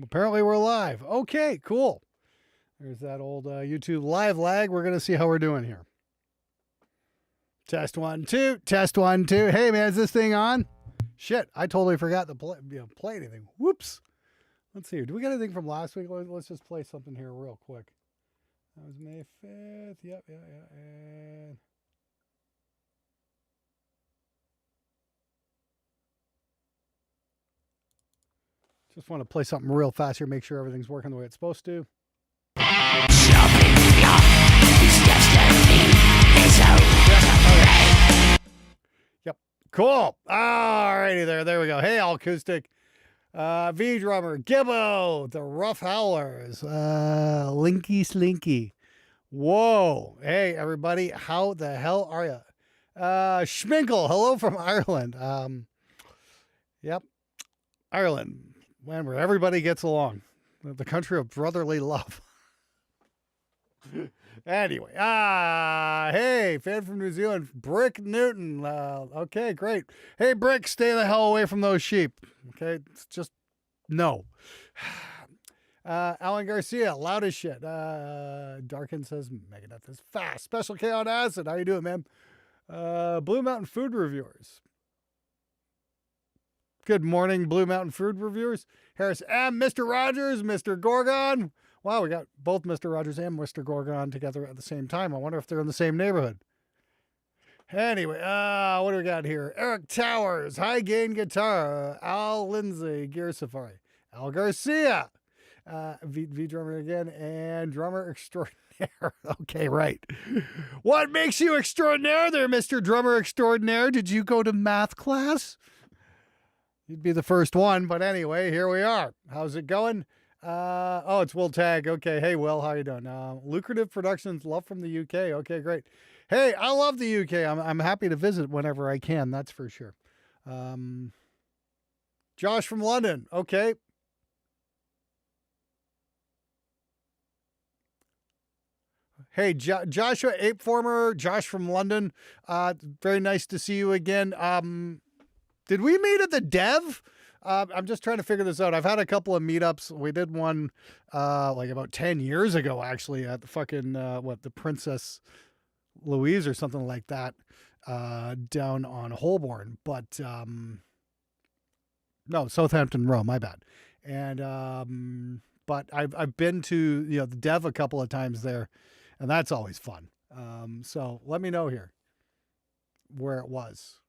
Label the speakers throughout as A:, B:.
A: Apparently we're live. Okay, cool. There's that old YouTube live lag. We're going to see how we're doing here. Test 1, 2. Test 1, 2. Hey, man, is this thing on? Shit, I totally forgot to play anything. Whoops. Let's see. Do we got anything from last week? Let's just play something here real quick. That was May 5th. Yep. And just want to play something real fast here, make sure everything's working the way it's supposed to. Yep. Cool. Alrighty there. There we go. Hey, all acoustic. V drummer, Gibbo, the Rough Howlers, Linky Slinky. Whoa. Hey, everybody. How the hell are you? Schminkle, hello from Ireland. Yep. Ireland, where everybody gets along. The country of brotherly love. Anyway, hey, fan from New Zealand, Brick Newton. Okay, great. Hey, Brick, stay the hell away from those sheep. Okay, it's just no. Alan Garcia, loud as shit. Darkin says Megadeth is fast. Special K on acid. How you doing, man? Blue Mountain Food Reviewers. Good morning, Blue Mountain Food Reviewers. Harris M, Mr. Rogers, Mr. Gorgon. Wow, we got both Mr. Rogers and Mr. Gorgon together at the same time. I wonder if they're in the same neighborhood. Anyway, what do we got here? Eric Towers, High Gain Guitar, Al Lindsay, Gear Safari, Al Garcia, V drummer again, and drummer extraordinaire. Okay, right. What makes you extraordinaire there, Mr. Drummer Extraordinaire? Did you go to math class? You'd be the first one, but anyway, here we are. How's it going? Oh, it's Will Tag. Okay. Hey, Will, how you doing? Lucrative Productions, love from the UK. Okay, great. Hey, I love the UK. I'm happy to visit whenever I can. That's for sure. Josh from London. Okay. Hey, Joshua Apeformer, Josh from London. Very nice to see you again. Did we meet at the Dev? I'm just trying to figure this out. I've had a couple of meetups. We did one like about 10 years ago, actually, at the fucking, the Princess Louise or something like that, down on Holborn. But no, Southampton Row, my bad. And but I've been to the Dev a couple of times there, and that's always fun. So let me know here where it was.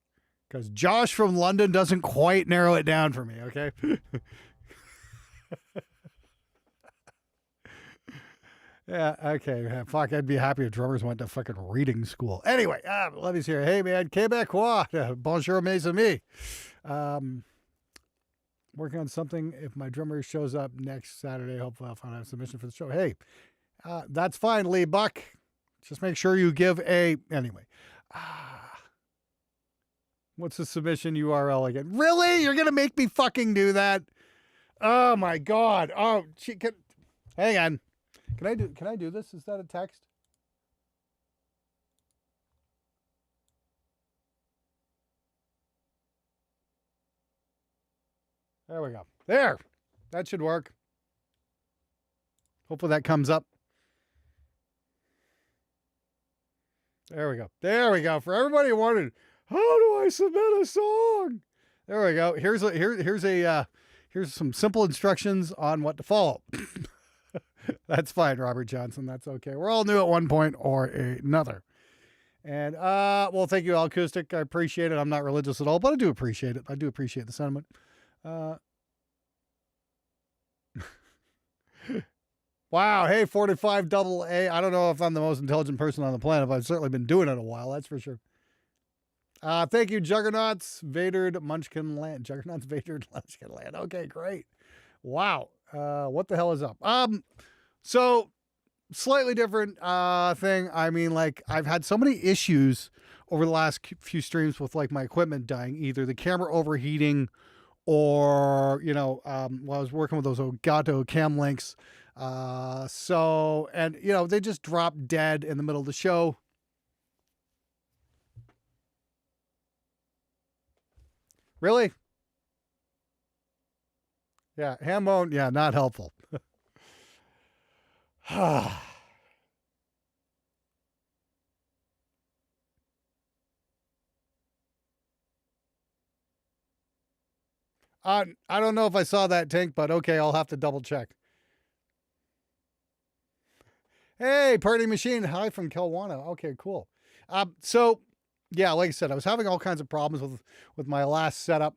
A: Because Josh from London doesn't quite narrow it down for me, okay? Yeah, okay. Fuck, I'd be happy if drummers went to fucking reading school. Anyway, let me see here. Hey, man, Quebecois. Bonjour, mes amis. Working on something. If my drummer shows up next Saturday, hopefully I'll find a submission for the show. Hey, that's fine, Lee Buck. Just make sure you give a... Anyway. What's the submission URL again? Really? You're going to make me fucking do that? Oh my God. Oh, hang on. Can I do this? Is that a text? There we go. There. That should work. Hopefully that comes up. There we go. There we go. For everybody who wondered, how do I submit a song? There we go. Here's some simple instructions on what to follow. That's fine, Robert Johnson. That's okay. We're all new at one point or another. And well, thank you, Al Acoustic. I appreciate it. I'm not religious at all, but I do appreciate it. I do appreciate the sentiment. Wow. Hey, 45 double A. I don't know if I'm the most intelligent person on the planet, but I've certainly been doing it a while. That's for sure. Thank you, Juggernauts, Vader, Munchkin Land. Juggernauts, Vader, Munchkin Land. Okay, great. Wow. What the hell is up? So slightly different thing. I mean, like, I've had so many issues over the last few streams with like my equipment dying, either the camera overheating or, while I was working with those Elgato cam links. And they just dropped dead in the middle of the show. Really? Yeah, ham bone. Yeah, not helpful. I don't know if I saw that, Tink, but okay, I'll have to double check. Hey, Party Machine. Hi from Kelowna. Okay, cool. So yeah, like I said, I was having all kinds of problems with my last setup.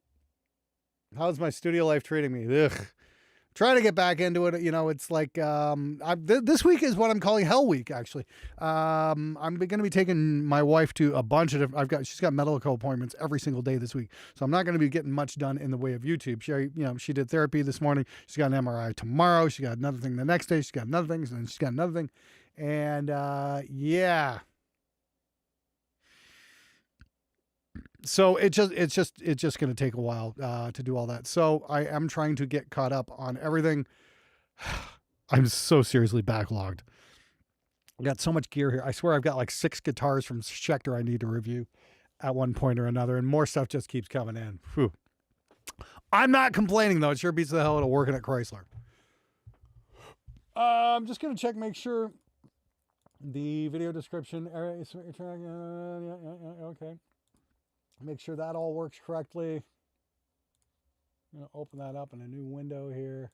A: How's my studio life treating me? Ugh. Trying to get back into it. You know, it's like this week is what I'm calling Hell Week. Actually, I'm going to be taking my wife to a bunch of different. She's got medical appointments every single day this week, so I'm not going to be getting much done in the way of YouTube. She did therapy this morning. She's got an MRI tomorrow. She got another thing the next day. She's got another thing, and then she's got another thing, and yeah. So it's just going to take a while to do all that. So I am trying to get caught up on everything. I'm so seriously backlogged. I got so much gear here. I swear I've got like 6 guitars from Schecter I need to review at one point or another, and more stuff just keeps coming in. Whew. I'm not complaining though. It sure beats the hell out of working at Chrysler. I'm just gonna check, make sure the video description. Okay. Make sure that all works correctly. I'm going to open that up in a new window here.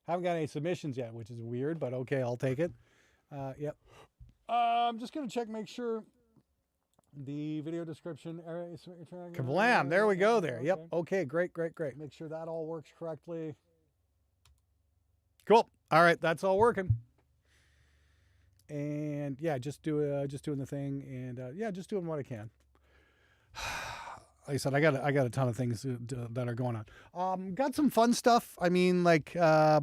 A: Haven't got any submissions yet, which is weird, but okay, I'll take it. Yep. I'm just going to check, make sure the video description. Kablam! There we go there. Yep. Okay, great. Make sure that all works correctly. Cool. All right, that's all working. And yeah, just doing the thing, and yeah, just doing what I can. Like I said, I got a ton of things that are going on. Got some fun stuff. I mean, like, got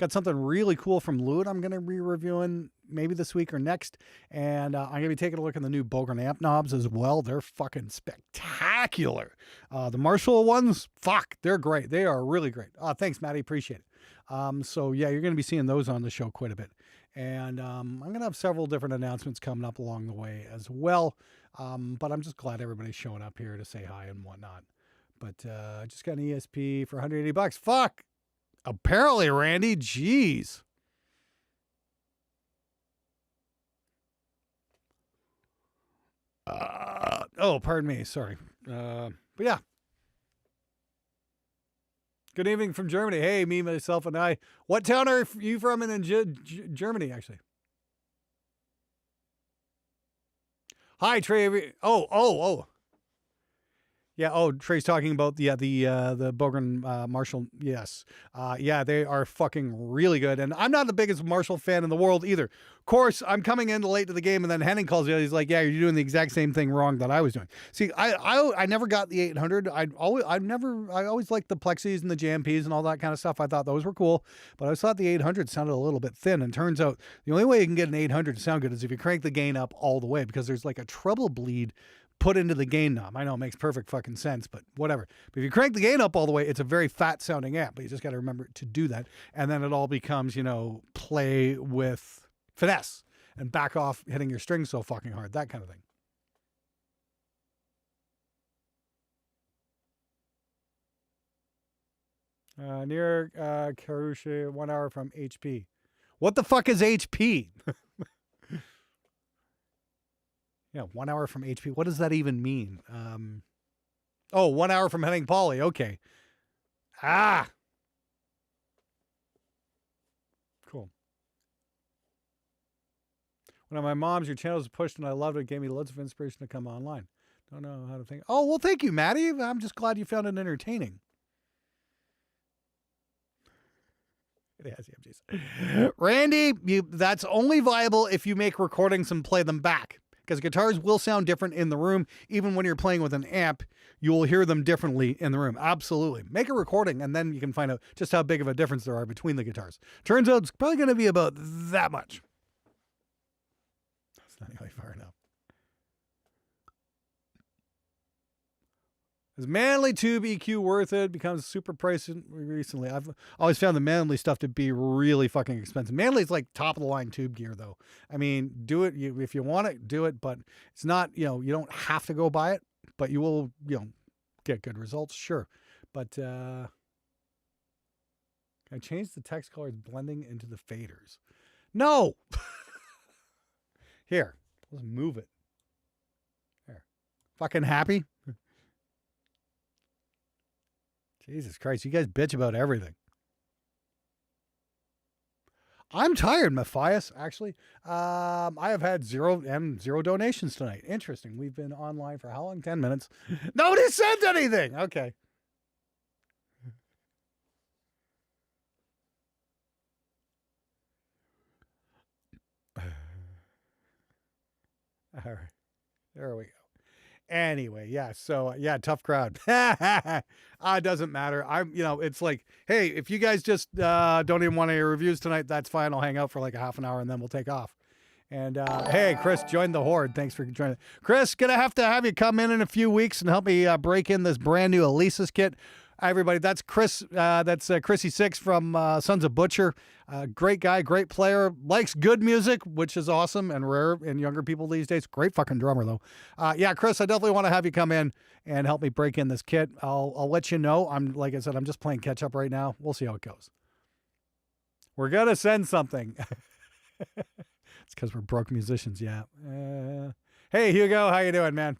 A: something really cool from Lewitt I'm going to be reviewing maybe this week or next. And I'm going to be taking a look at the new Bogren amp knobs as well. They're fucking spectacular. The Marshall ones, fuck, they're great. They are really great. Thanks, Maddie. Appreciate it. So yeah, you're going to be seeing those on the show quite a bit. And I'm going to have several different announcements coming up along the way as well. But I'm just glad everybody's showing up here to say hi and whatnot. But I just got an ESP for $180. Fuck. Apparently, Randy. Jeez. Oh, pardon me. Sorry. But yeah. Good evening from Germany. Hey, me, myself, and I. What town are you from in Germany, actually? Hi, Trey. Oh. Yeah. Oh, Trey's talking about the Bogren Marshall. Yes. Yeah, they are fucking really good. And I'm not the biggest Marshall fan in the world either. Of course, I'm coming in late to the game, and then Henning calls you. He's like, "Yeah, you're doing the exact same thing wrong that I was doing." See, I never got the 800. I always liked the Plexis and the JMPs and all that kind of stuff. I thought those were cool, but I always thought the 800 sounded a little bit thin. And turns out the only way you can get an 800 to sound good is if you crank the gain up all the way, because there's like a treble bleed put into the gain knob. I know it makes perfect fucking sense, but whatever. But if you crank the gain up all the way, it's a very fat sounding amp, but you just got to remember to do that. And then it all becomes, play with finesse and back off hitting your strings so fucking hard, that kind of thing. Near Karusha, 1 hour from HP. What the fuck is HP? Yeah, 1 hour from HP. What does that even mean? 1 hour from Henning Pauly. Okay. Cool. One of my mom's, your channel was pushed and I loved it. It gave me loads of inspiration to come online. Don't know how to think. Oh, well, thank you, Maddie. I'm just glad you found it entertaining. It has EMGs. Randy, that's only viable if you make recordings and play them back. Because guitars will sound different in the room. Even when you're playing with an amp, you will hear them differently in the room. Absolutely. Make a recording, and then you can find out just how big of a difference there are between the guitars. Turns out it's probably going to be about that much. That's not nearly far enough. Is Manley Tube EQ worth it? Becomes super pricey recently. I've always found the Manley stuff to be really fucking expensive. Manley's like top of the line tube gear, though. I mean, do it if you want it, do it, but it's not, you don't have to go buy it, but you will, get good results, sure. But I changed the text colors blending into the faders. No! Here, let's move it. There. Fucking happy? Jesus Christ, you guys bitch about everything. I'm tired, Matthias, actually. I have had zero donations tonight. Interesting. We've been online for how long? 10 minutes. Nobody sent anything. Okay. All right. There we go. Anyway, yeah. So yeah, tough crowd. It doesn't matter. It's like, hey, if you guys just don't even want any reviews tonight, that's fine. I'll hang out for like a half an hour and then we'll take off. And hey, Chris joined the horde. Thanks for joining. Chris, gonna have to have you come in a few weeks and help me break in this brand new Elisa's kit. Hi, everybody. That's Chris. That's Chrissy Six from Sons of Butcher. Great guy, great player, likes good music, which is awesome and rare in younger people these days. Great fucking drummer, though. Yeah, Chris, I definitely want to have you come in and help me break in this kit. I'll let you know. Like I said, I'm just playing catch up right now. We'll see how it goes. We're gonna send something. It's because we're broke musicians. Yeah. Hey, Hugo, how you doing, man?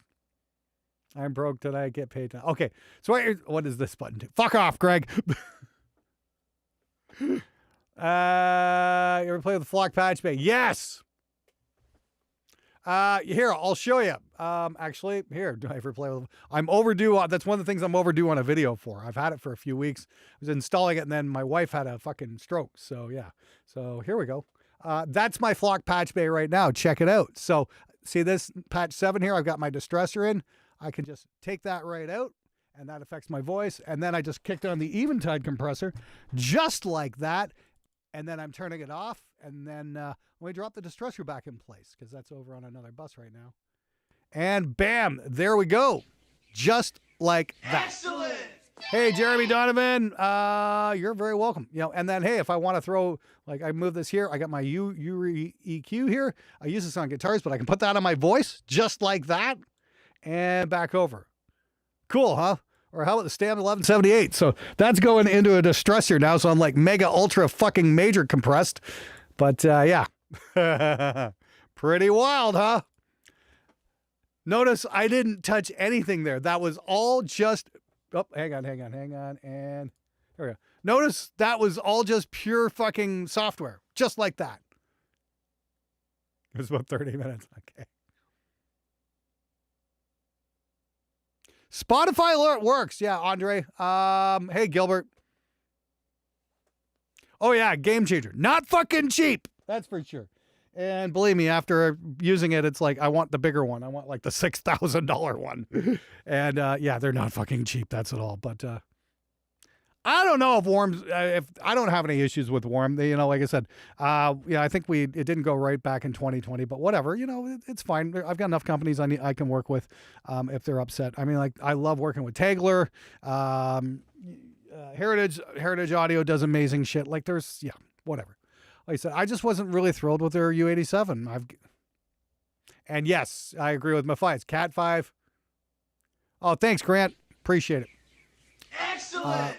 A: I'm broke tonight. Get paid tonight. Okay. So what does this button do? Fuck off, Greg. You ever play with the Flock Patch Bay? Yes. Here, I'll show you. Actually, here, do I ever play with? I'm overdue. That's one of the things I'm overdue on a video for. I've had it for a few weeks. I was installing it, and then my wife had a fucking stroke. So yeah. So here we go. That's my Flock Patch Bay right now. Check it out. So see this patch 7 here? I've got my distressor in. I can just take that right out, and that affects my voice. And then I just kicked on the Eventide compressor, just like that. And then I'm turning it off. And then let me drop the distressor back in place, because that's over on another bus right now. And bam, there we go. Just like that. Excellent. Hey, Jeremy Donovan, you're very welcome. And then, hey, if I want to throw, like, I move this here, I got my Uri EQ here. I use this on guitars, but I can put that on my voice, just like that. And back over. Cool, huh? Or how about the Stand 1178? So that's going into a distressor now. So I'm like mega ultra fucking major compressed. But yeah. Pretty wild, huh? Notice I didn't touch anything there. That was all just, oh, hang on. And there we go. Notice that was all just pure fucking software. Just like that. It was about 30 minutes. Okay. Spotify alert works. Yeah, Andre. Hey, Gilbert. Oh, yeah, game changer. Not fucking cheap. That's for sure. And believe me, after using it, it's like, I want the bigger one. I want like the $6,000 one. And yeah, they're not fucking cheap. That's it all. But I don't know if Warm's, if I don't have any issues with Warm. Like I said, yeah, I think it didn't go right back in 2020, but whatever, it's fine. I've got enough companies I can work with if they're upset. I mean, like, I love working with Tagler. Heritage Audio does amazing shit. Like, there's, yeah, whatever. Like I said, I just wasn't really thrilled with their U87. And yes, I agree with Matthias. Cat 5. Oh, thanks, Grant. Appreciate it. Excellent.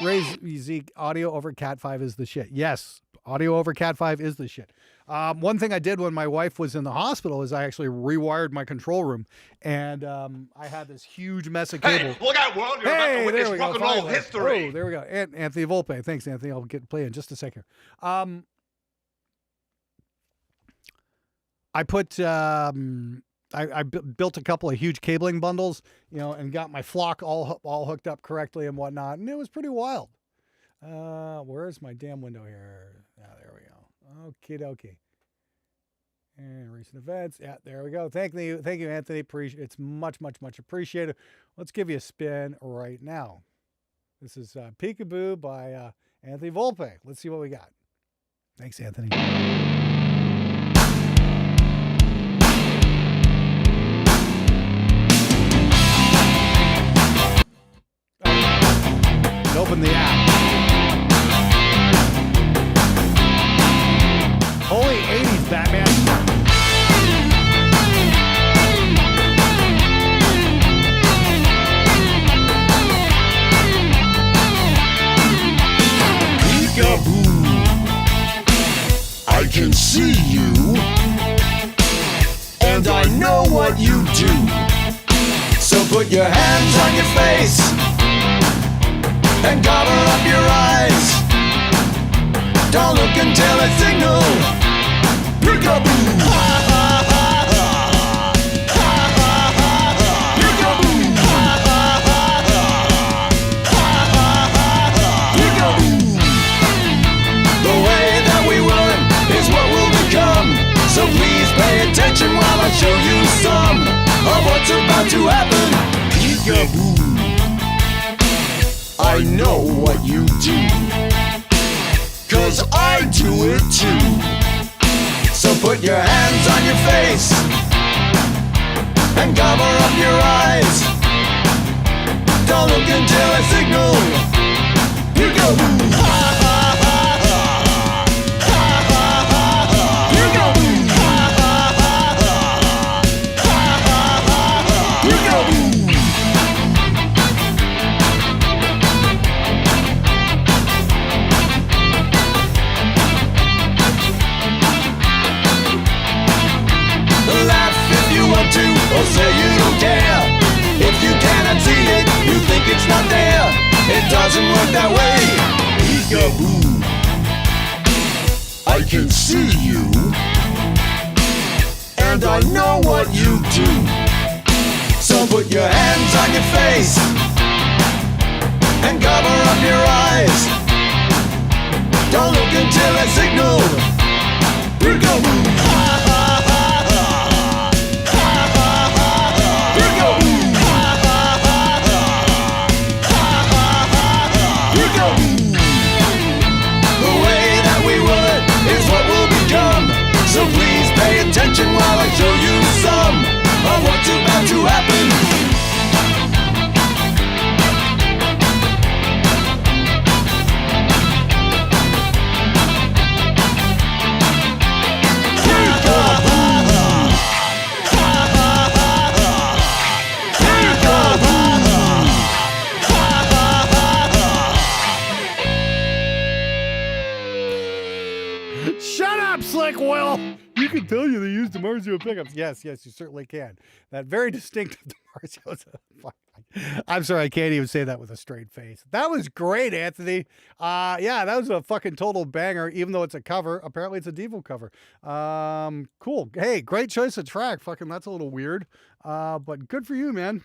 A: Raise Zeke, audio over Cat 5 is the shit. Yes, audio over Cat 5 is the shit. One thing I did when my wife was in the hospital is I actually rewired my control room, and I had this huge mess of cable.
B: Hey, look out, world! You're about to witness rock and roll history.
A: Oh, there we go. And Anthony Volpe. Thanks, Anthony. I'll play in just a second. I put I built a couple of huge cabling bundles, and got my flock all hooked up correctly and whatnot, and it was pretty wild. Where's my damn window here? There we go. Okie dokie. And recent events. Yeah, there we go. Thank you, Anthony. It's much appreciated. Let's give you a spin right now. This is Peekaboo by Anthony Volpe. Let's see what we got. Thanks, Anthony. Open the app. Holy 80s, Batman.
C: I can see you, and I know what you do. So put your hands on your face and cover up your eyes. Don't look until I signal. Peekaboo! So please pay attention while I show you some of what's about to happen. Peekaboo. I know what you do, 'cause I do it too. So put your hands on your face and cover up your eyes. Don't look until I signal. Peekaboo. Or say you don't care. If you cannot see it, you think it's not there. It doesn't work that way. Peekaboo. I can see you, and I know what you do. So put your hands on your face and cover up your eyes. Don't look until I signal. Peekaboo. So please pay attention while I show you some of what's about to happen.
A: Shut up, Slick Will! You can tell you they used DiMarzio pickups. Yes, you certainly can. That very distinctive DiMarzio. I'm sorry, I can't even say that with a straight face. That was great, Anthony. Yeah, that was a fucking total banger, even though it's a cover. Apparently it's a Devo cover. Cool. Hey, great choice of track. Fucking, that's a little weird. But good for you, man.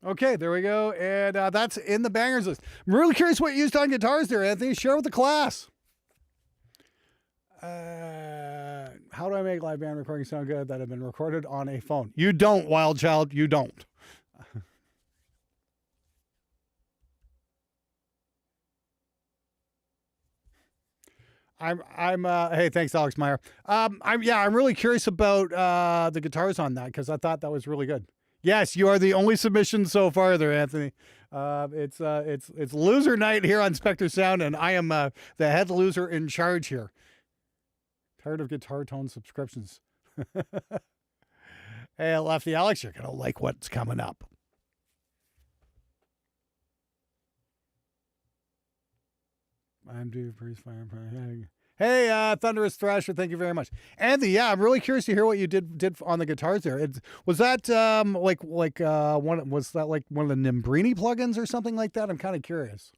A: Okay, there we go. And that's in the bangers list. I'm really curious what you used on guitars there, Anthony. Share with the class. How do I make live band recordings sound good that have been recorded on a phone? You don't, Wild Child. You don't. Hey, thanks, Alex Meyer. I'm really curious about the guitars on that because I thought that was really good. Yes, you are the only submission so far there, Anthony. It's loser night here on Spectre Sound, and I am the head loser in charge here. Tired of guitar tone subscriptions. Hey, Lefty Alex, you're gonna like what's coming up. I'm due for fire. Hey, Thunderous Thrasher, thank you very much. Anthony, yeah, I'm really curious to hear what you did on the guitars there. Was that like one of the Nimbrini plugins or something like that? I'm kind of curious.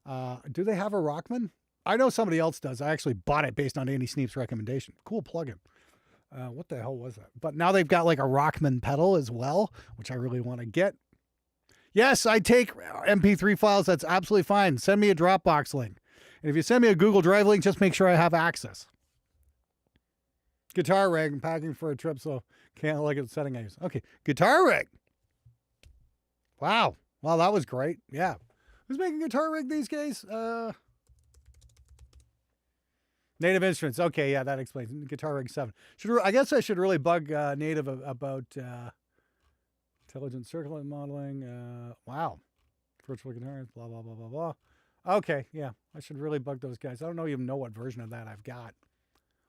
A: Do they have a Rockman? I know somebody else does. I actually bought it based on Andy Sneap's recommendation. Cool plugin. What the hell was that? But now they've got like a Rockman pedal as well, which I really want to get. Yes, I take MP3 files. That's absolutely fine. Send me a Dropbox link. And if you send me a Google Drive link, just make sure I have access. Guitar rig. I'm packing for a trip, so can't look at the setting I use. Okay, guitar rig. Wow. Well, that was great. Yeah. Who's making guitar rig these days? Native Instruments. Okay, yeah, that explains. Guitar rig 7. I guess I should really bug Native about intelligent circuit modeling. Wow. Virtual guitars, blah, blah, blah, blah, blah. Okay, yeah. I should really bug those guys. I don't even know what version of that I've got.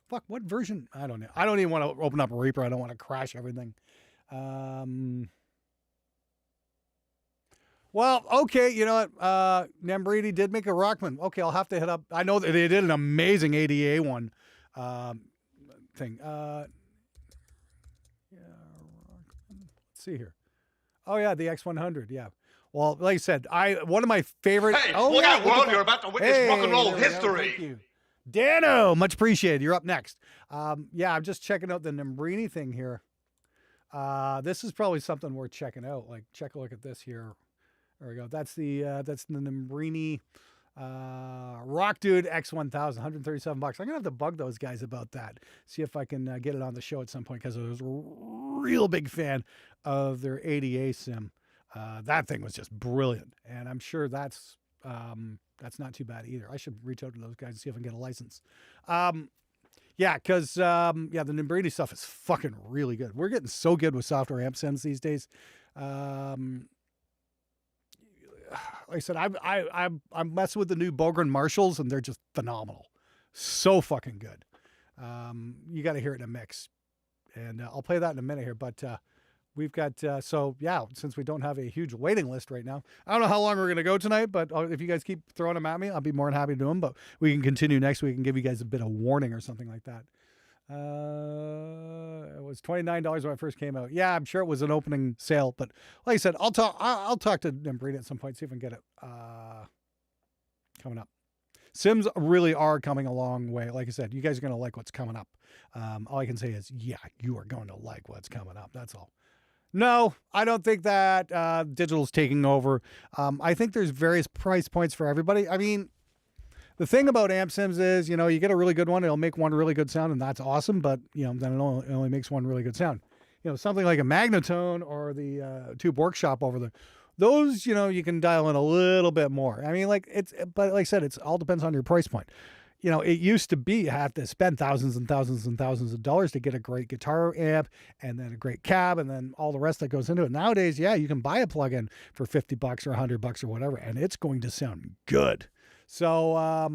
A: Fuck, what version? I don't know. I don't even want to open up Reaper. I don't want to crash everything. Well, okay, you know what? Nambrini did make a Rockman. Okay, I'll have to hit up. I know that they did an amazing ADA one thing. Yeah, Rockman. Let's see here. Oh yeah, the X100. Yeah. Well, like I said, one of my favorite.
B: Hey,
A: oh,
B: look
A: yeah,
B: out, world! You're about to witness rock and roll
A: there we go.
B: history.
A: Thank you. Dano, much appreciated. You're up next. Yeah, I'm just checking out the Nambrini thing here. This is probably something worth checking out. Like, check a look at this here. There we go. That's the Nambrini Rock Dude X1000, $137. I'm gonna have to bug those guys about that. See if I can get it on the show at some point because I was a real big fan of their ADA sim. That thing was just brilliant, and I'm sure that's not too bad either. I should reach out to those guys and see if I can get a license. Yeah, because the Nambrini stuff is fucking really good. We're getting so good with software amp sims these days. Like I said, I'm messing with the new Bogren Marshalls, and they're just phenomenal. So fucking good. You got to hear it in a mix, and I'll play that in a minute here. But we've got since we don't have a huge waiting list right now, I don't know how long we're gonna go tonight. But if you guys keep throwing them at me, I'll be more than happy to do them. But we can continue next week and give you guys a bit of warning or something like that. It was $29 when I first came out. Yeah, I'm sure it was an opening sale, but like I said, I'll talk to Nambrini at some point, see if I can get it coming up. Sims really are coming a long way. Like I said, you guys are going to like what's coming up. All I can say is, yeah, you are going to like what's coming up. That's all. No, I don't think that digital's taking over. I think there's various price points for everybody. I mean, the thing about amp sims is, you get a really good one, it'll make one really good sound, and that's awesome, but, then it only makes one really good sound. Something like a Magnatone or the Tube Workshop over there, those, you can dial in a little bit more. I mean, but like I said, it all depends on your price point. It used to be you have to spend thousands and thousands and thousands of dollars to get a great guitar amp and then a great cab and then all the rest that goes into it. Nowadays, yeah, you can buy a plugin for $50 or $100 or whatever, and it's going to sound good. So,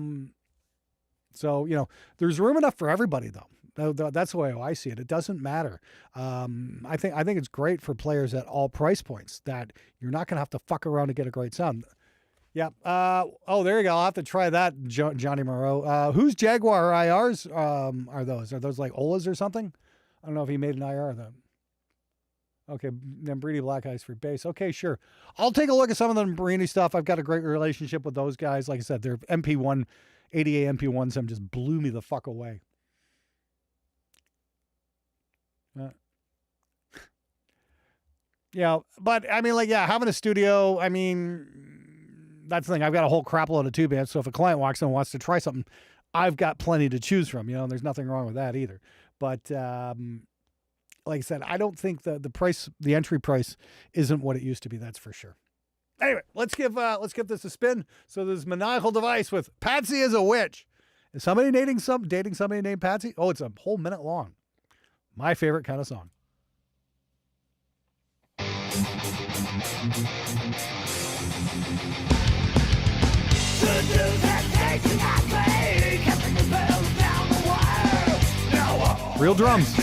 A: there's room enough for everybody, though. That's the way I see it. It doesn't matter. I think it's great for players at all price points that you're not going to have to fuck around to get a great sound. Yeah. There you go. I'll have to try that, Johnny Moreau. Whose Jaguar IRs are those? Are those like Ola's or something? I don't know if he made an IR though. Okay, Nambrini Black Eyes for bass. Okay, sure. I'll take a look at some of the Nambrini stuff. I've got a great relationship with those guys. Like I said, their MP1, ADA MP1 sim just blew me the fuck away. But I mean, having a studio, I mean, that's the thing. I've got a whole crap load of tube amps, so if a client walks in and wants to try something, I've got plenty to choose from, and there's nothing wrong with that either. But, like I said, I don't think the entry price isn't what it used to be. That's for sure. Anyway, let's give this a spin. So this Maniacal Device with Patsy is a Witch. Is somebody dating somebody named Patsy? Oh, it's a whole minute long. My favorite kind of song. Real drums.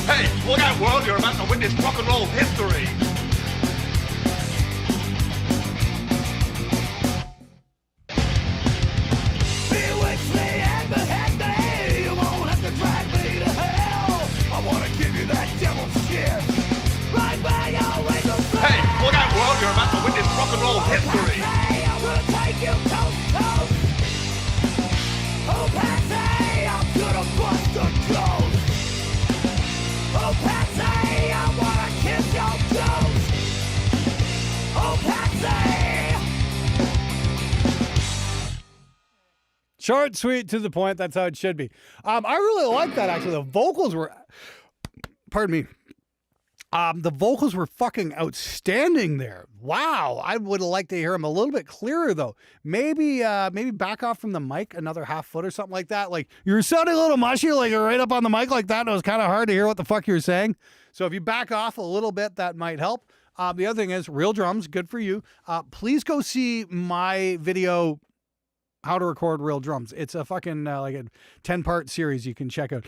B: Hey, look out, world! You're about to witness rock and roll history. Hey, look out, world! You're about to witness rock and roll history.
A: Short, sweet, to the point. That's how it should be. I really like that, actually. The vocals were, pardon me, The vocals were fucking outstanding there. Wow. I would have liked to hear him a little bit clearer though. Maybe back off from the mic another half foot or something like that. Like you're sounding a little mushy, like you're right up on the mic like that. And it was kind of hard to hear what the fuck you're saying. So if you back off a little bit, that might help. The other thing is Real Drums, good for you. Please go see my video, How to Record Real Drums. It's a fucking like a 10-part series you can check out.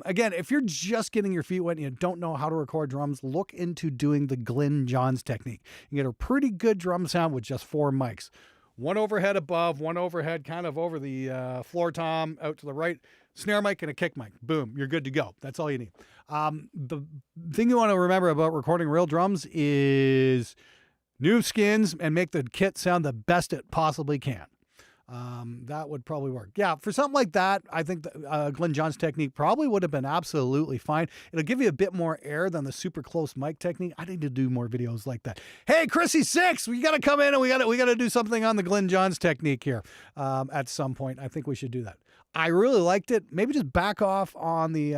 A: Again, if you're just getting your feet wet and you don't know how to record drums, look into doing the Glyn Johns technique. You get a pretty good drum sound with just 4 mics. One overhead above, one overhead kind of over the floor tom out to the right, snare mic and a kick mic. Boom, you're good to go. That's all you need. The thing you want to remember about recording real drums is new skins and make the kit sound the best it possibly can. That would probably work. Yeah, for something like that, I think the, Glyn Johns technique probably would have been absolutely fine. It'll give you a bit more air than the super close mic technique. I need to do more videos like that. Hey, Chrissy Six, we got to come in and we got to do something on the Glyn Johns technique here at some point. I think we should do that. I really liked it. Maybe just back off on the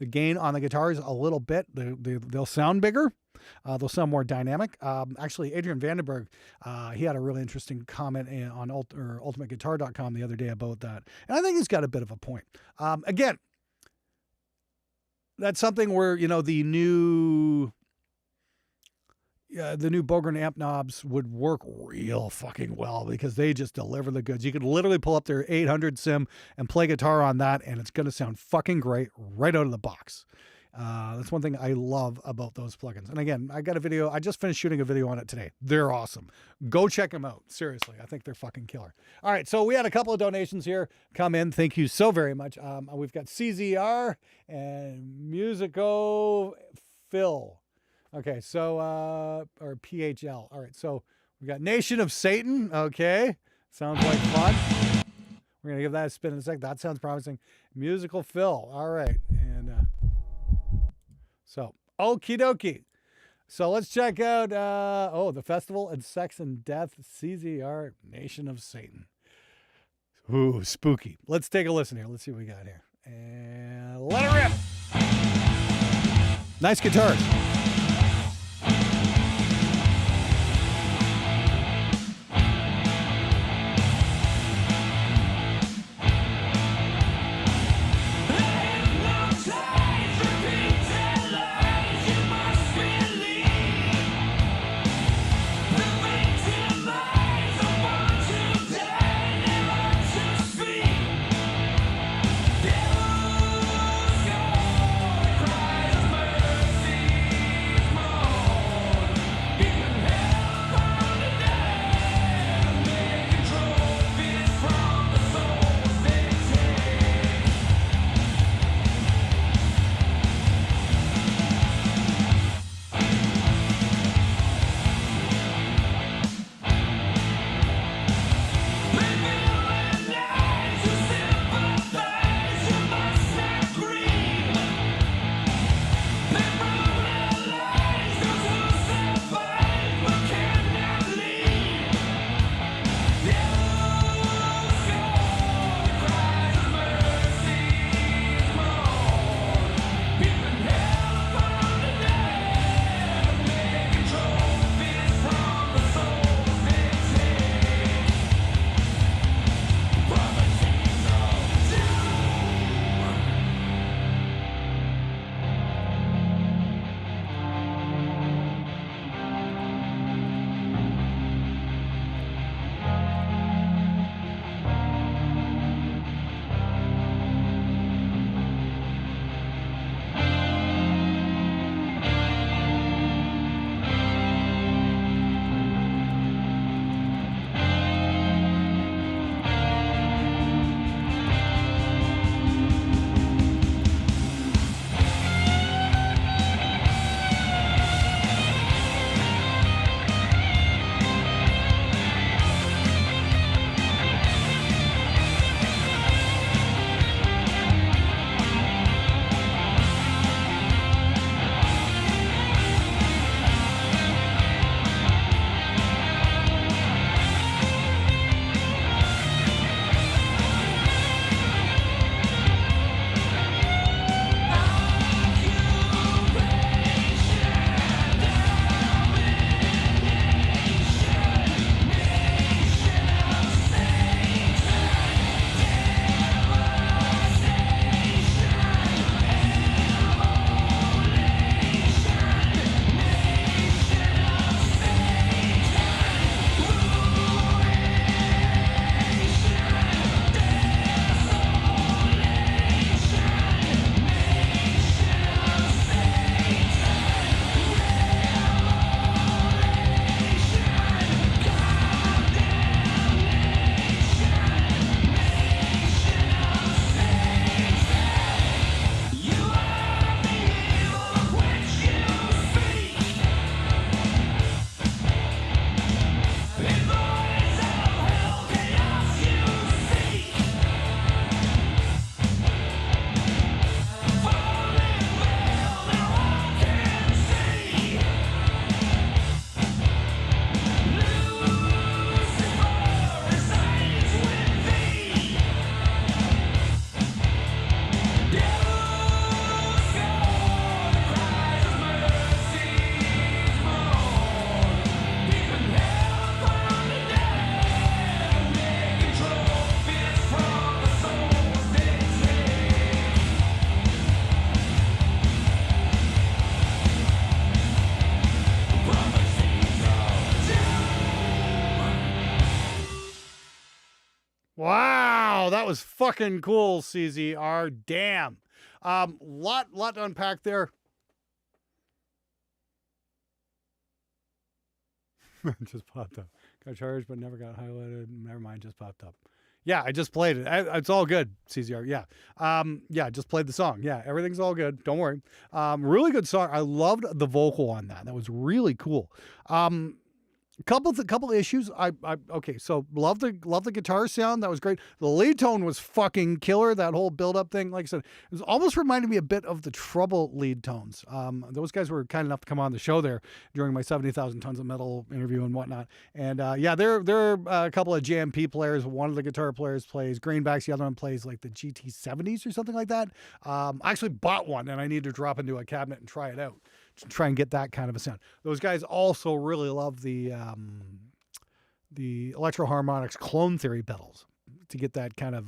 A: gain on the guitars a little bit. They'll sound bigger. They'll sound more dynamic. Actually, Adrian Vandenberg, he had a really interesting comment on ultimateguitar.com the other day about that. And I think he's got a bit of a point. Again, that's something where, you know, the new Bogren amp knobs would work real fucking well because they just deliver the goods. You could literally pull up their 800 sim and play guitar on that, and it's going to sound fucking great right out of the box. That's one thing I love about those plugins. And again, I got a video. I just finished shooting a video on it today. They're awesome. Go check them out. Seriously. I think they're fucking killer. All right. So we had a couple of donations here come in. Thank you so very much. We've got CZR and Musico Phil. Okay. So, or PHL. All right. So we got Nation of Satan. Okay. Sounds like fun. We're going to give that a spin in a sec. That sounds promising. Musical Phil. All right. And, so, okie dokie. So let's check out, the Festival and Sex and Death, CZR, Nation of Satan. Ooh, spooky. Let's take a listen here. Let's see what we got here. And let it rip. Nice guitars. Wow, that was fucking cool, CZR. Damn. Lot to unpack there. Just popped up. Got charged, but never got highlighted. Never mind, just popped up. Yeah, I just played it. It's all good, CZR. Yeah. Yeah, just played the song. Yeah, everything's all good. Don't worry. Really good song. I loved the vocal on that. That was really cool. Couple issues. Okay, so love the guitar sound. That was great. The lead tone was fucking killer. That whole build up thing, like I said, it was almost reminded me a bit of the Trouble lead tones. Those guys were kind enough to come on the show there during my 70,000 Tons of Metal interview and whatnot. And yeah, they're a couple of JMP players. One of the guitar players plays Greenbacks. The other one plays like the GT70s or something like that. I actually bought one and I need to drop into a cabinet and try it out. Try and get that kind of a sound. Those guys also really love the Electro Harmonix Clone Theory pedals to get that kind of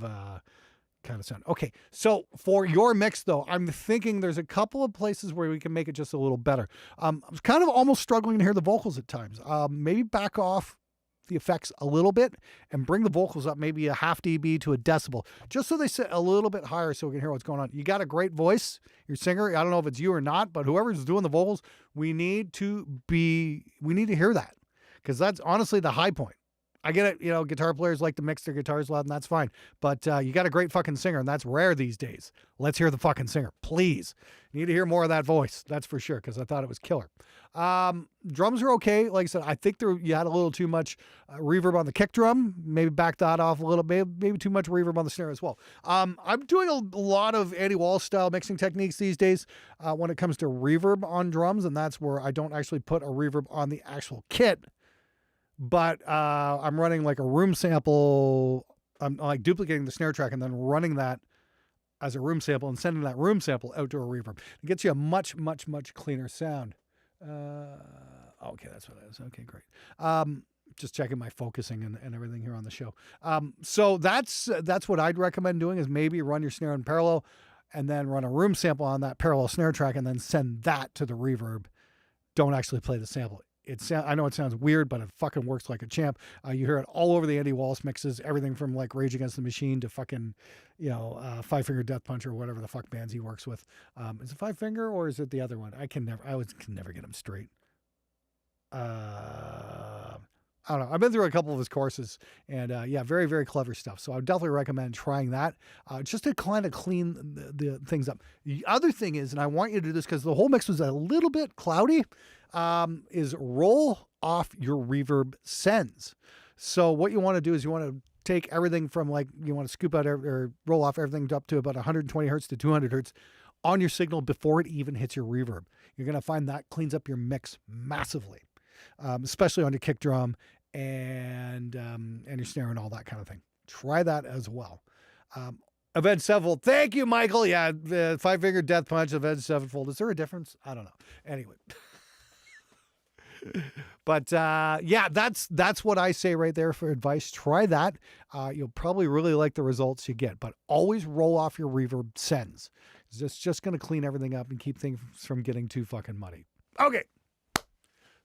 A: sound. Okay, so for your mix though, I'm thinking there's a couple of places where we can make it just a little better. I was kind of almost struggling to hear the vocals at times. Maybe back off the effects a little bit and bring the vocals up maybe a half dB to a decibel, just so they sit a little bit higher so we can hear what's going on. You got a great voice, your singer. I don't know if it's you or not, but whoever's doing the vocals, we need to hear that, because that's honestly the high point. I get it, guitar players like to mix their guitars loud, and that's fine. But you got a great fucking singer, and that's rare these days. Let's hear the fucking singer, please. You need to hear more of that voice, that's for sure, because I thought it was killer. Drums are okay. Like I said, I think you had a little too much reverb on the kick drum. Maybe back that off a little bit. Maybe too much reverb on the snare as well. I'm doing a lot of Andy Wallace style mixing techniques these days when it comes to reverb on drums, and that's where I don't actually put a reverb on the actual kit. But I'm running like a room sample. I'm like duplicating the snare track and then running that as a room sample and sending that room sample out to a reverb. It gets you a much, much, much cleaner sound. Okay, that's what it is. Okay, great. Just checking my focusing and everything here on the show. So that's what I'd recommend doing, is maybe run your snare in parallel and then run a room sample on that parallel snare track and then send that to the reverb. Don't actually play the sample. I know it sounds weird, but it fucking works like a champ. You hear it all over the Andy Wallace mixes, everything from like Rage Against the Machine to fucking, Five Finger Death Punch or whatever the fuck bands he works with. Is it Five Finger or is it the other one? I can never get them straight. I don't know. I've been through a couple of his courses, and yeah, very, very clever stuff. So I would definitely recommend trying that just to kind of clean the things up. The other thing is, and I want you to do this because the whole mix was a little bit cloudy, is roll off your reverb sends. So what you want to do is you want to take everything from you want to scoop out or roll off everything up to about 120 hertz to 200 hertz on your signal before it even hits your reverb. You're going to find that cleans up your mix massively, especially on your kick drum and your snare and all that kind of thing. Try that as well. Avenged Sevenfold. Thank you, Michael. Yeah, the Five Finger Death Punch, Avenged Sevenfold. Is there a difference? I don't know. Anyway. But yeah, that's what I say right there for advice. Try that. You'll probably really like the results you get, but always roll off your reverb sends. It's just going to clean everything up and keep things from getting too fucking muddy. Okay.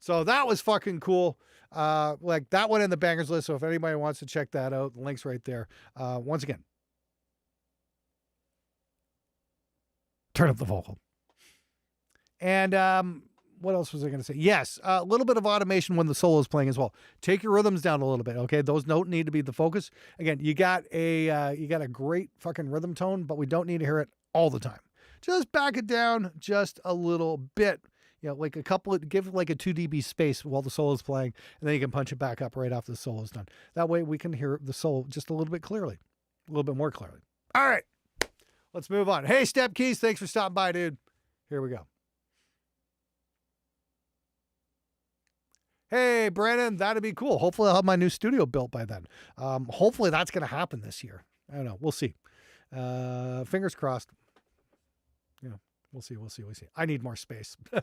A: So that was fucking cool. Like that one in the bangers list. So if anybody wants to check that out, the link's right there. Once again, turn up the vocal. And what else was I going to say? Yes, a little bit of automation when the solo is playing as well. Take your rhythms down a little bit, okay? Those don't need to be the focus. Again, you got a great fucking rhythm tone, but we don't need to hear it all the time. Just back it down just a little bit. Like give like a 2 dB space while the solo is playing, and then you can punch it back up right after the solo is done. That way we can hear the solo just a little bit clearly, a little bit more clearly. All right, let's move on. Hey, Step Keys, thanks for stopping by, dude. Here we go. Hey, Brandon, that'd be cool. Hopefully I'll have my new studio built by then. Hopefully that's going to happen this year. I don't know. We'll see. Fingers crossed. We'll see. I need more space. I've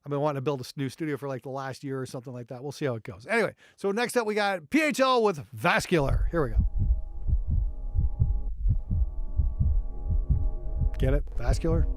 A: been wanting to build a new studio for like the last year or something like that. We'll see how it goes. Anyway, so next up we got PHL with Vascular. Here we go. Get it? Vascular?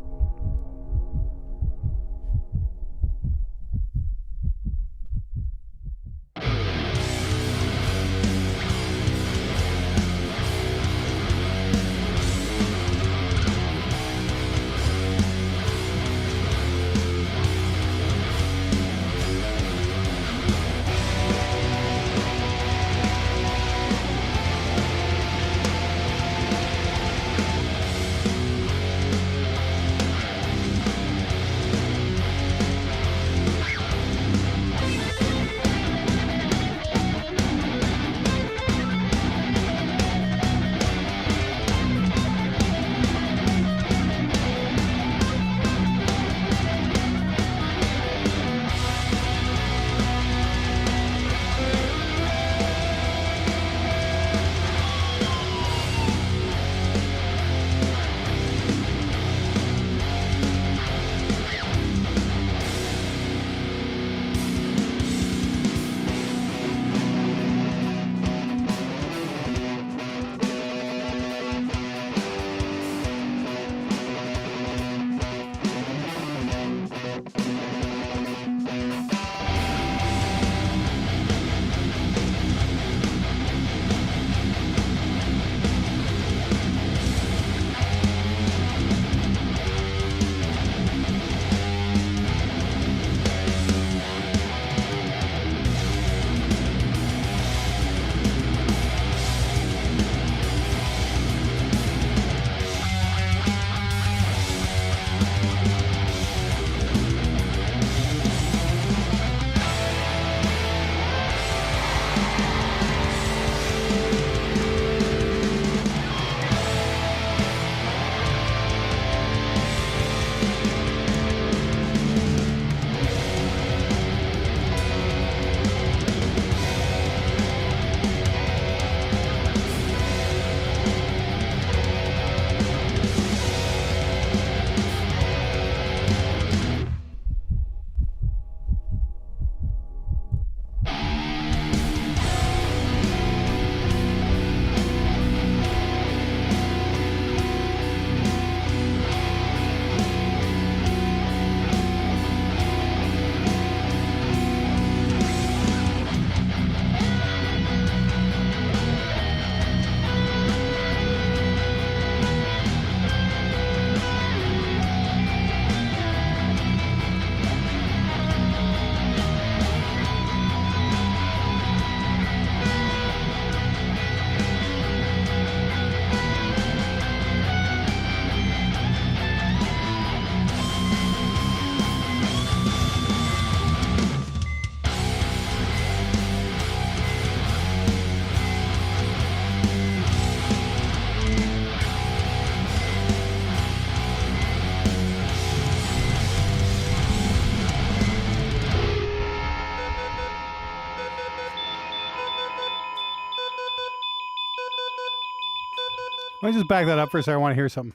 A: Let me just back that up for a second. I want to hear something.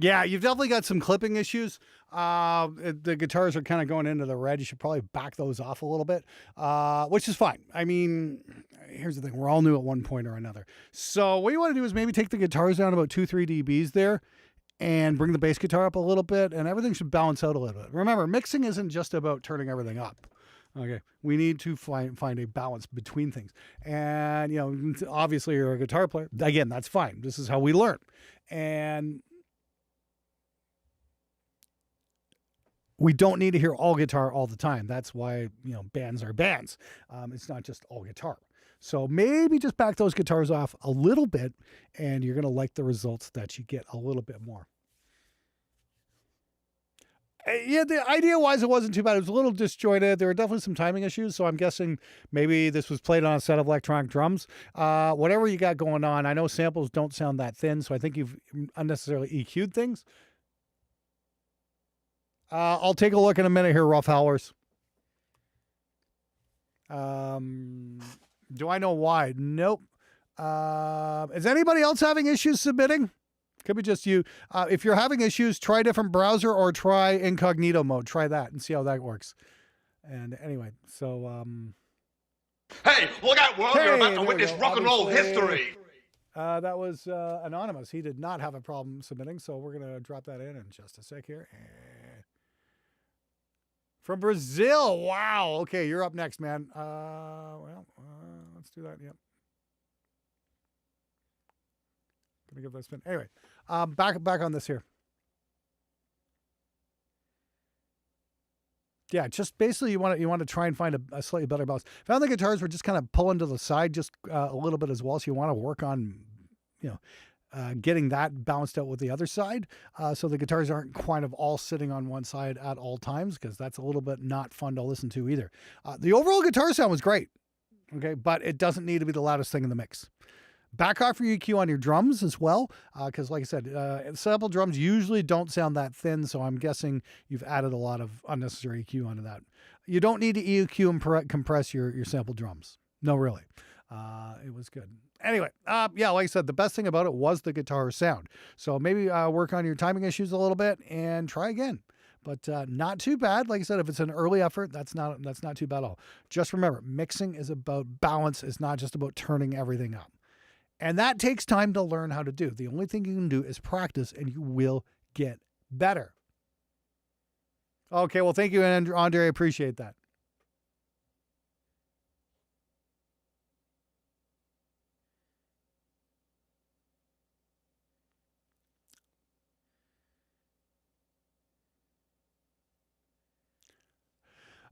A: Yeah, you've definitely got some clipping issues. The guitars are kind of going into the red. You should probably back those off a little bit, which is fine. I mean, here's the thing. We're all new at one point or another. So what you want to do is maybe take the guitars down about 2-3 dBs there and bring the bass guitar up a little bit, and everything should balance out a little bit. Remember, mixing isn't just about turning everything up. Okay, we need to find a balance between things. And, you know, obviously you're a guitar player. Again, that's fine. This is how we learn. And we don't need to hear all guitar all the time. That's why, you know, bands are bands. It's not just all guitar. So maybe just back those guitars off a little bit, and you're going to like the results that you get a little bit more. Yeah, the idea-wise, it wasn't too bad. It was a little disjointed. There were definitely some timing issues, so I'm guessing maybe this was played on a set of electronic drums. Whatever you got going on, I know samples don't sound that thin, so I think you've unnecessarily EQ'd things. I'll take a look in a minute here, Rough Howlers. Do I know why? Nope. Is anybody else having issues submitting? Could be just you. If you're having issues, try a different browser or try incognito mode. Try that and see how that works. And anyway, so...
B: Hey, look out, world. You're about to witness rock and roll
A: Obviously,
B: history.
A: That was Anonymous. He did not have a problem submitting, so we're going to drop that in just a sec here. From Brazil. Wow. Okay, you're up next, man. Let's do that. Yep. Gonna give that a spin. Anyway, back on this here. Yeah, just basically you want to try and find a slightly better balance. Found the guitars were just kind of pulling to the side just a little bit as well. So you want to work on, you know, getting that balanced out with the other side. So the guitars aren't kind of all sitting on one side at all times, because that's a little bit not fun to listen to either. The overall guitar sound was great. Okay. But it doesn't need to be the loudest thing in the mix. Back off your EQ on your drums as well. Cause like I said, sample drums usually don't sound that thin. So I'm guessing you've added a lot of unnecessary EQ onto that. You don't need to EQ and compress your sample drums. No, really. It was good. Anyway, yeah, like I said, the best thing about it was the guitar sound. So maybe work on your timing issues a little bit and try again. But not too bad. Like I said, if it's an early effort, that's not too bad at all. Just remember, mixing is about balance. It's not just about turning everything up. And that takes time to learn how to do. The only thing you can do is practice, and you will get better. Okay, well, thank you, Andre. I appreciate that.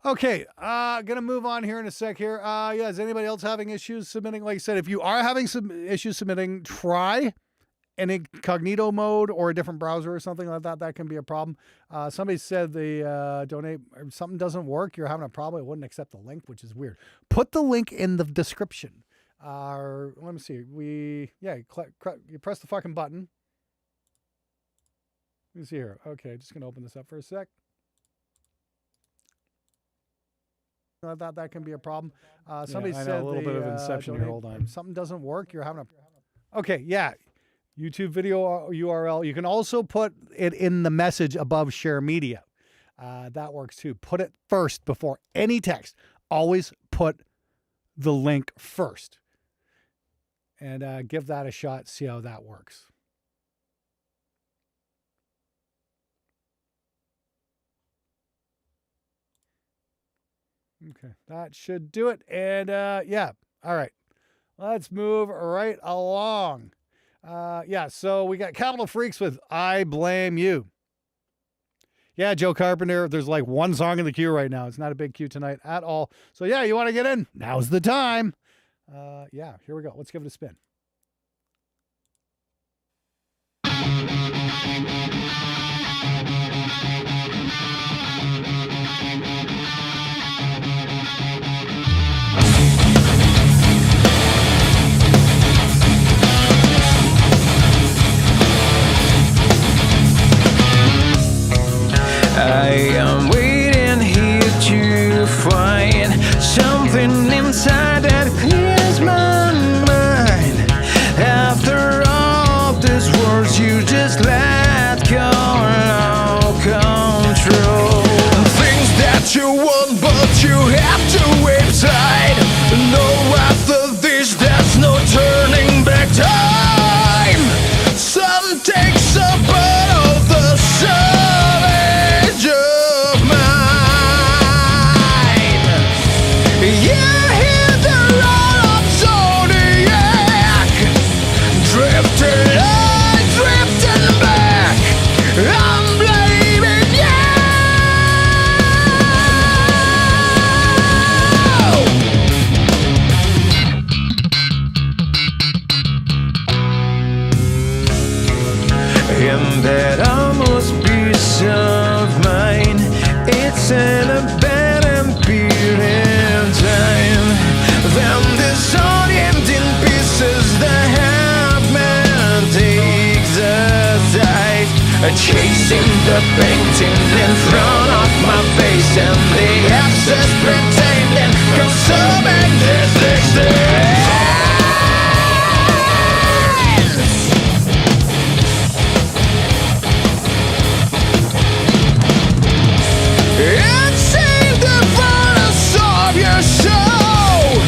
A: Okay, gonna move on here in a sec here. Yeah, is anybody else having issues submitting? Like I said, if you are having some issues submitting, try an incognito mode or a different browser or something like that. That can be a problem. Somebody said the donate, or something doesn't work. You're having a problem. It wouldn't accept the link, which is weird. Put the link in the description. Let me see. You press the fucking button. Let me see here. Okay, just gonna open this up for a sec. That can be a problem. Somebody said a little bit of inception here. Hold on. Something doesn't work. You're having a... Okay, yeah. YouTube video URL. You can also put it in the message above share media. That works too. Put it first before any text. Always put the link first. And give that a shot. See how that works. Okay, that should do it. And yeah, all right. Let's move right along. Yeah, so we got Capital Freaks with I Blame You. Yeah, Joe Carpenter, there's like one song in the queue right now. It's not a big queue tonight at all. So yeah, you want to get in? Now's the time. Yeah, here we go. Let's give it a spin.
C: chasing the painting in front of my face, and the abscess pretending consuming this existence. Insane the violence of your soul,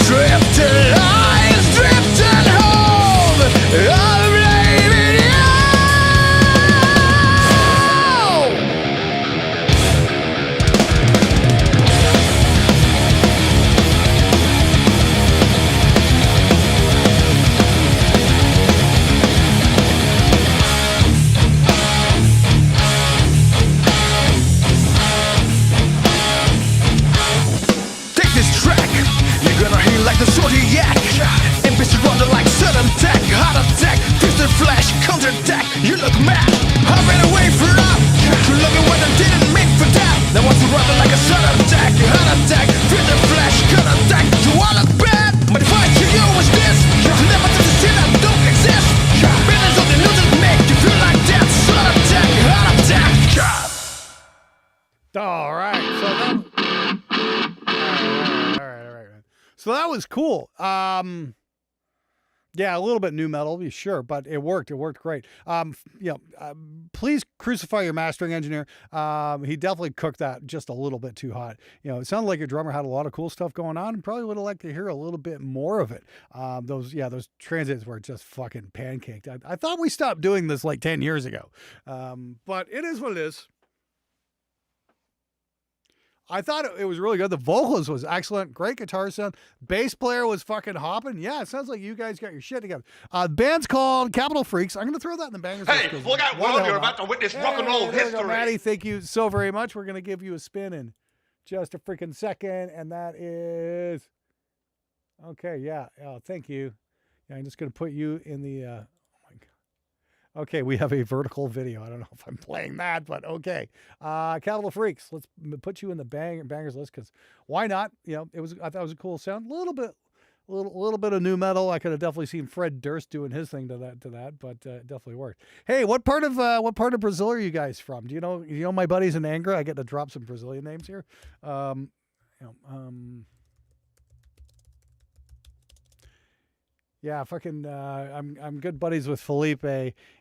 C: drifting lines, drifting home. I'm blaming you. Take this track, you're gonna hear like the Zodiac. Ambition running like sudden attack, heart attack, twisted flash, counterattack. You look mad, I've been away for up. You love me when I didn't mean for that. Now wants to run like a sudden attack, heart attack, twisted flash, counterattack. You all look bad, my advice to you is this: never touch the shit that don't exist. Millions of illusions make you feel like that. Sudden attack, heart attack.
A: All right. So that. All right. So that was cool. Yeah, a little bit new metal, sure, but it worked. It worked great. Please crucify your mastering engineer. He definitely cooked that just a little bit too hot. It sounded like your drummer had a lot of cool stuff going on, and probably would have liked to hear a little bit more of it. Those transits were just fucking pancaked. I thought we stopped doing this like 10 years ago, but it is what it is. I thought it was really good. The vocals was excellent. Great guitar sound. Bass player was fucking hopping. Yeah, it sounds like you guys got your shit together. Band's called Capital Freaks. I'm going to throw that in the bangers.
B: Hey, look out, world, you're about to witness rock and roll
A: there we go,
B: history.
A: Maddie, thank you so very much. We're going to give you a spin in just a freaking second, and that is... Okay, yeah. Thank you. Yeah, I'm just going to put you in the... Oh, my God. Okay, we have a vertical video. I don't know if I'm playing that, but okay. Capital Freaks. Let's put you in the bangers list, because why not? I thought it was a cool sound. A little bit of new metal. I could have definitely seen Fred Durst doing his thing to that, but it definitely worked. Hey, what part of Brazil are you guys from? Do you know my buddies in Angra? I get to drop some Brazilian names here. Yeah, fucking. I'm good buddies with Felipe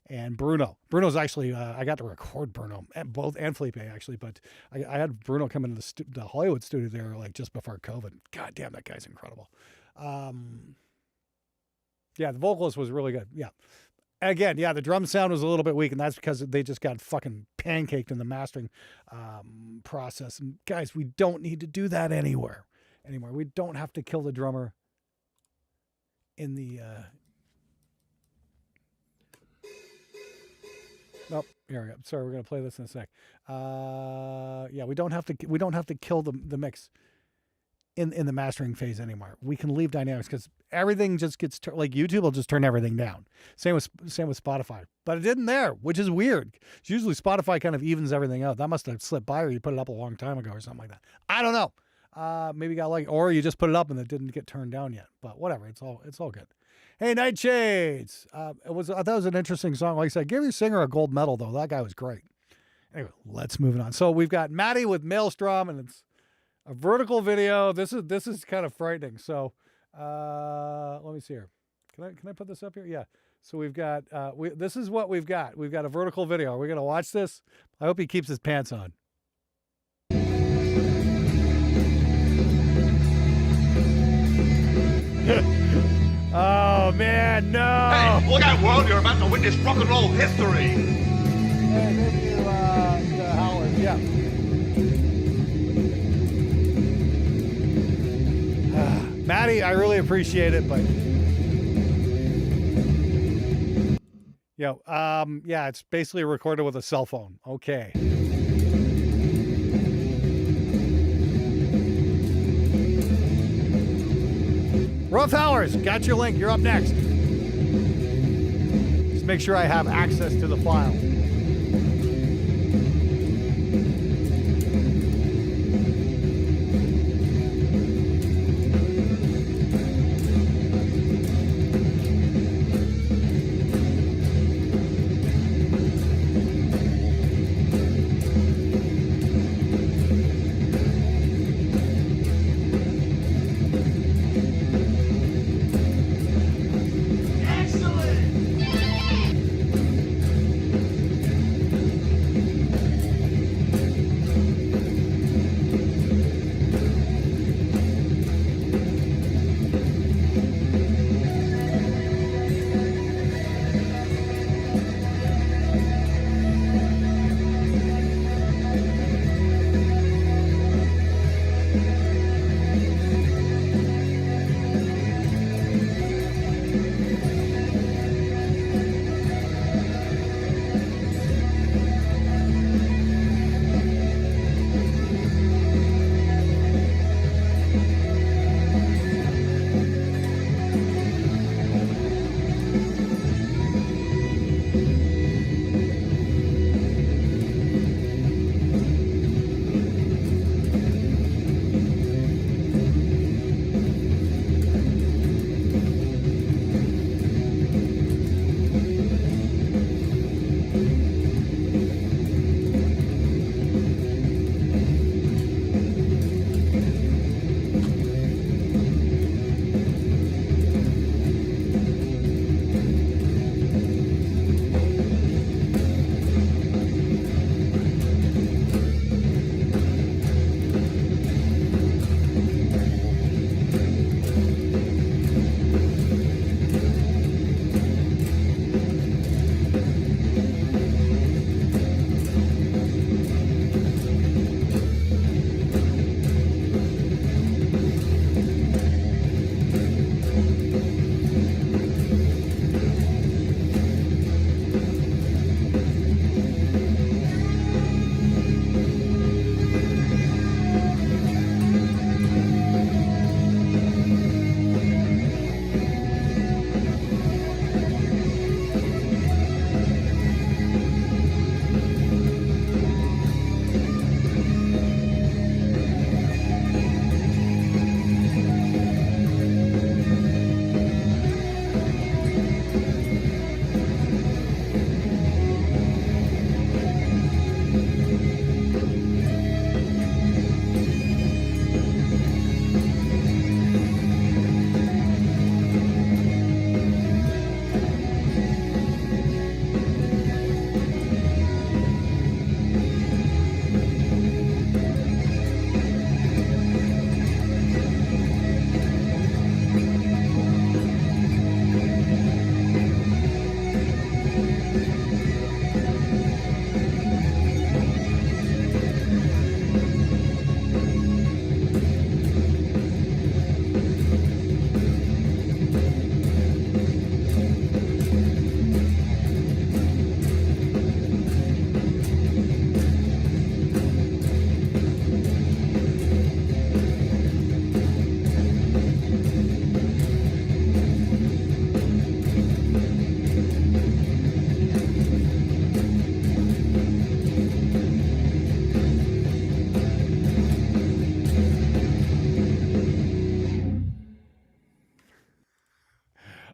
A: and Bruno. Bruno's actually. I got to record Bruno and Felipe actually, but I had Bruno come into the Hollywood studio there like just before COVID. God damn, that guy's incredible. Yeah, the vocalist was really good. Yeah. Again, yeah, the drum sound was a little bit weak, and that's because they just got fucking pancaked in the mastering process. And guys, we don't need to do that anymore. We don't have to kill the drummer in the oh, here we go. Sorry, we're gonna play this in a sec. Yeah, we don't have to kill the mix in the mastering phase anymore. We can leave dynamics, because everything just gets like YouTube will just turn everything down. Same with Spotify, but it didn't there, which is weird. Usually Spotify kind of evens everything out. That must have slipped by, or you put it up a long time ago or something like that. I don't know. Maybe got like, or you just put it up and it didn't get turned down yet. But whatever, it's all good. Hey, Nightshades. I thought it was an interesting song. Like I said, give your singer a gold medal though. That guy was great. Anyway, let's move on. So we've got Maddie with Maelstrom, and it's a vertical video. This is kind of frightening. So let me see here. Can I put this up here? Yeah. So we've got this is what we've got. We've got a vertical video. Are we gonna watch this? I hope he keeps his pants on. Oh man, no!
B: Hey, look out, world! You're about to witness rock and roll history.
A: Hey, thank you, Howard. Yeah. Maddie, I really appreciate it, but yeah, it's basically recorded with a cell phone. Okay. Rough Hours, got your link. You're up next. Just make sure I have access to the file.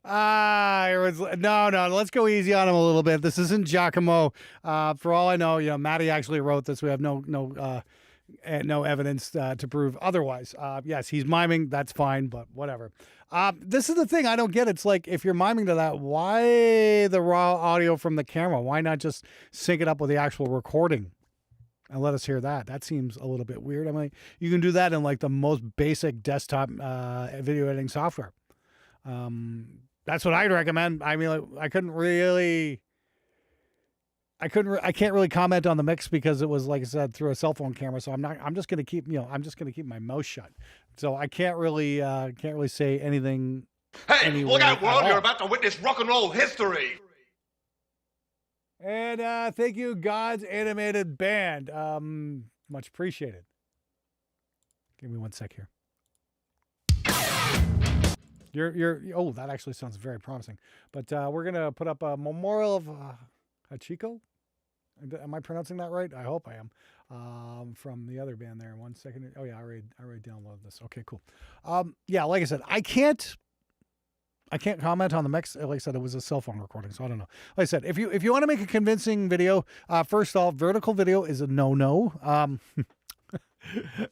A: No. Let's go easy on him a little bit. This isn't Giacomo. For all I know, Maddie actually wrote this. We have no evidence to prove otherwise. Yes, he's miming. That's fine, but whatever. This is the thing I don't get. It's like, if you're miming to that, why the raw audio from the camera? Why not just sync it up with the actual recording and let us hear that? That seems a little bit weird. I mean, you can do that in like the most basic desktop video editing software. That's what I'd recommend. I mean, I can't really comment on the mix because it was, like I said, through a cell phone camera. So I'm just going to keep my mouth shut. So I can't really say anything.
B: Hey,
A: anyway
B: look out, world.
A: at
B: You're
A: all.
B: about to witness rock and roll history.
A: And thank you, God's Animated Band. Much appreciated. Give me one sec here. Oh, that actually sounds very promising. But we're gonna put up a memorial of Hachiko. Am I pronouncing that right? I hope I am. From the other band there. 1 second. Oh yeah, I already downloaded this. Okay, cool. Yeah, like I said, I can't comment on the mix. Like I said, it was a cell phone recording, so I don't know. Like I said, if you want to make a convincing video, first off, vertical video is a no-no.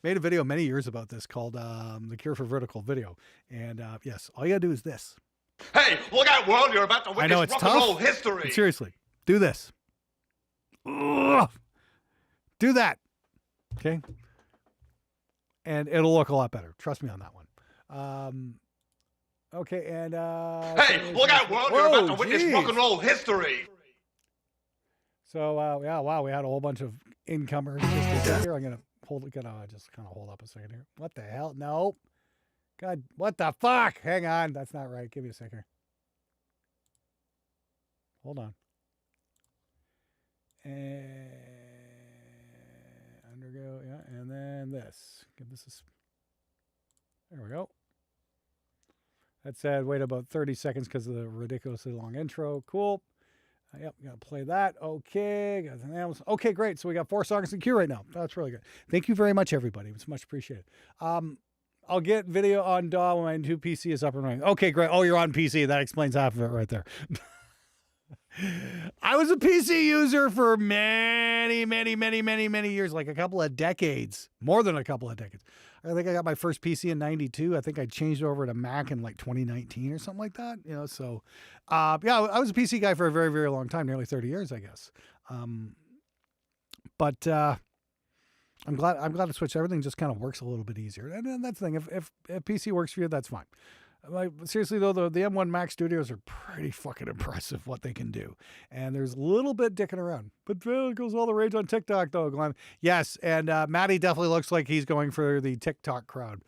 A: Made a video many years about this called The Cure for Vertical Video. And yes, all you gotta do is this.
B: Hey, look out, world. You're about to
A: I know
B: witness
A: it's
B: rock and roll
A: tough.
B: history.
A: But seriously, do this. Ugh. Do that. Okay? And it'll look a lot better. Trust me on that one. Okay, and
B: Hey, look out, world. You're about to witness rock and roll history.
A: So yeah, wow, we had a whole bunch of incomers just here. I'm gonna just kind of hold up a second here. What the hell? No. God, what the fuck? Hang on, that's not right. Give me a second here. Hold on. And undergo, yeah, and then this. Give this a. There we go. That said, wait about 30 seconds because of the ridiculously long intro. Cool. Yep, gotta play that. Okay, got the nails. Okay, great. So we got 4 songs in queue right now. That's really good. Thank you very much, everybody. It's much appreciated. I'll get video on DAW when my new PC is up and running. Okay, great. Oh, you're on PC. That explains half of it right there. I was a PC user for many years, like a couple of decades, more than a couple of decades. I think I got my first PC in 92. I think I changed over to Mac in like 2019 or something like that. So yeah, I was a PC guy for a very, very long time, nearly 30 years, I guess. But I'm glad to switch. Everything just kind of works a little bit easier. And that's the thing. If PC works for you, that's fine. Like, seriously though, the M1 Mac Studios are pretty fucking impressive what they can do, and there's a little bit dicking around. But it goes all the rage on TikTok though, Glenn. Yes, and Matty definitely looks like he's going for the TikTok crowd.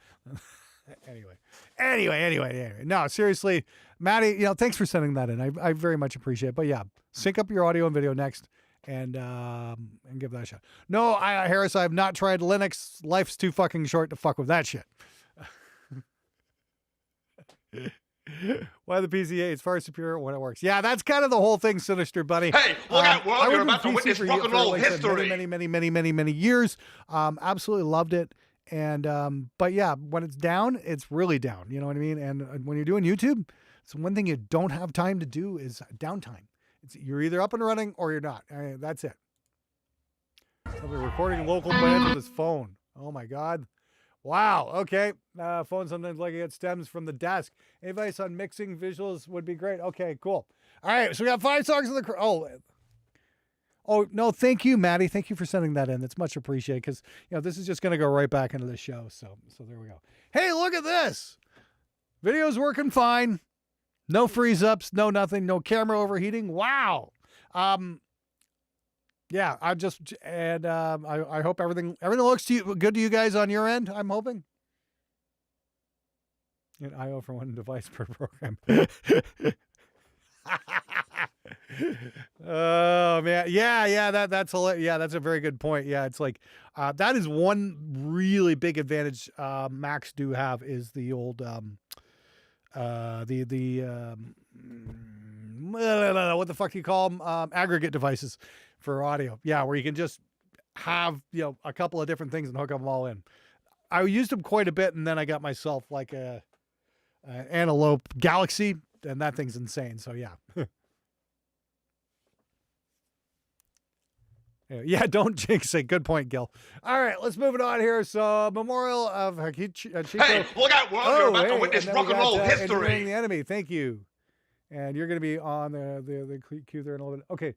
A: Anyway. No, seriously, Matty, thanks for sending that in. I very much appreciate it. But yeah, sync up your audio and video next, and give that a shot. No, Harris, I have not tried Linux. Life's too fucking short to fuck with that shit. Why the PCA is far superior when it works. Yeah, that's kind of the whole thing, Sinister Buddy.
B: Hey, look out, world. You're about to witness rock and roll history.
A: Many years. Absolutely loved it. And but yeah, when it's down, it's really down. You know what I mean? And when you're doing YouTube, so one thing you don't have time to do is downtime. You're either up and running or you're not. That's it. Somebody recording local bands with his phone. Oh my God. Wow. Okay. Phone sometimes like it stems from the desk. Advice on mixing visuals would be great. Okay, cool. All right. So we got 5 songs in the Oh no, thank you, Maddie. Thank you for sending that in. That's much appreciated because this is just gonna go right back into the show. So there we go. Hey, look at this. Video's working fine. No freeze ups, no nothing, no camera overheating. Wow. Yeah, I hope everything looks good to you guys on your end. I'm hoping. And IO for one device per program. Oh man, yeah, that's a very good point. Yeah, it's like that is one really big advantage Macs do have is the old what the fuck do you call them? Aggregate devices for audio. Yeah, where you can just have a couple of different things and hook them all in. I used them quite a bit, and then I got myself like a Antelope Galaxy and that thing's insane. So yeah. Yeah, don't jinx it. Good point, Gil. All right, let's move it on here. So, Memorial of Chico.
B: Hey, look out, world. You're about to witness
A: and then we
B: rock and roll
A: got,
B: history.
A: Engineering the Enemy. Thank you. And you're going to be on the queue there in a little bit. Okay,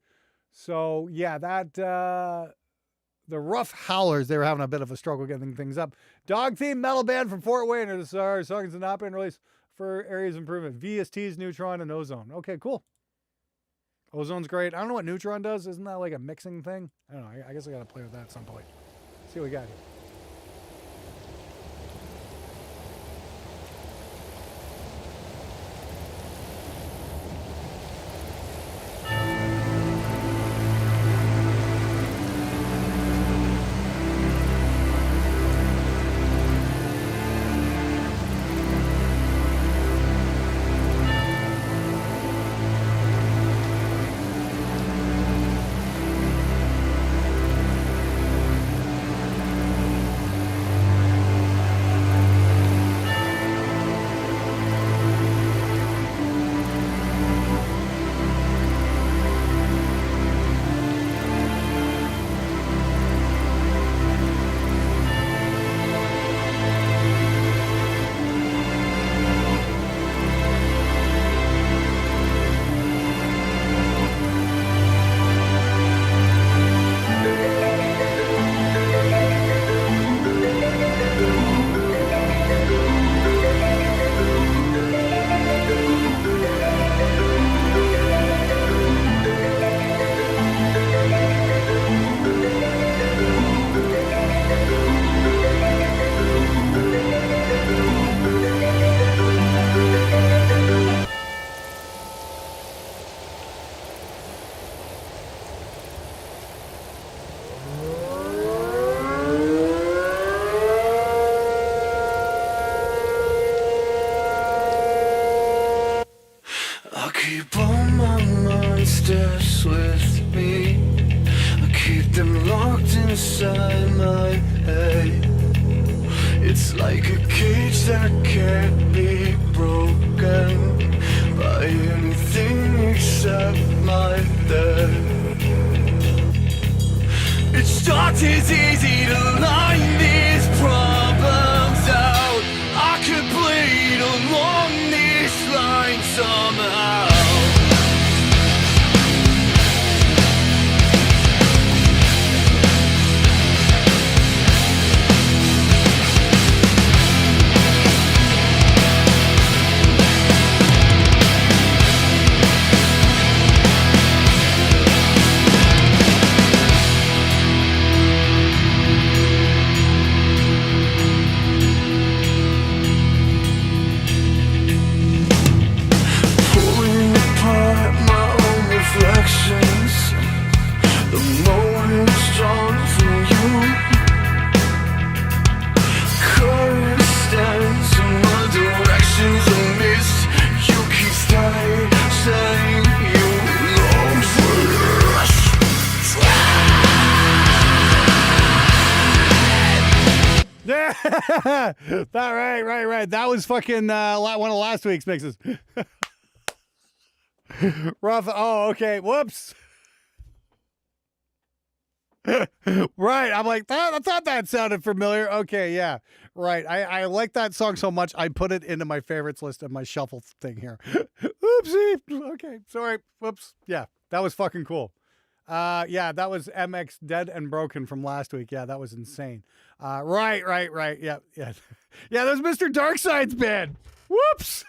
A: so yeah, that the Rough Howlers, they were having a bit of a struggle getting things up. Dog themed metal band from Fort Wayne. This our song has not been released for areas of improvement. VSTs, Neutron, and Ozone. Okay, cool. Ozone's great. I don't know what Neutron does. Isn't that like a mixing thing? I don't know. I guess I got to play with that at some point. See what we got here.
C: Keep all my monsters with me. I keep them locked inside my head. It's like a cage that can't be broken by anything except my death. It starts as easy to line these problems out. I could bleed along this line somehow. The moment's drawn from you. Current stands in my directions a mist. You keep saying you long for us.
A: Yeah, right. That was fucking one of last week's mixes. Rough. Oh, okay. Whoops. Right. I'm like, I thought that sounded familiar. Okay, yeah. Right. I like that song so much, I put it into my favorites list of my shuffle thing here. Oopsie. Okay. Sorry. Whoops. Yeah. That was fucking cool. Yeah, that was MX Dead and Broken from last week. Yeah, that was insane. Right. Yeah. Yeah, there's Mr. Darkside's band. Whoops.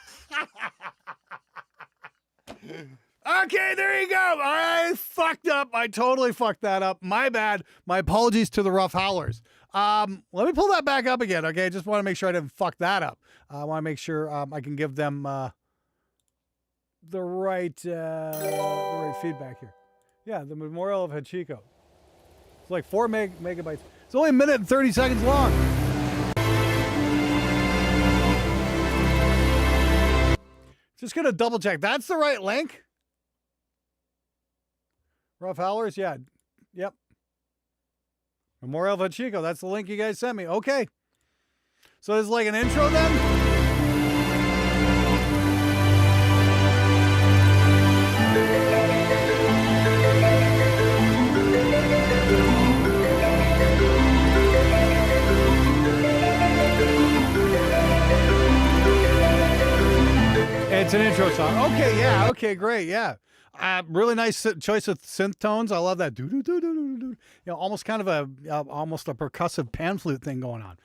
A: Okay, there you go. I fucked up. I totally fucked that up. My bad. My apologies to the Rough Howlers. Let me pull that back up again, okay? Just want to make sure I didn't fuck that up. I want to make sure I can give them the right feedback here. Yeah, the Memorial of Hachiko. It's like 4 megabytes. It's only a minute and 30 seconds long. Just gonna double check. That's the right link. Rough Howlers, yeah. Yep. Memorial of Hachiko. That's the link you guys sent me. Okay. So this is like an intro then? Okay, great. Yeah. Really nice choice of synth tones. I love that. You know, almost kind of almost a percussive pan flute thing going on.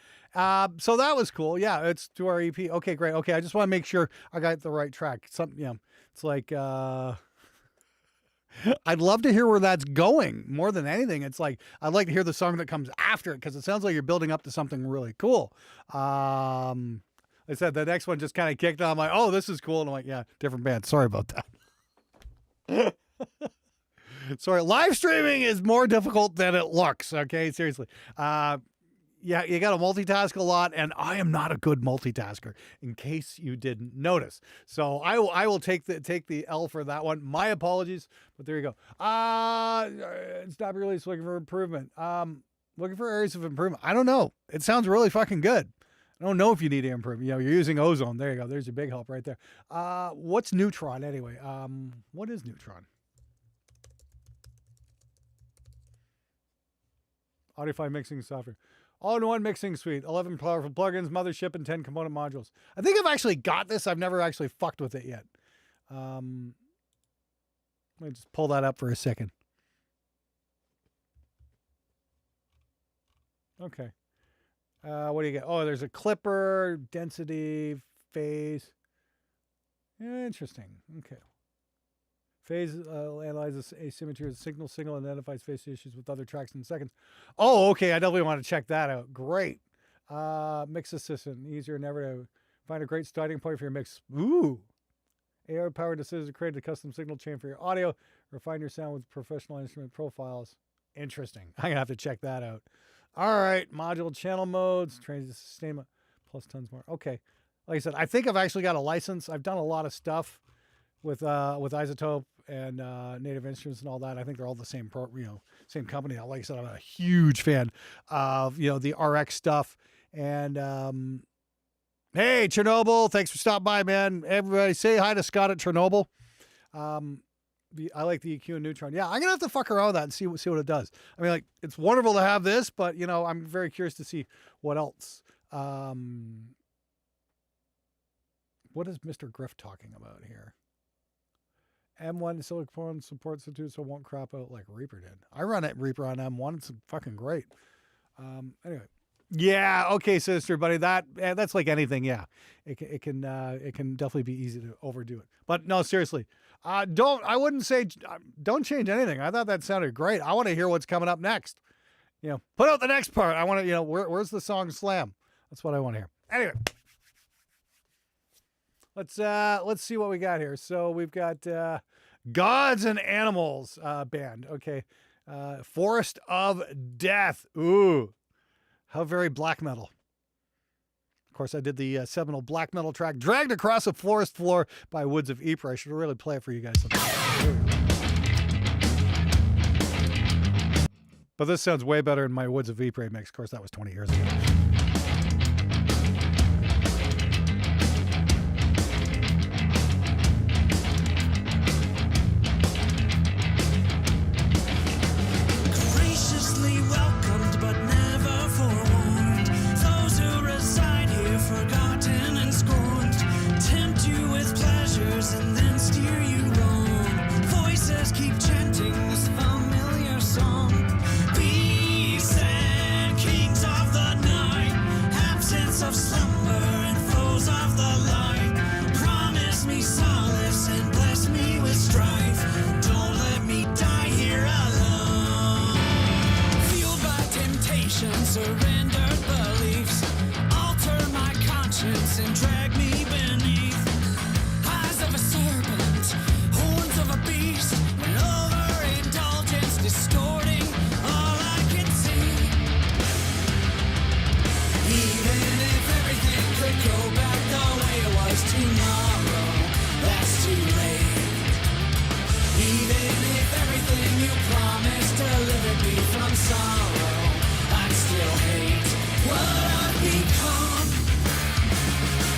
A: So that was cool. Yeah, it's to our EP. Okay, great. Okay, I just want to make sure I got the right track. Something, you know, it's like, I'd love to hear where that's going more than anything. It's like, I'd like to hear the song that comes after it because it sounds like you're building up to something really cool. I said the next one just kind of kicked on. I'm like, oh, this is cool. And I'm like, yeah, different band. Sorry about that. Sorry. Live streaming is more difficult than it looks. Okay. Seriously. Yeah, you got to multitask a lot, and I am not a good multitasker, in case you didn't notice. So I will take the L for that one. My apologies, but there you go. Stop release, looking for improvement. Looking for areas of improvement. I don't know. It sounds really fucking good. I don't know if you need to improve. You know, you're using Ozone. There you go. There's your big help right there. What's Neutron anyway? What is Neutron? Audify mixing software. All-in-one mixing suite, 11 powerful plugins, mothership, and 10 component modules. I think I've actually got this. I've never actually fucked with it yet. Let me just pull that up for a second. Okay. What do you get? Oh, there's a clipper, density, phase. Yeah, interesting. Okay. Phase analyzes asymmetry as a signal and identifies phase issues with other tracks in seconds. Oh, okay. I definitely want to check that out. Great. Mix assistant. Easier than ever to find a great starting point for your mix. Ooh. AI-powered decisions to create a custom signal chain for your audio. Refine your sound with professional instrument profiles. Interesting. I'm going to have to check that out. All right. Module channel modes. Transit sustainment. Plus tons more. Okay. Like I said, I think I've actually got a license. I've done a lot of stuff with iZotope and Native Instruments and all that. I think they're all the same same company. Like I said, I'm a huge fan of, you know, the RX stuff. And hey, Chernobyl, thanks for stopping by, man. Everybody say hi to Scott at Chernobyl. I like the EQ and Neutron. Yeah, I'm gonna have to fuck around with that and see what it does. I mean, like, it's wonderful to have this, but you know, I'm very curious to see what else. What is Mr. Griff talking about here? M1 silicone supports the two, so it won't crop out like Reaper did. I run it Reaper on M1. It's fucking great. Anyway, yeah, okay, sister, buddy. That's like anything. Yeah, it can definitely be easy to overdo it. But no, seriously, I wouldn't say don't change anything. I thought that sounded great. I want to hear what's coming up next. You know, put out the next part. I want to, you know, where's the song Slam? That's what I want to hear. Anyway. Let's see what we got here. So we've got Gods and Animals band. Okay. Forest of Death. Ooh. How very black metal. Of course, I did the seminal black metal track Dragged Across a Forest Floor by Woods of Ypres. I should really play it for you guys sometime. But this sounds way better than my Woods of Ypres mix. Of course, that was 20 years ago.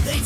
D: They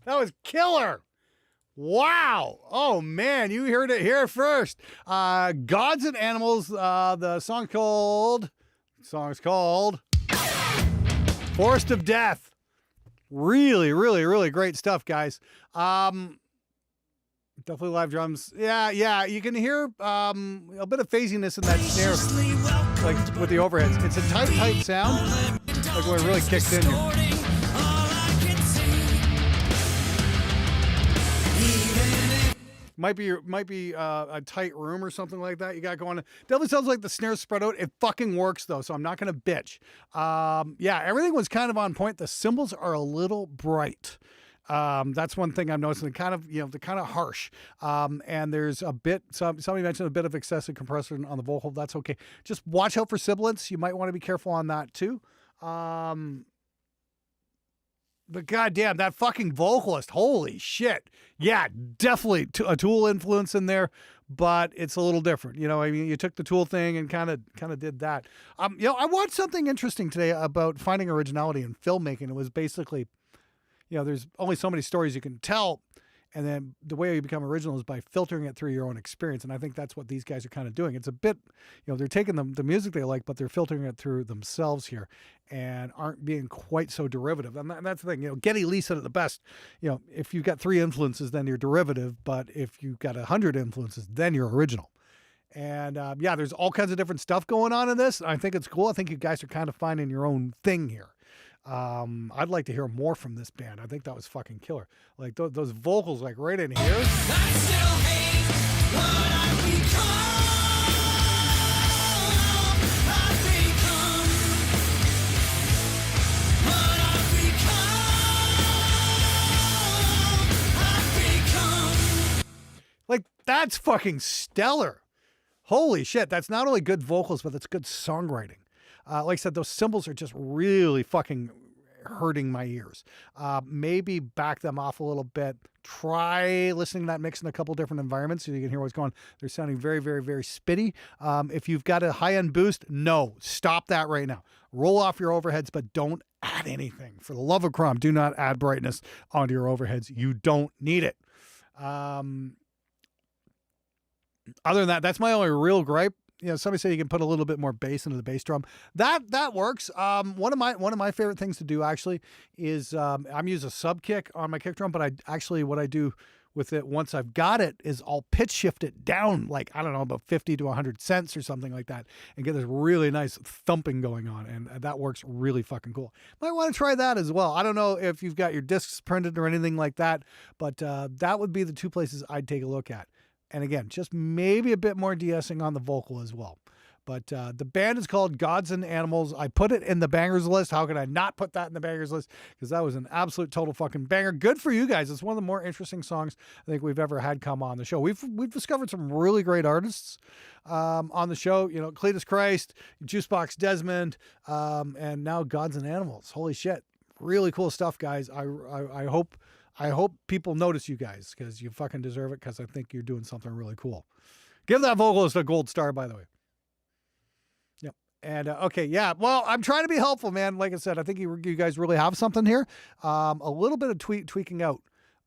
A: That was killer. Wow. Oh, man. You heard it here first. Gods and Animals. The song's called Forest of Death. Really, really, really great stuff, guys. Definitely live drums. Yeah. You can hear a bit of phasiness in that snare, like with the overheads. It's a tight sound, like when it really kicks in here. Might be a tight room or something like that you got going on. Definitely sounds like the snares spread out. It fucking works though, so I'm not gonna bitch. Yeah, everything was kind of on point. The cymbals are a little bright. That's one thing I'm noticing. They're kind of harsh. And there's a bit. Somebody mentioned a bit of excessive compressor on the vocal. That's okay. Just watch out for sibilance. You might want to be careful on that too. But goddamn, that fucking vocalist, holy shit. Yeah, definitely a Tool influence in there, but it's a little different. You know, I mean, you took the Tool thing and kind of did that. I watched something interesting today about finding originality in filmmaking. It was basically, there's only so many stories you can tell. And then the way you become original is by filtering it through your own experience. And I think that's what these guys are kind of doing. It's a bit, they're taking the music they like, but they're filtering it through themselves here and aren't being quite so derivative. And that's the thing, Geddy Lee said it the best, if you've got 3 influences, then you're derivative. But if you've got 100 influences, then you're original. And there's all kinds of different stuff going on in this. I think it's cool. I think you guys are kind of finding your own thing here. I'd like to hear more from this band. I think that was fucking killer. Like those vocals, like right in here. Like that's fucking stellar. Holy shit. That's not only good vocals, but it's good songwriting. Like I said, those cymbals are just really fucking hurting my ears. Maybe back them off a little bit. Try listening to that mix in a couple different environments so you can hear what's going on. They're sounding very, very, very spitty. If you've got a high-end boost, no, stop that right now. Roll off your overheads, but don't add anything. For the love of Crom, do not add brightness onto your overheads. You don't need it. Other than that, that's my only real gripe. Somebody said you can put a little bit more bass into the bass drum. That works. One of my favorite things to do actually is I'm using a sub kick on my kick drum, but what I do with it once I've got it is I'll pitch shift it down like I don't know about 50 to 100 cents or something like that, and get this really nice thumping going on, and that works really fucking cool. Might want to try that as well. I don't know if you've got your discs printed or anything like that, but that would be the 2 places I'd take a look at. And again, just maybe a bit more de-essing on the vocal as well. But the band is called Gods and Animals. I put it in the bangers list. How could I not put that in the bangers list? Because that was an absolute total fucking banger. Good for you guys. It's one of the more interesting songs I think we've ever had come on the show. We've discovered some really great artists on the show. Cletus Christ, Juicebox Desmond, and now Gods and Animals. Holy shit. Really cool stuff, guys. I hope people notice you guys because you fucking deserve it, because I think you're doing something really cool. Give that vocalist a gold star, by the way. Yep. And okay, yeah. Well, I'm trying to be helpful, man. Like I said, I think you guys really have something here. A little bit of tweaking out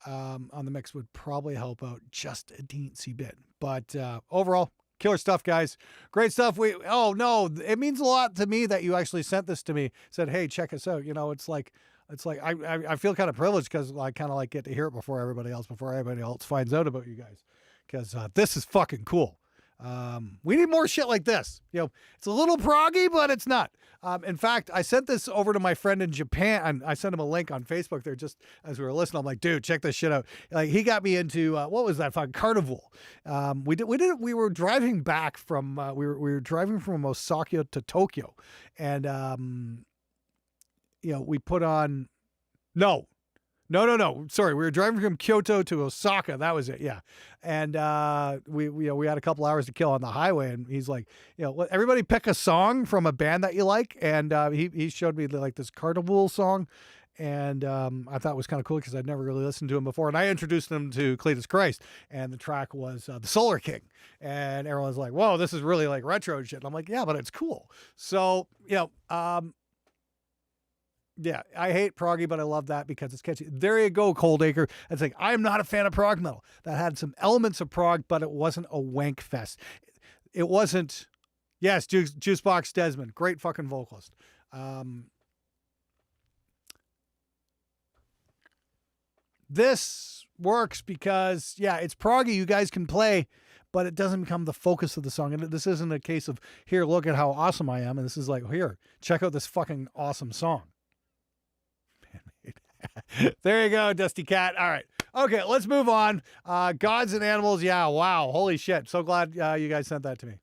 A: on the mix would probably help out just a teensy bit. But overall, killer stuff, guys. Great stuff. It means a lot to me that you actually sent this to me. Said, hey, check us out. It's like I feel kind of privileged because I kind of like get to hear it before everybody else finds out about you guys, because this is fucking cool. We need more shit like this. It's a little proggy, but it's not. In fact, I sent this over to my friend in Japan, and I sent him a link on Facebook there just as we were listening. I'm like, dude, check this shit out. Like, he got me into what was that fucking Carnival? We were driving back from we were driving from Osaka to Tokyo, and we put on, no. Sorry. We were driving from Kyoto to Osaka. That was it. Yeah. And, we had a couple hours to kill on the highway, and he's like, everybody pick a song from a band that you like. And, he showed me like this Carnival song. And, I thought it was kind of cool because I'd never really listened to him before. And I introduced him to Cletus Christ, and the track was, The Solar King. And everyone's like, whoa, this is really like retro shit. And I'm like, yeah, but it's cool. So, Yeah, I hate proggy, but I love that because it's catchy. There you go, Coldacre. It's like, I'm not a fan of prog metal. That had some elements of prog, but it wasn't a wank fest. It wasn't, yes, Juicebox Desmond, great fucking vocalist. This works because, yeah, it's proggy, you guys can play, but it doesn't become the focus of the song. And this isn't a case of, here, look at how awesome I am. And this is like, here, check out this fucking awesome song. There you go, Dusty Cat. All right. Okay, let's move on. Gods and Animals. Yeah, wow. Holy shit. So glad you guys sent that to me.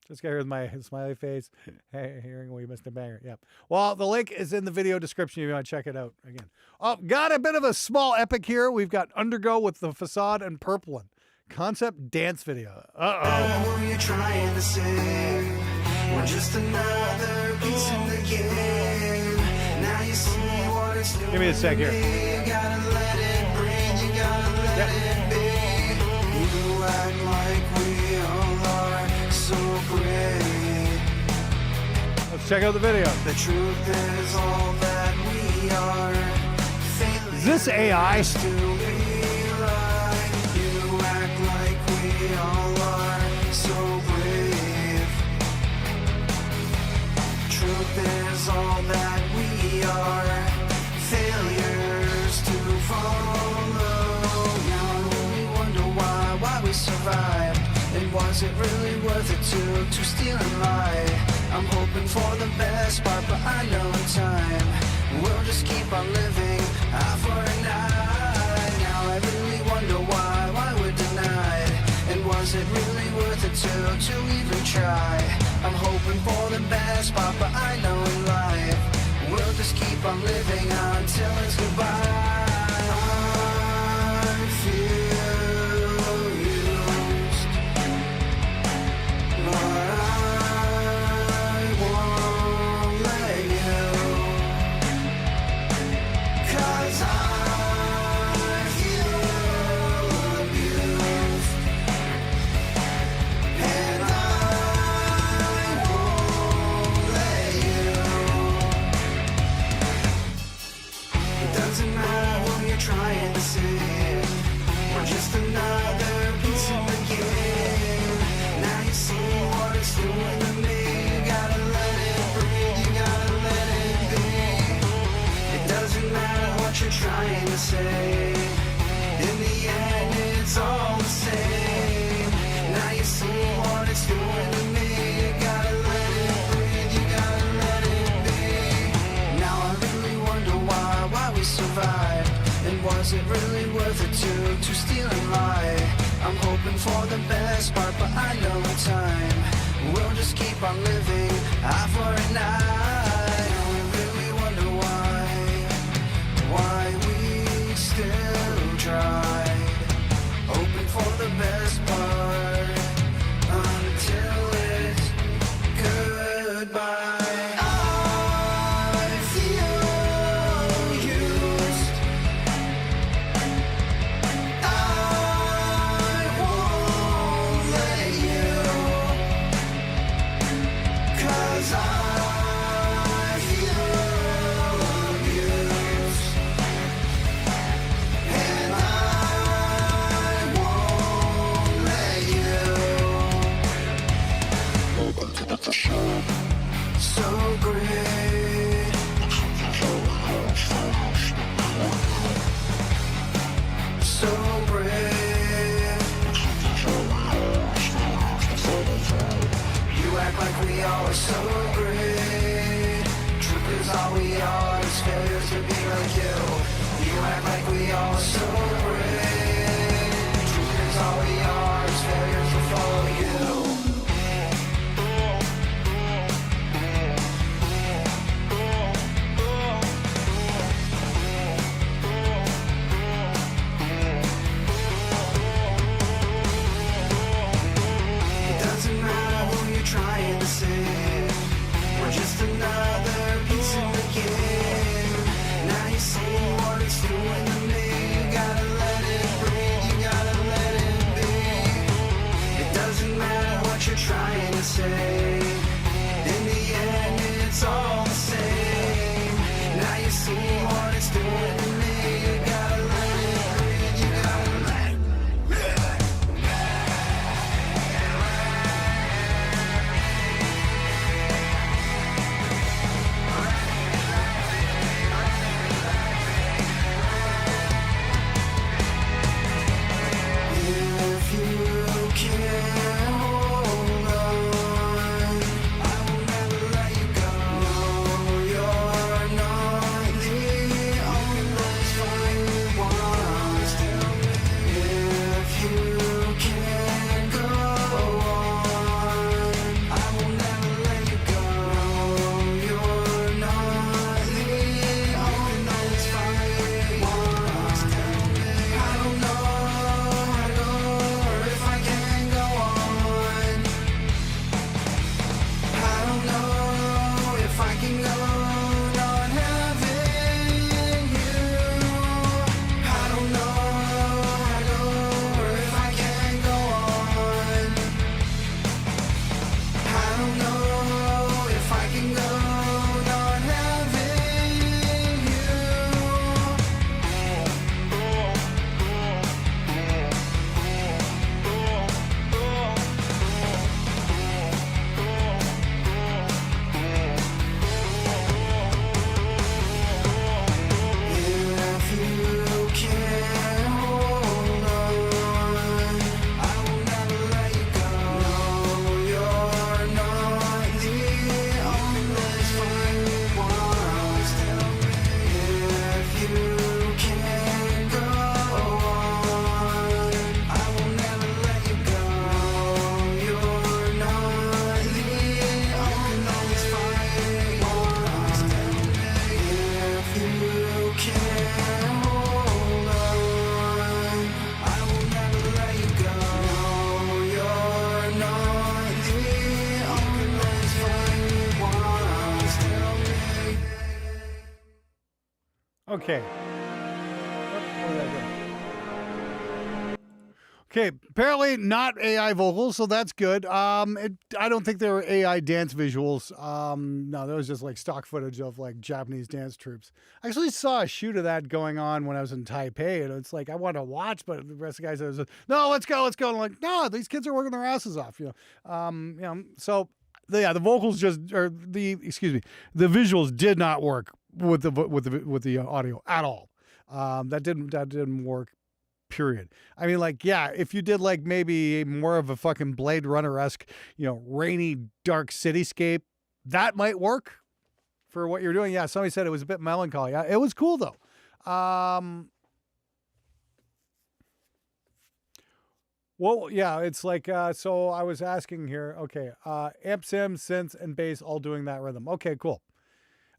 A: This guy here with my smiley face. Hey, hearing we missed a banger. Yep. Well, the link is in the video description if you want to check it out again. Oh, got a bit of a small epic here. We've got Undergo with The Facade and Purplin. Concept dance video.
C: Who you trying to sing? We're just another piece in the game. Now you see what it's doing.
A: Give me a sec here.
C: You gotta let it breathe, you gotta let it be. You act like we all are so great.
A: Let's check out the video.
C: The truth is all that we are.
A: Is this AI?
C: To be right. You act like we all are so brave. Truth is all that we are. Failures to follow. Now we wonder why we survived. And was it really worth it to steal and lie? I'm hoping for the best part, but I know in time we'll just keep on living eye for an eye. Now I really wonder why we're denied. And was it really worth it to even try? I'm hoping for the best part, but I know in life we'll just keep on living until it's goodbye. I feel used, but I won't let you, 'cause I feel abused, and I won't let you. It doesn't matter who you're trying to save. We're just another piece in the game. Now you see what it's doing to me. You gotta let it breathe, you gotta let it be. It doesn't matter what you're trying to say. In the end, it's all the same. Now you see what it's doing to me. You gotta let it breathe, you gotta let it be. Now I really wonder why we survived. And was it really worth it to steal and lie? I'm hoping for the best part, but I know in time we'll just keep on living eye for an eye. Now I really wonder why we still tried, hoping for the best part until it's goodbye. I feel used. I won't let you, 'cause I feel abused, and I won't let you. So great. So brave. You act like we all are so great. Truth is all we are is failures to be like you. You act like we all are so great. Truth is all we are is failures to follow you. It doesn't matter who you're trying to save. We're just another piece in the game. Now you see what it's doing to me. You gotta let
A: Okay. What did I do? Okay, apparently not AI vocals, so that's good. I don't think there were AI dance visuals. No, there was just like stock footage of like Japanese dance troops. I actually saw a shoot of that going on when I was in Taipei, and it's like I want to watch, but the rest of the guys said, "No, let's go." And I'm like, "No, these kids are working their asses off." So the vocals the visuals did not work with the audio at all. That didn't work. Period. I mean, like, yeah, if you did like maybe more of a fucking Blade Runner-esque, rainy, dark cityscape, that might work for what you're doing. Yeah, somebody said it was a bit melancholy. It was cool though. Well, yeah, it's like, so I was asking here, okay, amp sim, synth, and bass all doing that rhythm. Okay, cool.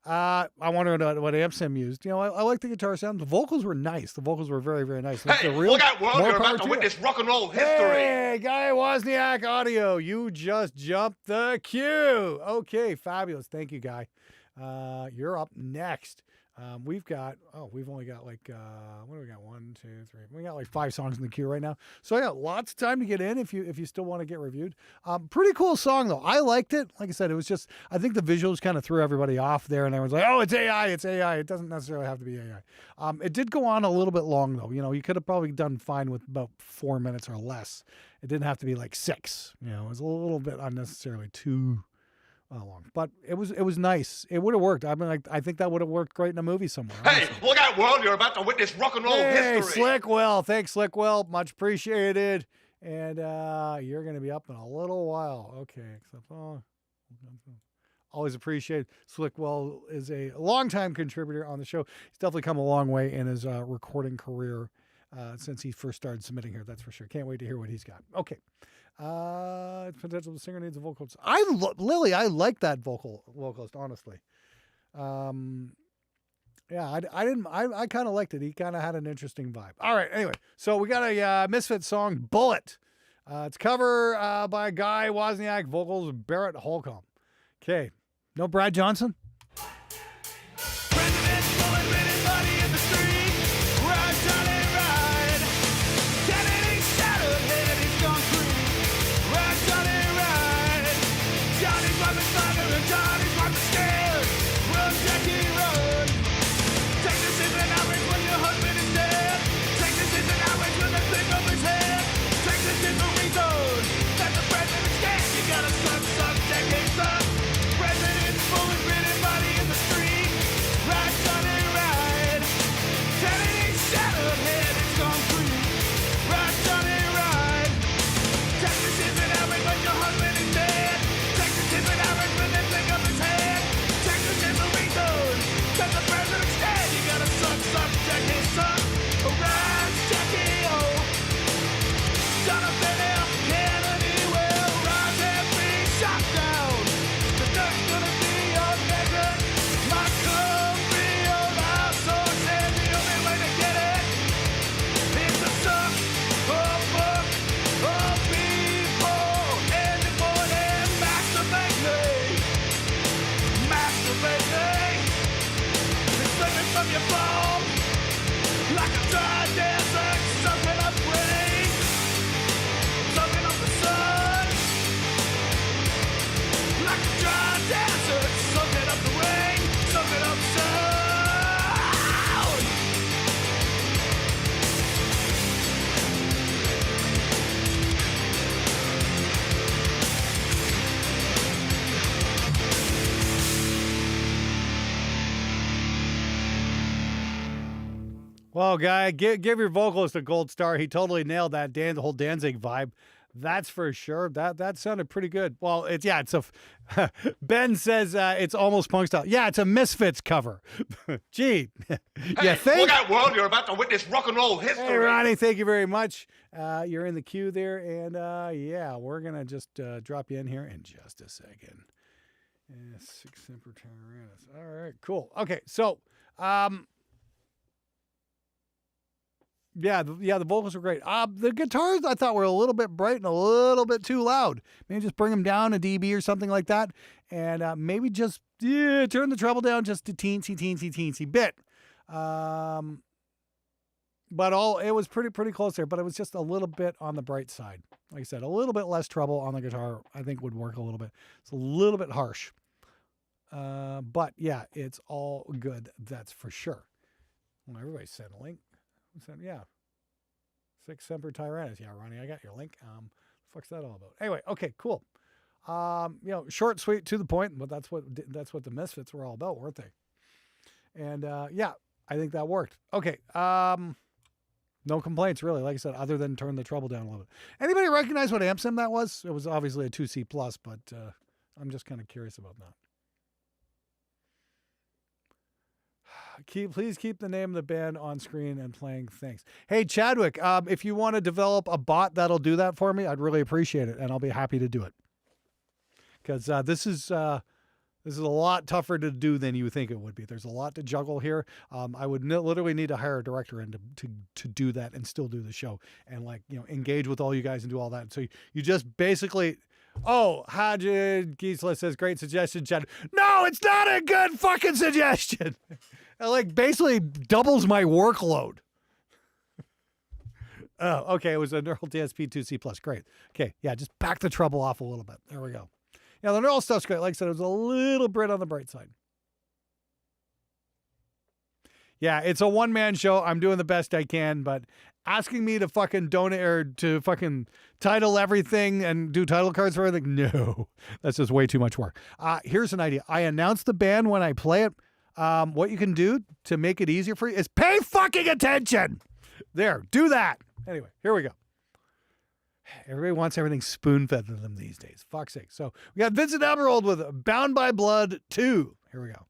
A: I wonder what amp sim used. I like the guitar sound. The vocals were nice. The vocals were very, very nice.
B: Hey, look out, world. You're about to witness rock and roll history.
A: Hey, Guy Wozniak Audio. You just jumped the queue. Okay, fabulous. Thank you, Guy. You're up next. We've only got like, what do we got? 1, 2, 3. We got like 5 songs in the queue right now. So yeah, lots of time to get in if you still want to get reviewed. Pretty cool song though. I liked it. Like I said, it was just, I think the visuals kind of threw everybody off there, and everyone's like, oh, it's AI, it's AI. It doesn't necessarily have to be AI. It did go on a little bit long though. You could have probably done fine with about 4 minutes or less. It didn't have to be like 6. It was a little bit unnecessarily too long, but it was nice. It would have worked. I mean, I think that would have worked great in a movie somewhere.
B: Hey, look out, world. You're about to witness rock and roll history.
A: Slickwell. Thanks, Slickwell. Much appreciated. And you're going to be up in a little while. Okay. Always appreciate. Slickwell is a longtime contributor on the show. He's definitely come a long way in his recording career since he first started submitting here. That's for sure. Can't wait to hear what he's got. Okay. Potential singer needs a vocalist. Lily, I like that vocalist, honestly. Yeah, I kind of liked it. He kind of had an interesting vibe. All right, anyway, so we got a Misfits song, Bullet. It's cover by Guy Wozniak, vocals Barrett Holcomb. Okay, no Brad Johnson? Well, Guy, give your vocalist a gold star. He totally nailed that the whole Danzig vibe. That's for sure. That sounded pretty good. Well, it's a Ben says it's almost punk style. Yeah, it's a Misfits cover. Gee,
B: hey, look out, world! You're about to witness rock and roll history.
A: Hey, Ronnie, thank you very much. You're in the queue there, and yeah, we're gonna just drop you in here in just a second. 6 Semper Tyrannis. All right, cool. Okay, so Yeah, the vocals are great. The guitars I thought were a little bit bright and a little bit too loud. Maybe just bring them down a dB or something like that, and maybe just turn the treble down just a teensy bit. But it was pretty close there, but it was just a little bit on the bright side. Like I said, a little bit less treble on the guitar, I think would work a little bit. It's a little bit harsh. But yeah, it's all good. That's for sure. Well, everybody sent a link. Who sent? Yeah. Six Semper Tyrannis. Yeah, Ronnie, I got your link. The fuck's that all about? Anyway, okay, cool. Short, sweet, to the point, but that's what the Misfits were all about, weren't they? And yeah, I think that worked. Okay. No complaints, really. Like I said, other than turn the treble down a little bit. Anybody recognize what amp sim that was? It was obviously a 2C plus, but I'm just kind of curious about that. Please keep the name of the band on screen and playing. Thanks. Hey, Chadwick, if you want to develop a bot that'll do that for me, I'd really appreciate it, and I'll be happy to do it. Because this is a lot tougher to do than you think it would be. There's a lot to juggle here. I would literally need to hire a director and to do that and still do the show and engage with all you guys and do all that. So you just basically, Hajid Gisela says, great suggestion, Chad. No, it's not a good fucking suggestion. It basically doubles my workload. Oh, okay. It was a Neural DSP 2C plus. Great. Okay. Yeah. Just back the treble off a little bit. There we go. Yeah, the neural stuff's great. Like I said, it was a little bit on the bright side. Yeah, it's a one-man show. I'm doing the best I can, but asking me to fucking donate or to fucking title everything and do title cards for everything, no. That's just way too much work. Here's an idea. I announce the band when I play it. What you can do to make it easier for you is pay fucking attention. There, do that. Anyway, here we go. Everybody wants everything spoon-fed to them these days. Fuck's sake. So we got Vincent Emerald with Bound by Blood 2. Here we go.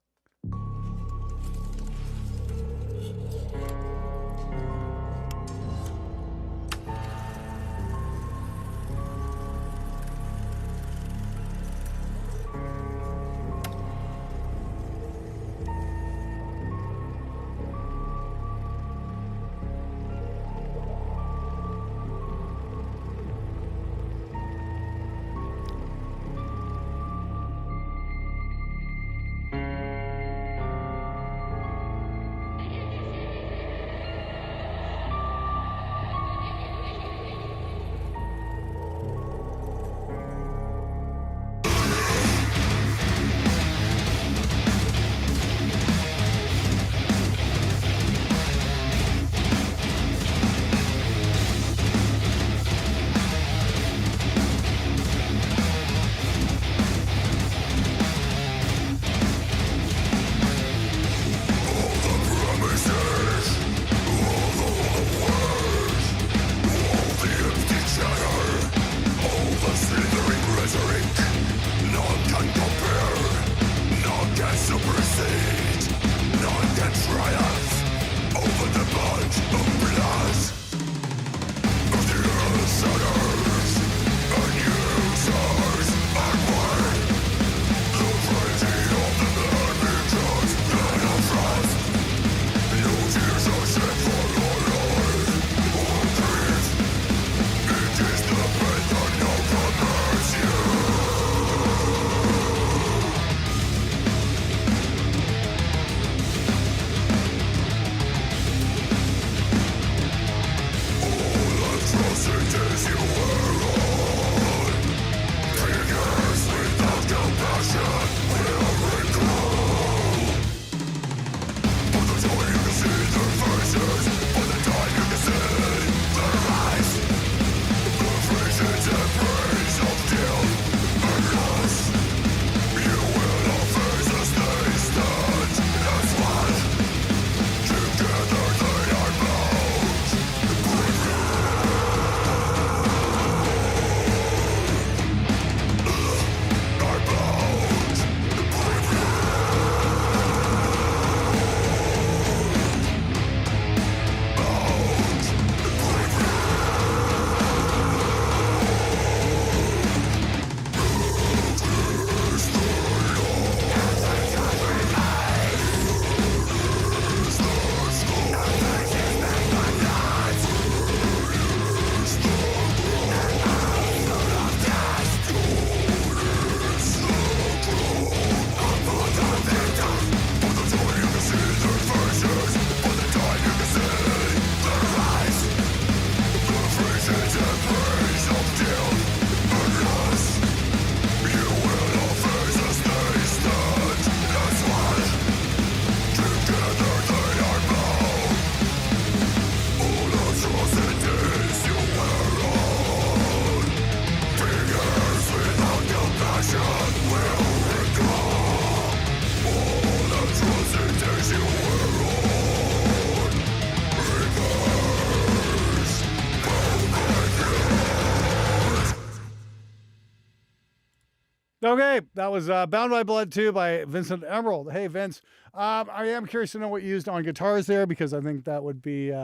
A: Okay, that was Bound by Blood 2 by Vincent Emerald. Hey, Vince, I am curious to know what you used on guitars there because I think that would be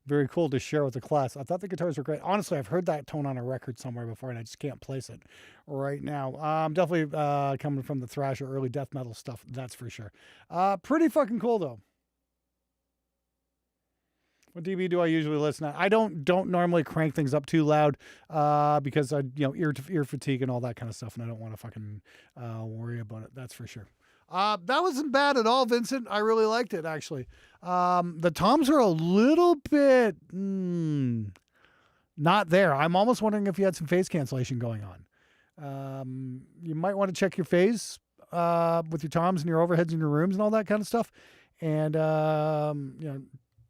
A: very cool to share with the class. I thought the guitars were great. Honestly, I've heard that tone on a record somewhere before, and I just can't place it right now. Definitely coming from the thrash or early death metal stuff, that's for sure. Pretty fucking cool, though. What DB do I usually listen to? I don't normally crank things up too loud because I ear fatigue and all that kind of stuff, and I don't want to fucking worry about it. That's for sure. That wasn't bad at all, Vincent. I really liked it actually. The toms are a little bit not there. I'm almost wondering if you had some phase cancellation going on. You might want to check your phase with your toms and your overheads in your rooms and all that kind of stuff, and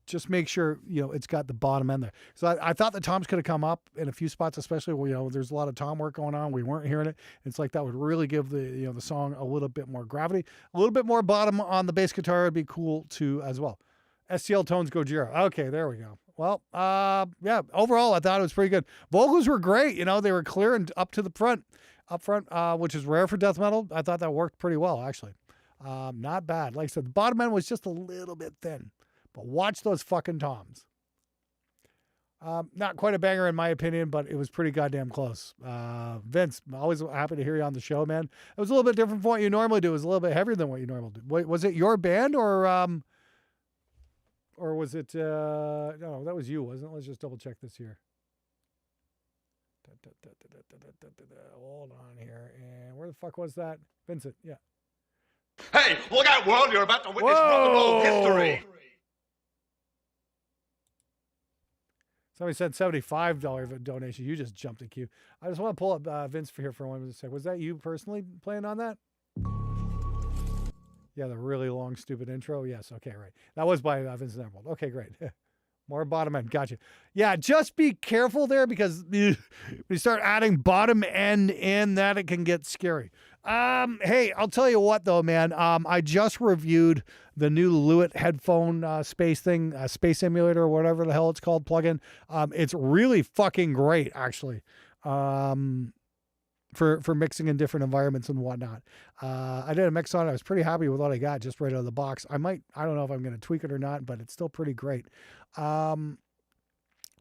A: just make sure, it's got the bottom end there. So I thought the toms could have come up in a few spots, especially where, there's a lot of tom work going on. We weren't hearing it. It's like that would really give the song a little bit more gravity, a little bit more bottom on the bass guitar would be cool too as well. STL tones Gojira. Okay, there we go. Well, yeah, overall, I thought it was pretty good. Vocals were great. They were clear and up front, which is rare for death metal. I thought that worked pretty well, actually. Not bad. Like I said, the bottom end was just a little bit thin. But watch those fucking toms. Not quite a banger in my opinion, but it was pretty goddamn close. Vince, always happy to hear you on the show, man. It was a little bit different from what you normally do. It was a little bit heavier than what you normally do. Wait, was it your band or was it? No, that was you, wasn't it? Let's just double check this here. Hold on here. And where the fuck was that? Vincent, yeah.
B: Hey, look out, world. You're about to witness rock and roll history.
A: Somebody said $75 donation. You just jumped the queue. I just want to pull up Vince for here for 1 second. Was that you personally playing on that? Yeah, the really long, stupid intro. Yes. Okay, right. That was by Vincent Emerald. Okay, great. More bottom end. Gotcha. Yeah, just be careful there because when you start adding bottom end in, that it can get scary. Hey, I'll tell you what though, man. I just reviewed the new Lewitt headphone space thing, space emulator or whatever the hell it's called plugin. It's really fucking great, actually. For mixing in different environments and whatnot. I did a mix on it. I was pretty happy with what I got just right out of the box. I don't know if I'm going to tweak it or not, but it's still pretty great.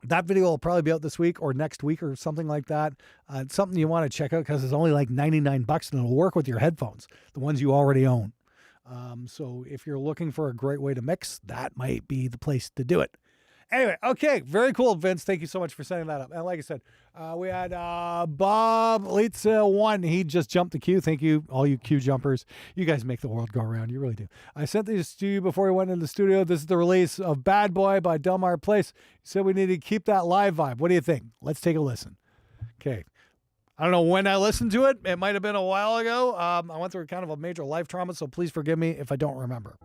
A: That video will probably be out this week or next week or something like that. It's something you want to check out because it's only like $99 and it'll work with your headphones, the ones you already own. So if you're looking for a great way to mix, that might be the place to do it. Anyway, okay, very cool, Vince. Thank you so much for setting that up. And like I said, we had Bob Litza 1. He just jumped the queue. Thank you, all you queue jumpers. You guys make the world go around. You really do. I sent these to you before we went into the studio. This is the release of Bad Boy by Delmar Place. You said we need to keep that live vibe. What do you think? Let's take a listen. Okay. I don't know when I listened to it. It might have been a while ago. I went through kind of a major life trauma, so please forgive me if I don't remember.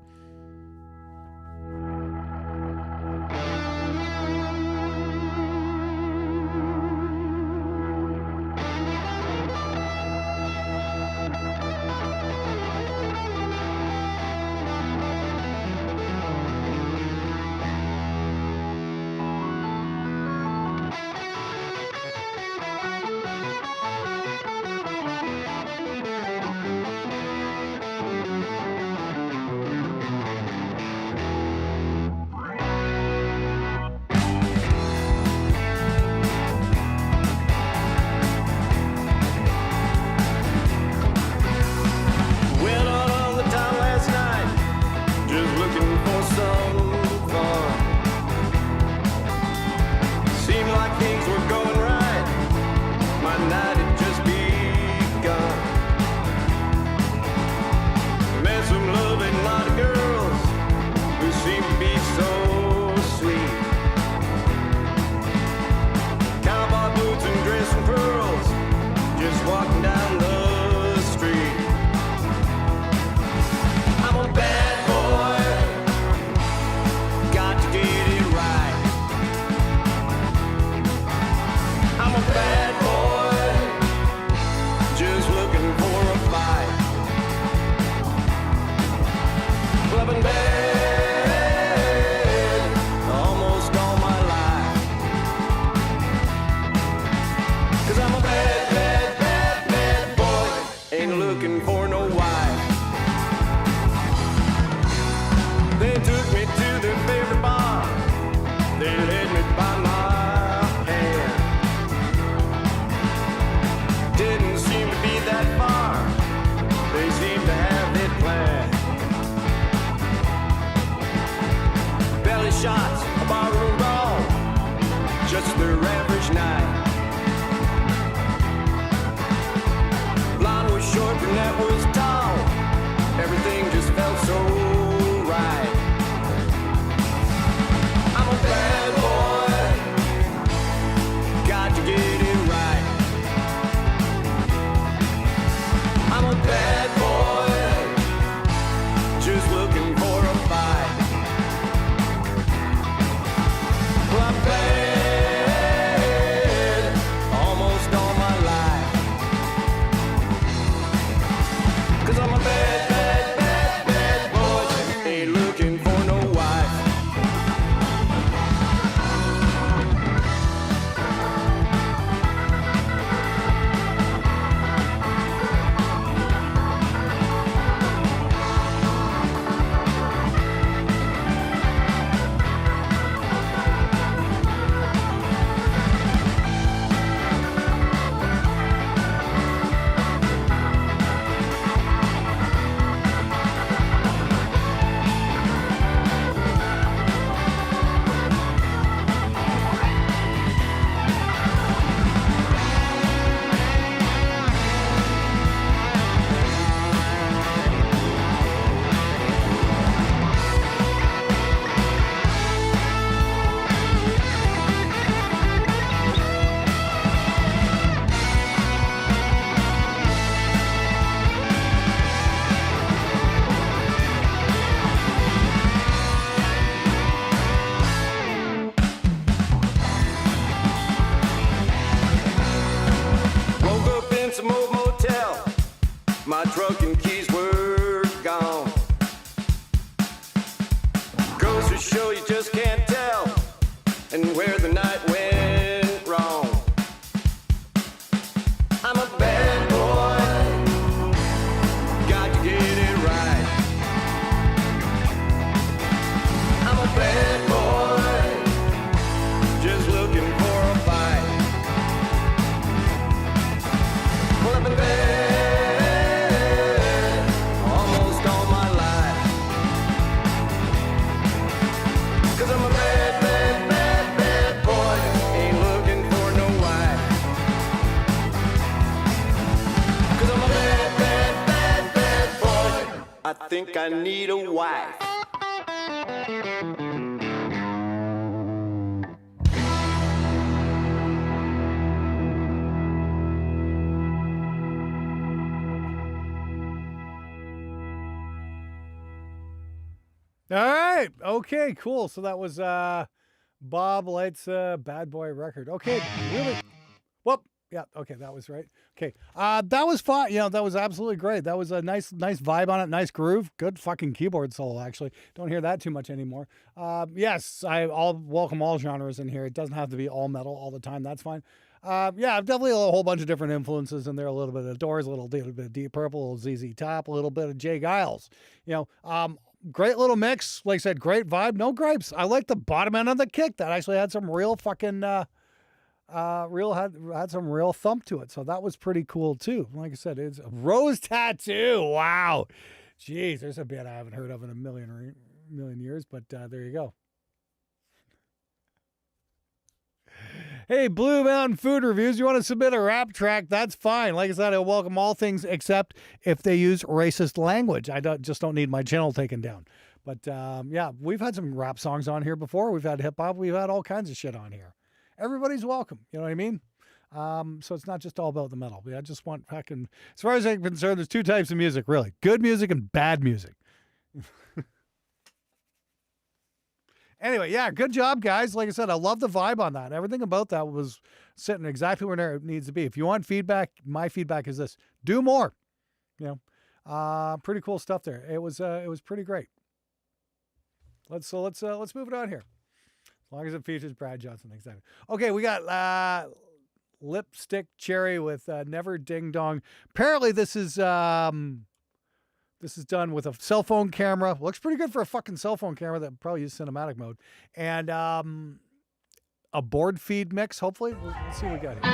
C: barroom brawl, just their average night. Blonde was short, brunette was tall. Everything just felt so right. I'm a bad boy, got to get it right. I'm a bad boy, just looking for a fight. Well, I'm bad almost all my life. 'Cause I'm a bad, bad, bad, bad boy, ain't looking for no wife. Woke up in some old motel. My truck and keys were gone. Goes to show you just can't tell, and where the night went wrong. I'm a bad boy, got to get it right. I'm a bad boy, just looking for a fight. Well, I've been bad almost all my life. 'Cause I'm a bad, bad, bad, bad boy, ain't looking for no wife. 'Cause I'm a bad, bad, bad, bad boy, I think I need a wife.
A: All right. Okay, cool. So that was Bob Light's Bad Boy record. Okay, really. Whoop. Yeah, okay, that was right. Okay. That was fun. You know, that was absolutely great. That was a nice vibe on it, nice groove. Good fucking keyboard solo, actually. Don't hear that too much anymore. Yes, I'll welcome all genres in here. It doesn't have to be all metal all the time. That's fine. Yeah, definitely a whole bunch of different influences in there. A little bit of Doors, a little bit of Deep Purple, a little ZZ Top, a little bit of Jay Giles. You know, great little mix. Like I said, great vibe. No gripes. I like the bottom end of the kick. That actually had some real fucking, had some real thump to it. So that was pretty cool too. Like I said, it's a Rose Tattoo. Wow. Jeez, there's a band I haven't heard of in a million years, but there you go. Hey, Blue Mountain Food Reviews, you want to submit a rap track? That's fine. Like I said, I welcome all things except if they use racist language. I just don't need my channel taken down. But yeah, we've had some rap songs on here before. We've had hip hop. We've had all kinds of shit on here. Everybody's welcome. You know what I mean? So it's not just all about the metal. I just want fucking, as far as I'm concerned, there's two types of music, really. Good music and bad music. Anyway, yeah, good job, guys. Like I said, I love the vibe on that. Everything about that was sitting exactly where it needs to be. If you want feedback, my feedback is this: do more. You know, pretty cool stuff there. It was pretty great. Let's move it on here. As long as it features Brad Johnson, exactly. Okay, we got Lipstick Cherry with Never Ding Dong. Apparently, this is done with a cell phone camera. Looks pretty good for a fucking cell phone camera that probably uses cinematic mode. And a board feed mix, hopefully. Let's see what we got here.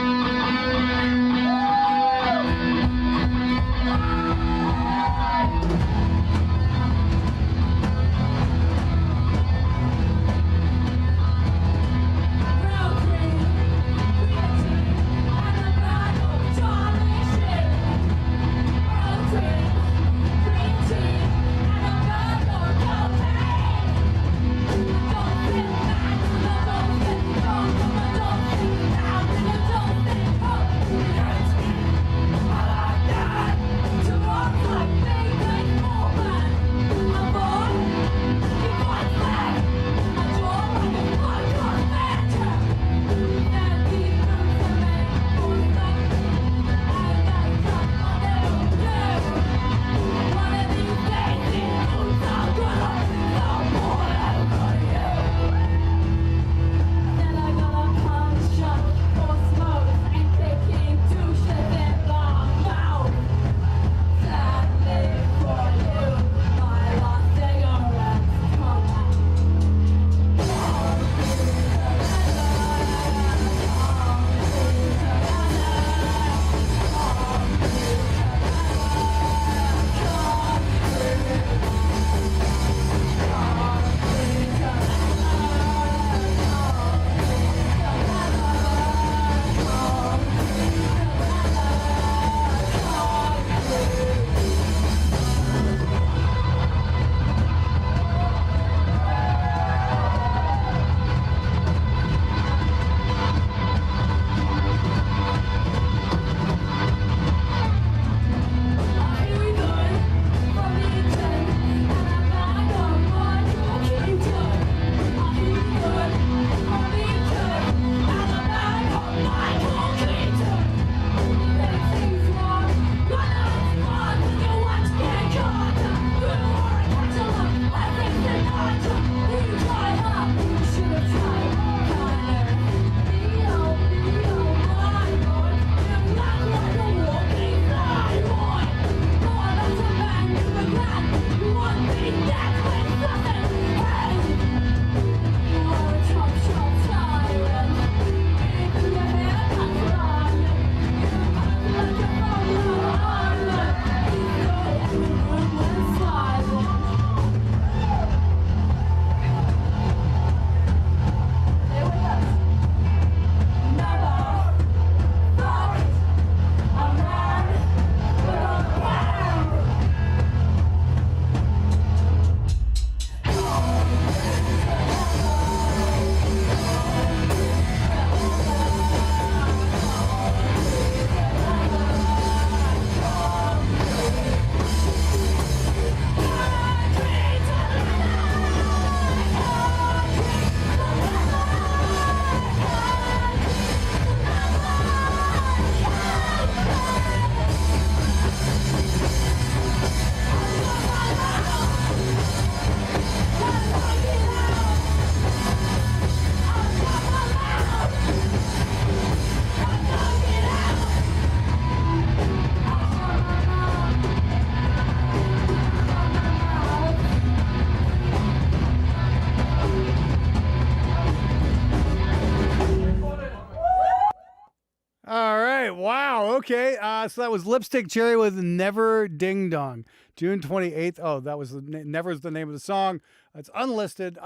A: Wow. Okay. So that was Lipstick Cherry with Never Ding Dong. June 28th. Oh, that was Never is the name of the song. It's unlisted.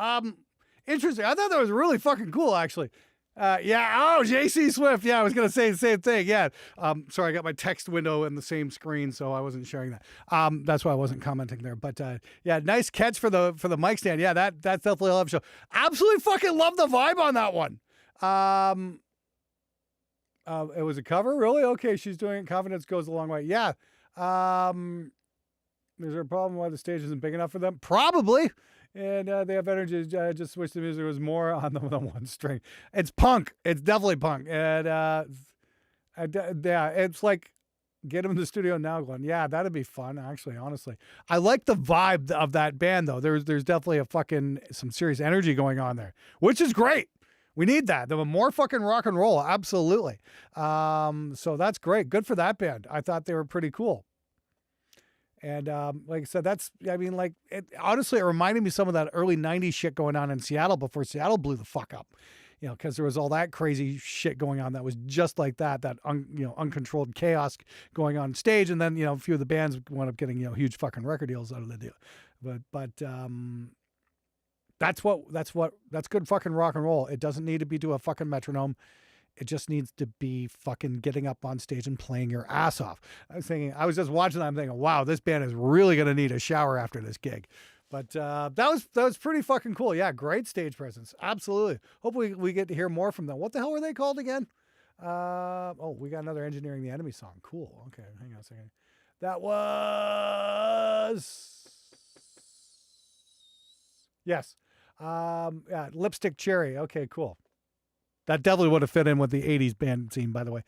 A: Interesting. I thought that was really fucking cool, actually. Yeah. Oh, JC Swift. Yeah, I was gonna say the same thing. Yeah. Sorry, I got my text window in the same screen, so I wasn't sharing that. That's why I wasn't commenting there. But yeah, nice catch for the mic stand. Yeah, that's definitely a love show. Absolutely fucking love the vibe on that one. It was a cover, really? Okay, she's doing it. Confidence goes a long way. Yeah. Is there a problem why the stage isn't big enough for them? Probably. And they have energy. Just switch the music. It was more on the one string. It's punk. It's definitely punk. And yeah, it's like get them in the studio now going, yeah, that'd be fun, actually, honestly. I like the vibe of that band, though. There's definitely some serious energy going on there, which is great. We need that. There were more fucking rock and roll. Absolutely. So that's great. Good for that band. I thought they were pretty cool. And like I said, honestly, it reminded me some of that early 90s shit going on in Seattle before Seattle blew the fuck up. Because there was all that crazy shit going on that was just like that uncontrolled chaos going on stage. And then, a few of the bands wound up getting, huge fucking record deals out of the deal. But that's good fucking rock and roll. It doesn't need to be to a fucking metronome. It just needs to be fucking getting up on stage and playing your ass off. I was just watching that. I'm thinking, wow, this band is really going to need a shower after this gig. But that was pretty fucking cool. Yeah, great stage presence. Absolutely. Hopefully we get to hear more from them. What the hell were they called again? We got another Engineering the Enemy song. Cool. Okay, hang on a second. That was... Yes. Yeah, Lipstick Cherry. Okay, cool. That definitely would have fit in with the 80s band scene, by the way.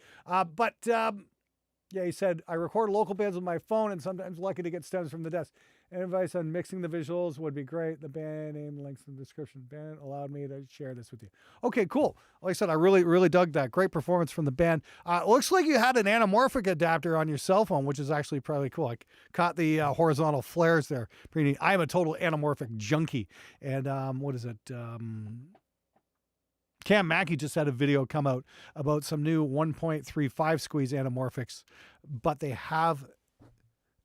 A: Yeah, he said, I record local bands with my phone and sometimes lucky to get stems from the desk. And advice on mixing the visuals would be great. The band name, links in the description. Band allowed me to share this with you. Okay, cool. Like I said, I really, really dug that. Great performance from the band. Looks like you had an anamorphic adapter on your cell phone, which is actually probably cool. I caught the horizontal flares there. Pretty neat. I am a total anamorphic junkie. And what is it? Cam Mackey just had a video come out about some new 1.35 squeeze anamorphics, but they have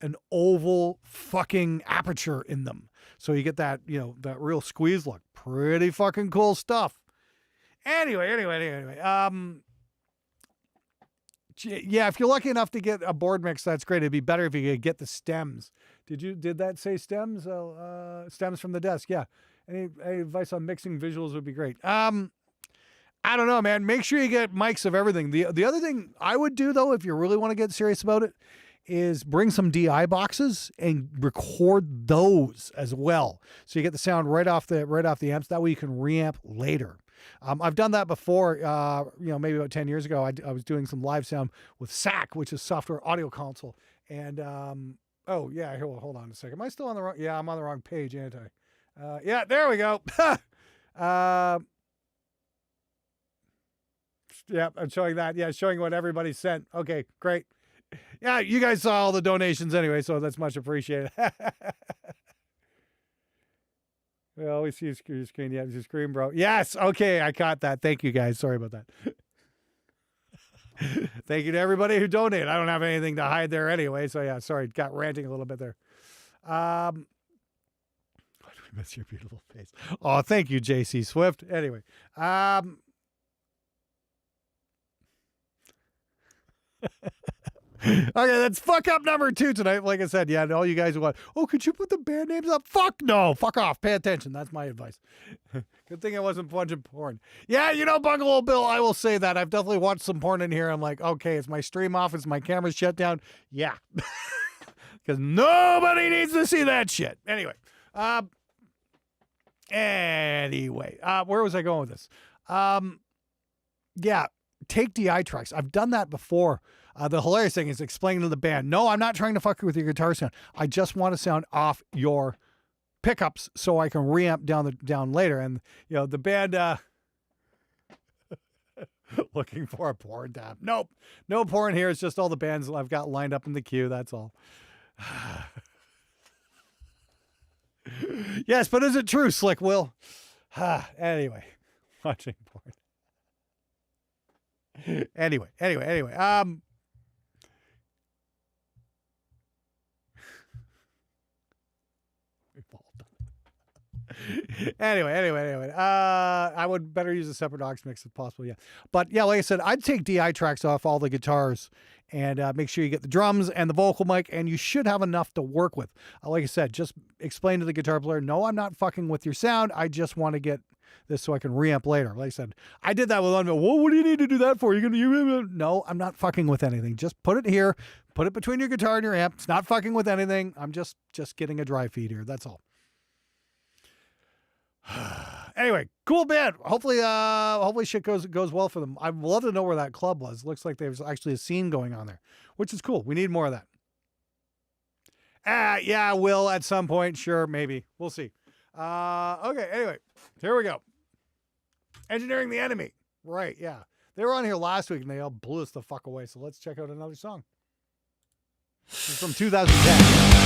A: an oval fucking aperture in them. So you get that, that real squeeze look. Pretty fucking cool stuff. Anyway. Yeah, if you're lucky enough to get a board mix, that's great. It'd be better if you could get the stems. Did that say stems? Stems from the desk. Yeah. Any advice on mixing visuals would be great. I don't know, man. Make sure you get mics of everything. The other thing I would do, though, if you really want to get serious about it, is bring some DI boxes and record those as well. So you get the sound right off the amps. That way you can reamp later. I've done that before, maybe about 10 years ago. I was doing some live sound with SAC, which is Software Audio Console. And, hold on a second. Am I still on the wrong? Yeah, I'm on the wrong page, ain't I? Yeah, there we go. Yeah, I'm showing that. Yeah, showing what everybody sent. Okay, great. Yeah, you guys saw all the donations anyway, so that's much appreciated. Well, we see your screen. Yeah, your screen, bro. Yes, okay, I caught that. Thank you, guys. Sorry about that. Thank you to everybody who donated. I don't have anything to hide there anyway, so yeah, sorry, got ranting a little bit there. Why do we miss your beautiful face? Oh, thank you, JC Swift. Anyway, okay, that's fuck up number 2 tonight. Like I said, yeah, all you guys who want, could you put the band names up? Fuck no, fuck off, pay attention. That's my advice. Good thing I wasn't watching porn. Yeah, Bungalow Bill, I will say that. I've definitely watched some porn in here. I'm like, okay, is my stream off? Is my camera shut down? Yeah. Because nobody needs to see that shit. Anyway, where was I going with this? Yeah, take DI tracks. I've done that before. The hilarious thing is explaining to the band, no, I'm not trying to fuck with your guitar sound. I just want to sound off your pickups so I can reamp down later. And, the band, looking for a porn tab. Nope. No porn here. It's just all the bands I've got lined up in the queue. That's all. Yes, but is it true, Slick Will? Anyway, watching porn. Anyway. Anyway. I would better use a separate aux mix if possible. Yeah. But yeah, like I said, I'd take DI tracks off all the guitars and make sure you get the drums and the vocal mic, and you should have enough to work with. Like I said, just explain to the guitar player, no, I'm not fucking with your sound. I just want to get this so I can reamp later. Like I said, I did that with Unveil. Well, what do you need to do that for? No, I'm not fucking with anything. Just put it here. Put it between your guitar and your amp. It's not fucking with anything. I'm just getting a dry feed here. That's all. Anyway, cool band. Hopefully shit goes well for them. I'd love to know where that club was. Looks like there's actually a scene going on there, which is cool. We need more of that. Yeah, will at some point. Sure, maybe. We'll see. Okay, anyway, here we go. Engineering the Enemy. Right, yeah. They were on here last week and they all blew us the fuck away. So let's check out another song. This is from 2010.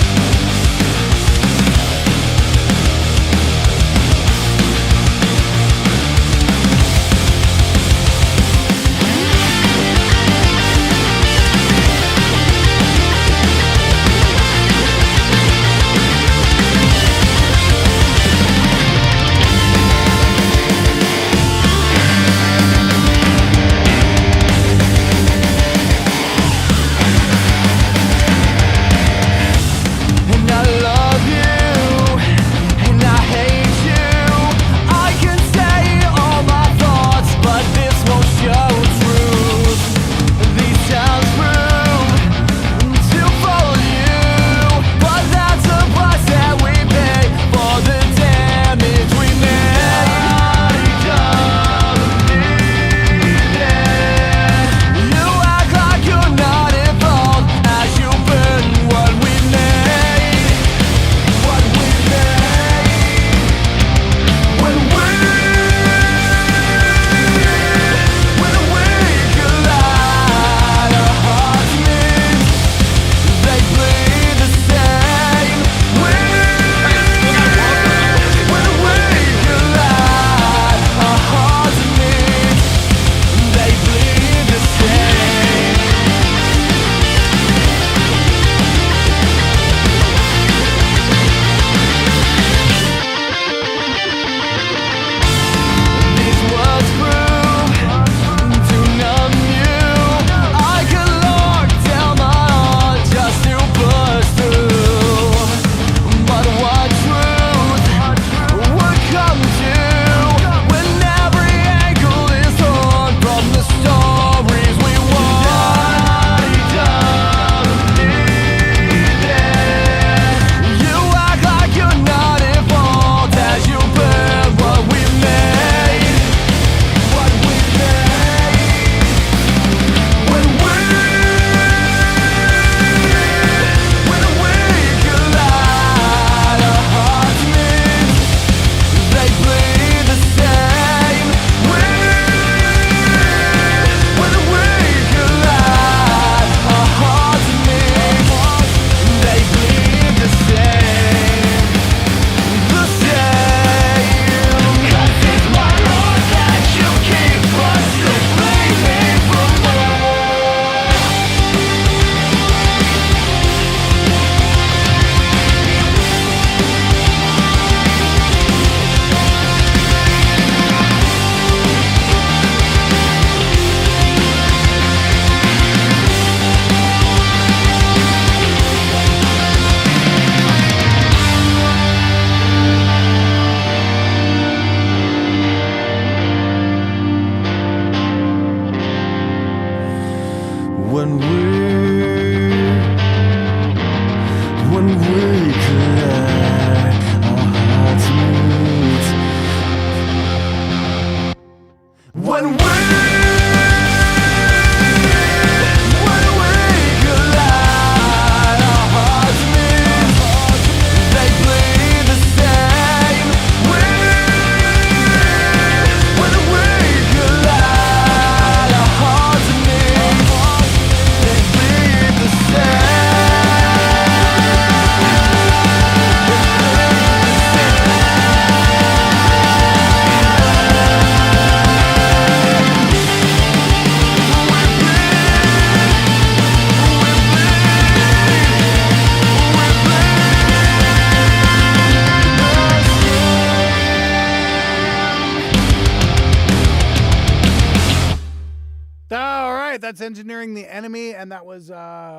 A: right, that's Engineering the Enemy, and that was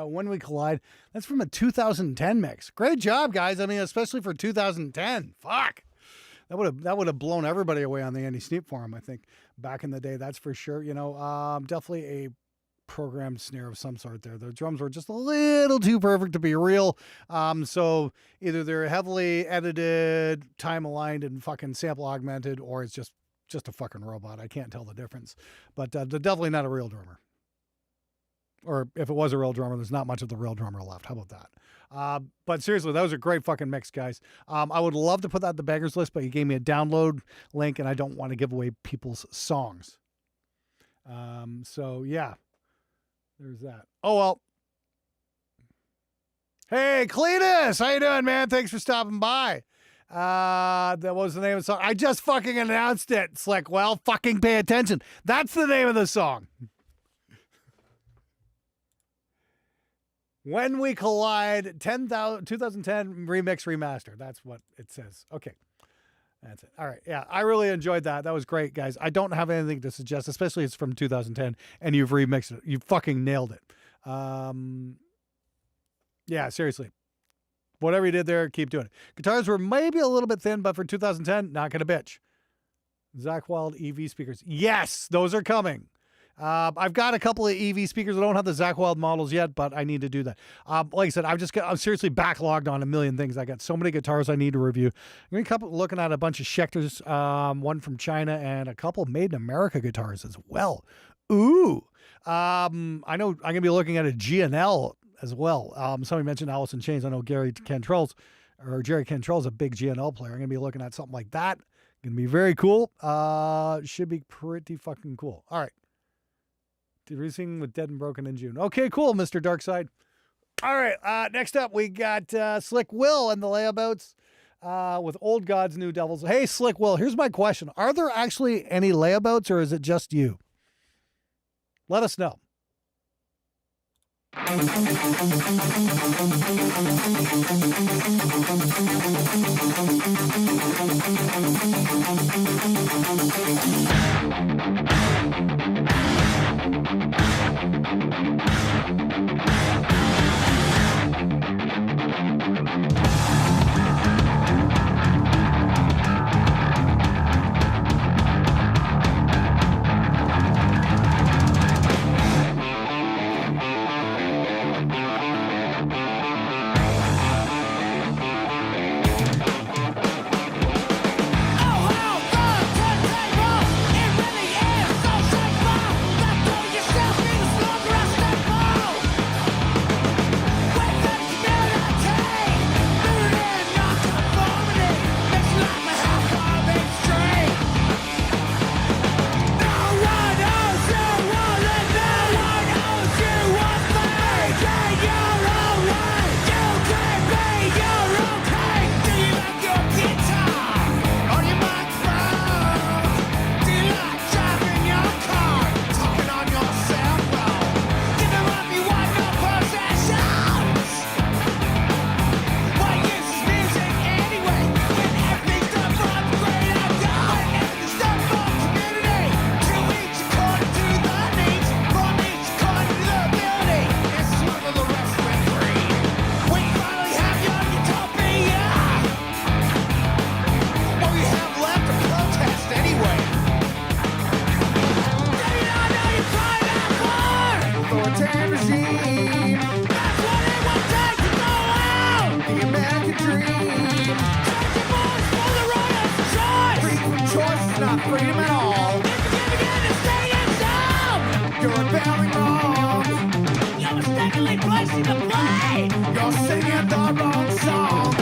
A: When We Collide. That's from a 2010 mix. Great job, guys. I mean, especially for 2010. Fuck. That would have blown everybody away on the Andy Sneap forum, I think, back in the day. That's for sure. You know, definitely a programmed snare of some sort there. The drums were just a little too perfect to be real. So either they're heavily edited, time aligned, and fucking sample augmented, or it's just a fucking robot. I can't tell the difference. But they're definitely not a real drummer. Or if it was a real drummer, there's not much of the real drummer left. How about that? But seriously, that was a great fucking mix, guys. I would love to put that in the bangers list, but you gave me a download link, and I don't want to give away people's songs. So yeah, there's that. Oh well. Hey, Cletus, how you doing, man? Thanks for stopping by. That was the name of the song. I just fucking announced it. It's like, well, fucking pay attention. That's the name of the song. When We Collide, 2010 remix remaster. That's what it says. Okay. That's it. All right. Yeah, I really enjoyed that. That was great, guys. I don't have anything to suggest, especially it's from 2010 and you've remixed it. You fucking nailed it. Yeah, seriously. Whatever you did there, keep doing it. Guitars were maybe a little bit thin, but for 2010, not gonna bitch. Zakk Wylde EV speakers. Yes, those are coming. I've got a couple of EV speakers. I don't have the Zakk Wylde models yet, but I need to do that. Like I said, I'm seriously backlogged on a million things. I got so many guitars I need to review. I'm looking at a bunch of Schechters, one from China, and a couple Made in America guitars as well. Ooh. I know I'm going to be looking at a G&L as well. Somebody mentioned Alice in Chains. I know Jerry Cantrell's a big G&L player. I'm going to be looking at something like that. Going to be very cool. Should be pretty fucking cool. All right. Releasing with Dead and Broken in June. Okay, cool, Mr. Darkside. All right, next up we got Slick Will and the layabouts with Old Gods, New Devils. Hey, Slick Will, here's my question. Are there actually any layabouts or is it just you? Let us know.
C: Freedom at all. You're rebelling wrong. You're mistakenly placing the blame. You're singing the wrong song.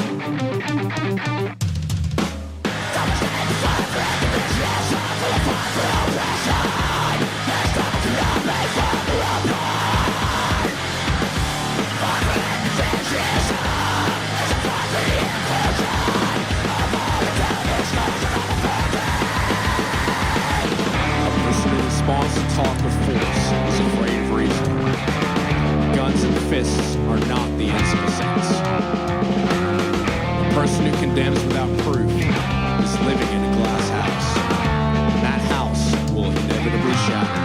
D: Response to talk of force is afraid of reason. Guns and fists are not the answer to sense. The person who condemns without proof is living in a glass house. And that house will inevitably shatter.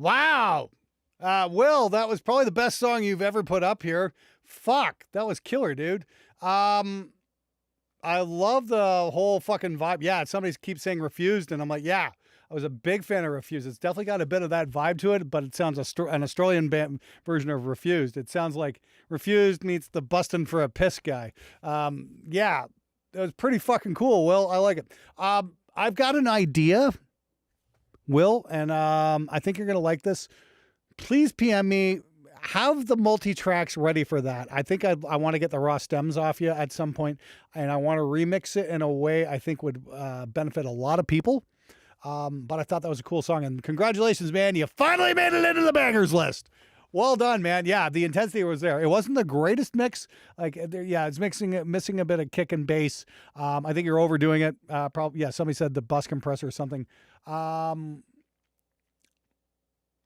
A: Wow. Will, that was probably the best song you've ever put up here. Fuck, that was killer, dude. I love the whole fucking vibe. Yeah, somebody keeps saying Refused, and I'm like, yeah, I was a big fan of Refused. It's definitely got a bit of that vibe to it, but it sounds an Australian band version of Refused. It sounds like Refused meets the Bustin' for a Piss guy. Yeah, it was pretty fucking cool, Will. I like it. I've got an idea, Will, and I think you're going to like this. Please PM me. Have the multi-tracks ready for that. I think I want to get the raw stems off you at some point, and I want to remix it in a way I think would benefit a lot of people. But I thought that was a cool song, and congratulations, man. You finally made it into the bangers list. Well done, man. Yeah, the intensity was there. It wasn't the greatest mix. It's missing a bit of kick and bass. I think you're overdoing it. Probably, yeah, somebody said the bus compressor or something.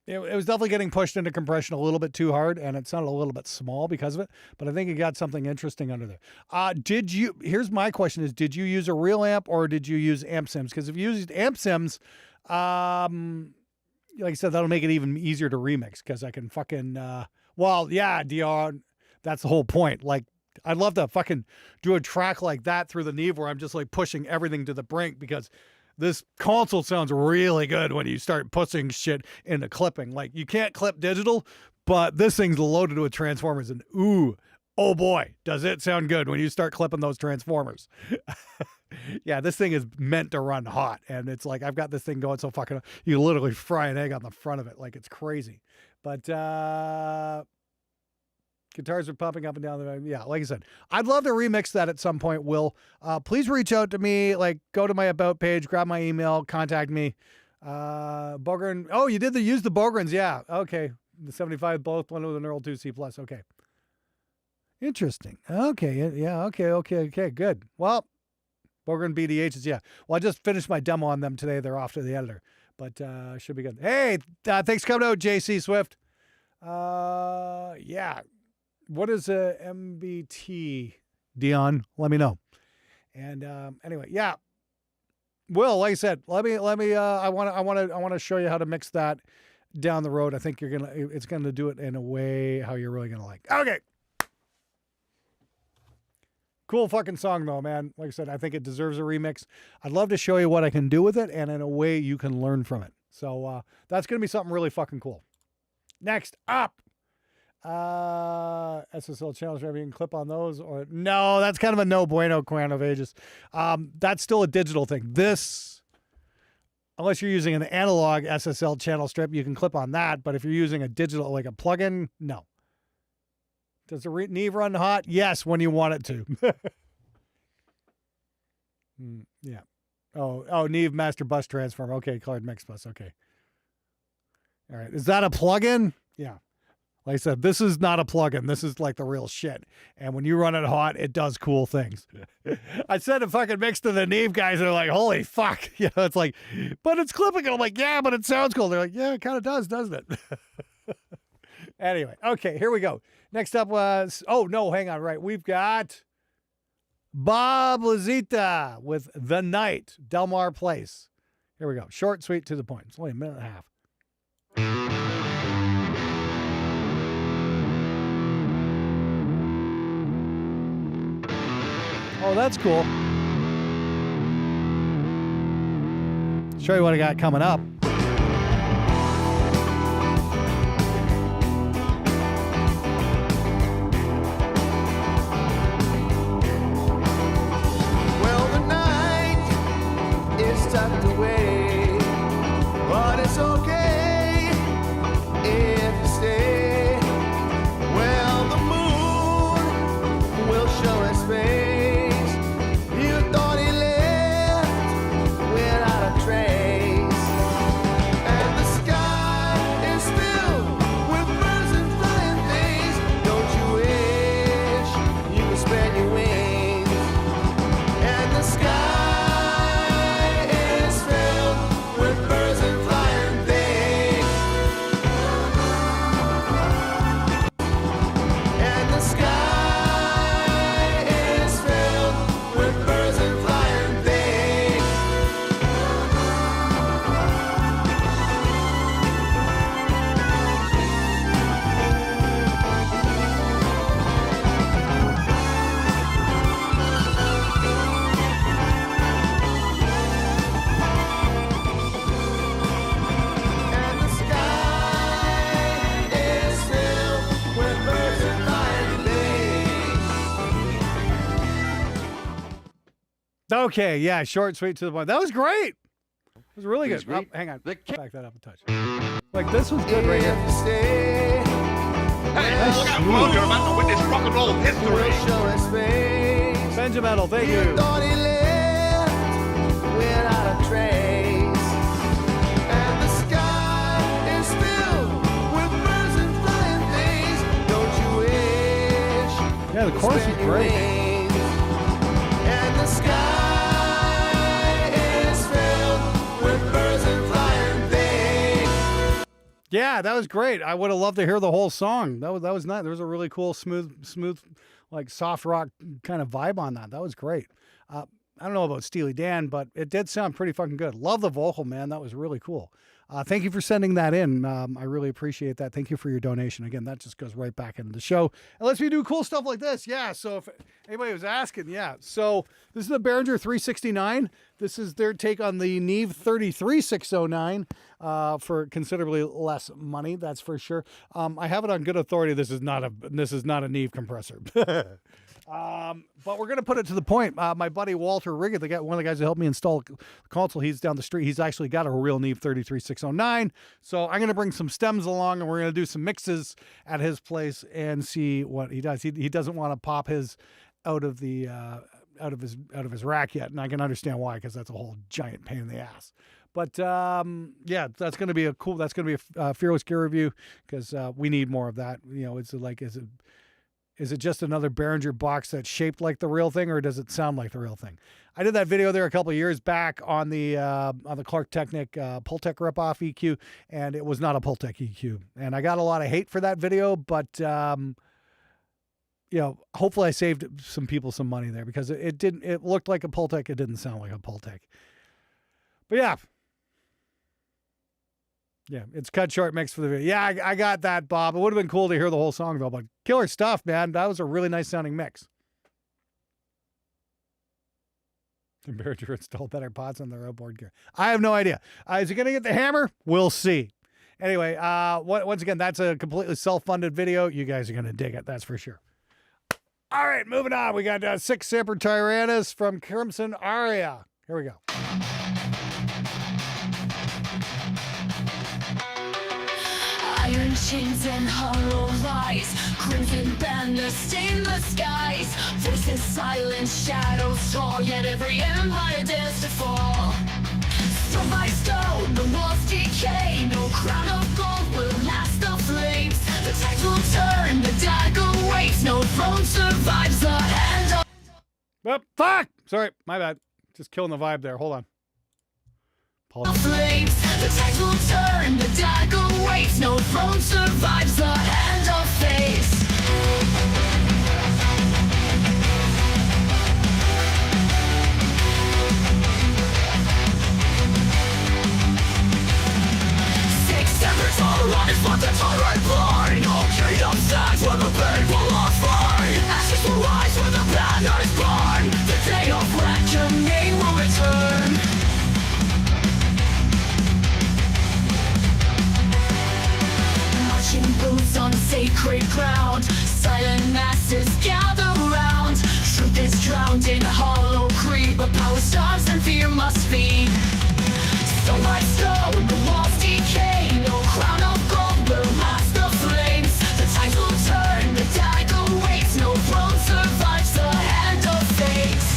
A: It was definitely getting pushed into compression a little bit too hard, and it sounded a little bit small because of it, but I think it got something interesting under there. Here's my question is, did you use a real amp or did you use amp sims? Because if you used amp sims, like I said, that'll make it even easier to remix because I can fucking, DR, that's the whole point. Like, I'd love to fucking do a track like that through the Neve where I'm just like pushing everything to the brink because this console sounds really good when you start pushing shit into clipping. Like, you can't clip digital, but this thing's loaded with transformers, and ooh, oh boy, does it sound good when you start clipping those transformers. Yeah, this thing is meant to run hot, and it's like I've got this thing going so fucking, you literally fry an egg on the front of it. Like, it's crazy. But guitars are popping up and down. Yeah, like I said, I'd love to remix that at some point, Will. Please reach out to me. Like, go to my About page, grab my email, contact me. Bogren. Oh, you did use the Bogrens. Yeah, okay. The 75 both, one with an Earl 2C+. Okay. Interesting. Okay, yeah, okay, good. Well, Bogren BDHs, yeah. Well, I just finished my demo on them today. They're off to the editor, but should be good. Hey, thanks for coming out, JC Swift. Yeah. What is a MBT, Dion? Let me know. And anyway, yeah. Will, like I said, let me. I want to show you how to mix that down the road. I think it's gonna do it in a way how you're really gonna like. Okay. Cool fucking song though, man. Like I said, I think it deserves a remix. I'd love to show you what I can do with it and in a way you can learn from it. So that's gonna be something really fucking cool. Next up. SSL channels, maybe you can clip on those, or no, that's kind of a no bueno, Quant of Ages. That's still a digital thing. This, unless you're using an analog SSL channel strip, you can clip on that, but if you're using a digital, like a plugin, no. Does the Neve run hot? Yes, when you want it to. Yeah. Oh, Neve Master Bus Transform. Okay, Colored Mix Bus. Okay. All right. Is that a plugin? Yeah. Like I said, this is not a plugin. This is like the real shit. And when you run it hot, it does cool things. I said a fucking mix to the Neve guys. They're like, holy fuck. You know, it's like, but it's clipping. I'm like, yeah, but it sounds cool. They're like, yeah, it kind of does, doesn't it? Anyway, okay, here we go. Next up was, oh, no, hang on. Right. We've got Bob Lazita with The Night, Delmar Place. Here we go. Short, sweet, to the point. It's only a minute and a half. Oh, that's cool. Show you what I got coming up.
C: Well, the night is tucked away, but it's okay if you stay. Well, the moon will show its face. Filled
A: Okay, yeah, short, sweet, to the point. That was great. It was really good.
B: Please read
A: Oh, hang on.
B: the
A: Back that up a touch. Like, this was good right here.
B: Hey, look out, world, you're about to witness rock and roll history.
A: Benjamin, thank you.
C: Thought he left without a trace, and the sky is filled with birds and flying things. Don't you wish?
A: Yeah, the chorus is great.
C: And the sky is filled with birds and flying things.
A: Yeah, that was great. I would have loved to hear the whole song. That was nice. There was a really cool, smooth, like soft rock kind of vibe on that. That was great. I don't know about Steely Dan, but it did sound pretty fucking good. Love the vocal, man. That was really cool. Thank you for sending that in. I really appreciate that. Thank you for your donation. Again, that just goes right back into the show. And lets me do cool stuff like this. Yeah, so if anybody was asking, yeah. So this is the Behringer 369. This is their take on the Neve 33609 for considerably less money, that's for sure. I have it on good authority. This is not a Neve compressor. But we're going to put it to the point. My buddy Walter Riggett, one of the guys who helped me install the console, he's down the street. He's actually got a real Neve 33609. So I'm going to bring some stems along, and we're going to do some mixes at his place and see what he does. He doesn't want to pop his out of his rack yet, and I can understand why, because that's a whole giant pain in the ass. But yeah, that's going to be a Fearless Gear review, because we need more of that. You know, is it just another Behringer box that's shaped like the real thing, or does it sound like the real thing? I did that video there a couple of years back on the Clark Technic Pultec ripoff EQ, and it was not a Pultec EQ. And I got a lot of hate for that video, but you know, hopefully I saved some people some money there, because it looked like a Pultec, it didn't sound like a Pultec. But yeah. Yeah, it's cut short mix for the video. Yeah, I got that, Bob. It would have been cool to hear the whole song, though. But killer stuff, man. That was a really nice sounding mix. And Behringer installed better pots on their outboard gear. I have no idea. Is he going to get the hammer? We'll see. Anyway, once again, that's a completely self-funded video. You guys are going to dig it, that's for sure. All right, moving on. We got 6 Semper Tyrannis from Crimson Aria. Here we go.
E: Iron chains and hollow lies, crimson banners stain the skies. Voices silent, shadows tall, yet every empire dares to fall. Stone by stone, the walls decay, no crown of gold will last the flames. The tides will turn, the dagger waits, no throne survives the hand of...
A: Oh, fuck! Sorry, my bad. Just killing the vibe there. Hold on.
E: Flames, the tides will turn, the dagger waits, no throne survives the hand of fate. Embers all around us, but the tyrant blind. All kingdom stands when the painful are free. Ashes will rise when the banner is born. The day of reckoning will return. Marching boots on sacred ground, silent masses gather round. Truth is drowned in hollow creed, but power starves and fear must feed. Stone by stone, the walls decay, no crown of gold will last the flames. The tides will turn, the dagger waits, no throne survives the hand of fate. 6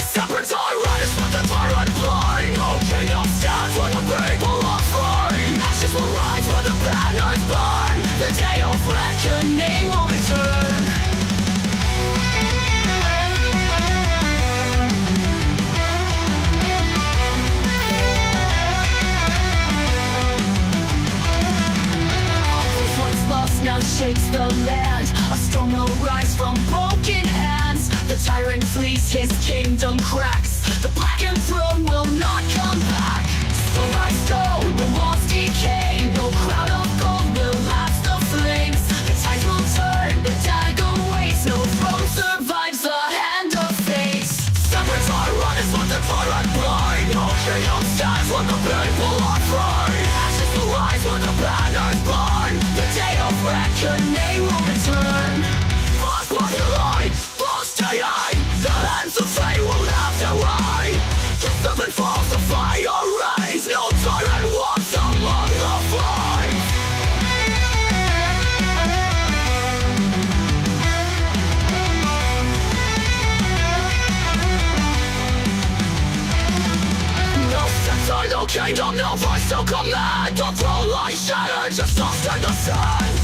E: separate tyrants, but the tyrant blind. No kingdom stands when the people are free. Ashes will rise when the banners burn. The day of reckoning will return. Now shakes the land. A storm will rise from broken hands. The tyrant flees, his kingdom cracks. The blackened throne will not come back. Stone by stone, the walls decay. No crown of gold will last the flames. The tides will turn, the dagger waits. No throne survives the hand of fate. Separate tyrant is what the tyrant blind. No kingdom stands when the people are free. Ashes will rise when the banners burn. The day of reckoning will return. Lost by your light, lost to the hands no kingdom, no voice to command. The throne lies shattered, just lost in the sand.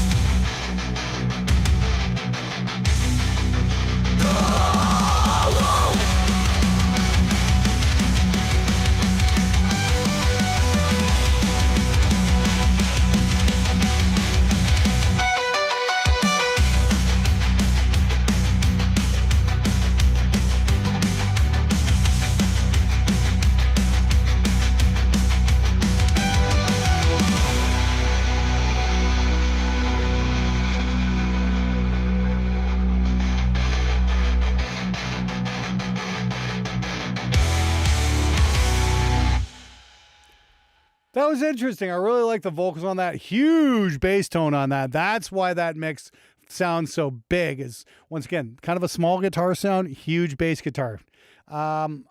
A: That was interesting. I really like the vocals on that. Huge bass tone on that. That's why that mix sounds so big. Is once again kind of a small guitar sound, huge bass guitar. I'm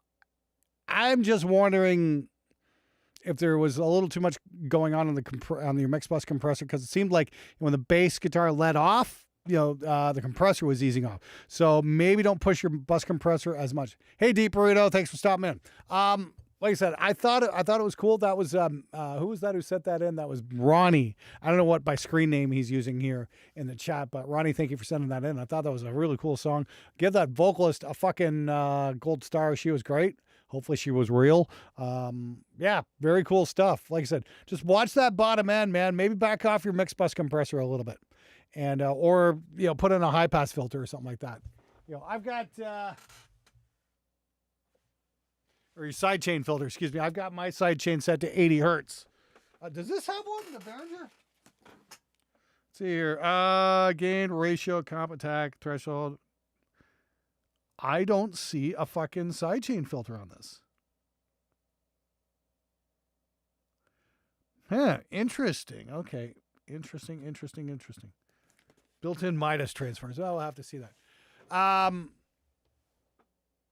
A: just wondering if there was a little too much going on on your mix bus compressor, because it seemed like when the bass guitar let off, the compressor was easing off. So maybe don't push your bus compressor as much. Hey, Deep Burrito, thanks for stopping in. Like I said, I thought it was cool. That was who was that who set that in? That was Ronnie. I don't know what by screen name he's using here in the chat, but Ronnie, thank you for sending that in. I thought that was a really cool song. Give that vocalist a fucking gold star. She was great. Hopefully she was real. Yeah, very cool stuff. Like I said, just watch that bottom end, man. Maybe back off your mix bus compressor a little bit, and or put in a high pass filter or something like that. I've got. Or your sidechain filter, excuse me. I've got my sidechain set to 80 hertz. Does this have one, the Behringer? Let's see here. Gain, ratio, comp attack, threshold. I don't see a fucking sidechain filter on this. Huh, interesting. Okay, interesting. Built-in Midas transfers. Well, we'll have to see that.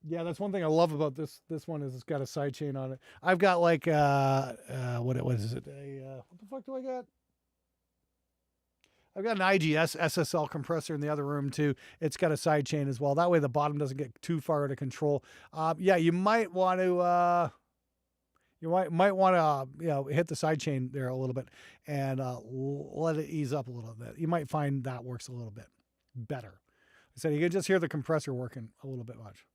A: Yeah, that's one thing I love about this one is it's got a sidechain on it. I've got like what is it? What the fuck do I got? I've got an IGS SSL compressor in the other room too. It's got a sidechain as well. That way the bottom doesn't get too far out of control. Yeah, you might want to hit the sidechain there a little bit and let it ease up a little bit. You might find that works a little bit better. I said you can just hear the compressor working a little bit much.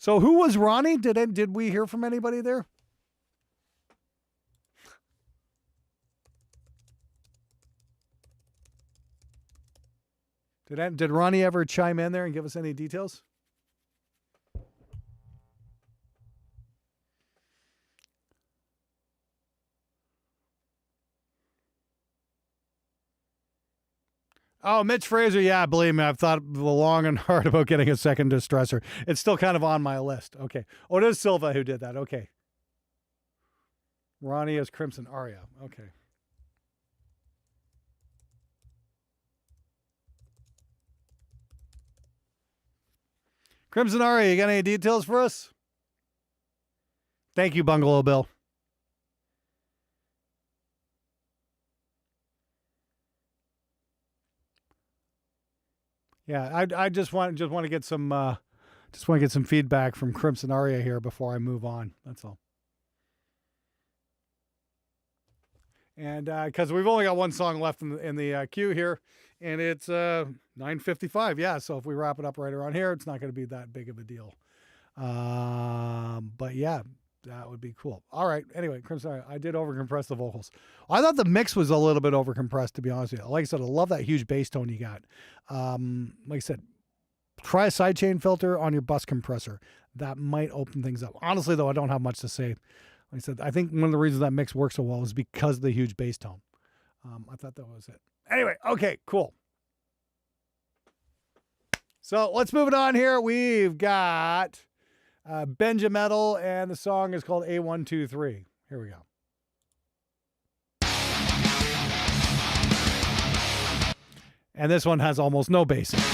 A: So who was Ronnie? Did we hear from anybody there? Did Ronnie ever chime in there and give us any details? Oh, Mitch Fraser. Yeah, believe me, I've thought long and hard about getting a second distressor. It's still kind of on my list. Okay. Oh, it is Silva who did that. Okay. Ronnie is Crimson Aria. Okay. Crimson Aria, you got any details for us? Thank you, Bungalow Bill. Yeah, I just want to get some feedback from Crimson Aria here before I move on. That's all. And because we've only got one song left in the queue here, and it's 9:55. Yeah, so if we wrap it up right around here, it's not going to be that big of a deal. But yeah, that would be cool. All right. Anyway, Crimson, I did overcompress the vocals. I thought the mix was a little bit overcompressed, to be honest with you. Like I said, I love that huge bass tone you got. Like I said, try a sidechain filter on your bus compressor. That might open things up. Honestly, though, I don't have much to say. Like I said, I think one of the reasons that mix works so well is because of the huge bass tone. I thought that was it. Anyway, okay, cool. So let's move it on here. We've got Benjametal, and the song is called A123. Here we go. And this one has almost no bass in it.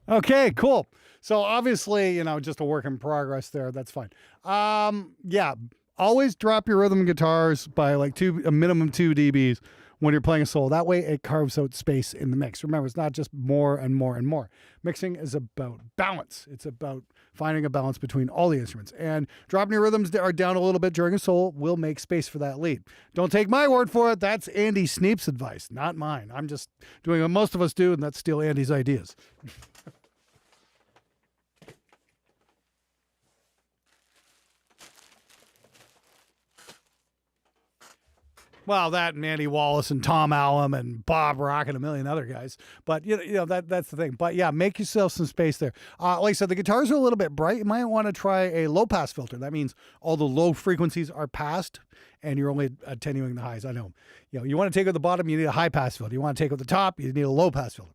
A: Okay, cool. So obviously, just a work in progress there. That's fine. Yeah, always drop your rhythm guitars by like a minimum 2 dBs when you're playing a solo. That way it carves out space in the mix. Remember, it's not just more and more and more. Mixing is about balance. It's about finding a balance between all the instruments. And dropping your rhythms are down a little bit during a solo will make space for that lead. Don't take my word for it. That's Andy Sneap's advice, not mine. I'm just doing what most of us do, and that's steal Andy's ideas. Well, that and Andy Wallace and Tom Allum and Bob Rock and a million other guys. But, that's the thing. But, yeah, make yourself some space there. Like I said, the guitars are a little bit bright. You might want to try a low-pass filter. That means all the low frequencies are passed, and you're only attenuating the highs. I know. You want to take out the bottom, you need a high-pass filter. You want to take out the top, you need a low-pass filter.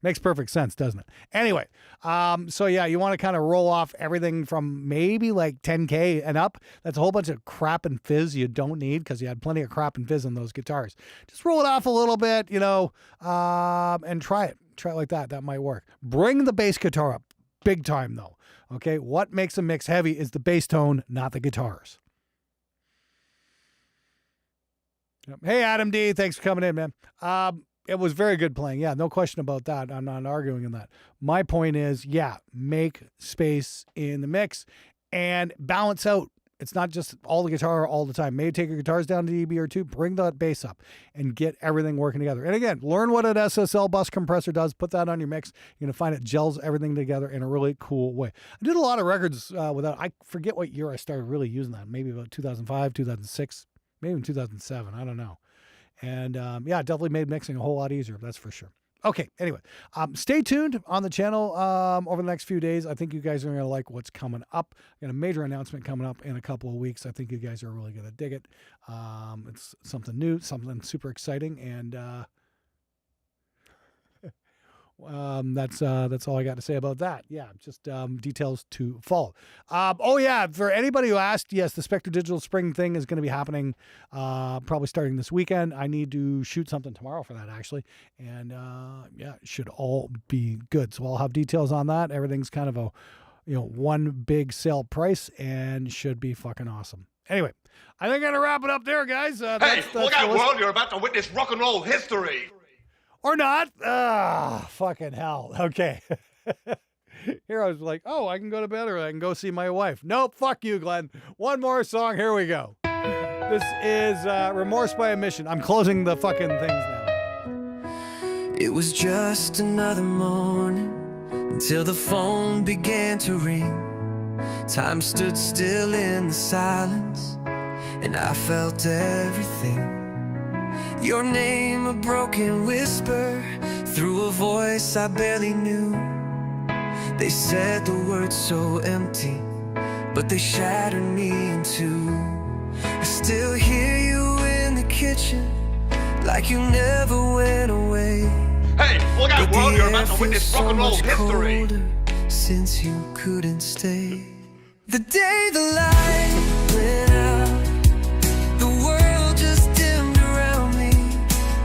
A: Makes perfect sense, doesn't it? Anyway, so yeah, you want to kind of roll off everything from maybe like 10K and up. That's a whole bunch of crap and fizz you don't need because you had plenty of crap and fizz on those guitars. Just roll it off a little bit, and try it. Try it like that. That might work. Bring the bass guitar up big time though. Okay, what makes a mix heavy is the bass tone, not the guitars. Yep. Hey, Adam D, thanks for coming in, man. It was very good playing. Yeah, no question about that. I'm not arguing on that. My point is, yeah, make space in the mix and balance out. It's not just all the guitar all the time. Maybe take your guitars down to dB or 2, bring that bass up and get everything working together. And again, learn what an SSL bus compressor does. Put that on your mix. You're going to find it gels everything together in a really cool way. I did a lot of records without, I forget what year I started really using that. Maybe about 2005, 2006, maybe even 2007. I don't know. And yeah, it definitely made mixing a whole lot easier. That's for sure. Okay. Anyway, stay tuned on the channel over the next few days. I think you guys are going to like what's coming up. I got a major announcement coming up in a couple of weeks. I think you guys are really going to dig it. It's something new, something super exciting. And that's all I got to say about that. Yeah, just details to follow. Oh yeah, for anybody who asked, yes, the Spectre Digital Spring thing is going to be happening probably starting this weekend. I need to shoot something tomorrow for that actually, and yeah, it should all be good. So I'll have details on that. Everything's kind of a one big sale price and should be fucking awesome. Anyway, I think I'm gonna wrap it up there, guys.
B: Hey, look out, world! You're about to witness rock and roll history.
A: Or not. Fucking hell. Okay. Here I was like, oh, I can go to bed or I can go see my wife. Nope, fuck you, Glenn. One more song. Here we go. This is Remorse by Omission. I'm closing the fucking things now.
C: It was just another morning until the phone began to ring. Time stood still in the silence, and I felt everything. Your name, a broken whisper through a voice I barely knew. They said the words so empty, but they shattered me in two. I still hear you in the kitchen, like you never went away.
B: Hey, look out,
C: But
B: world!
C: the
B: You're
C: air
B: about to
C: feels
B: witness
C: so
B: rock and roll
C: much
B: history.
C: colder since you couldn't stay. The day the light went out, the world just dimmed around me.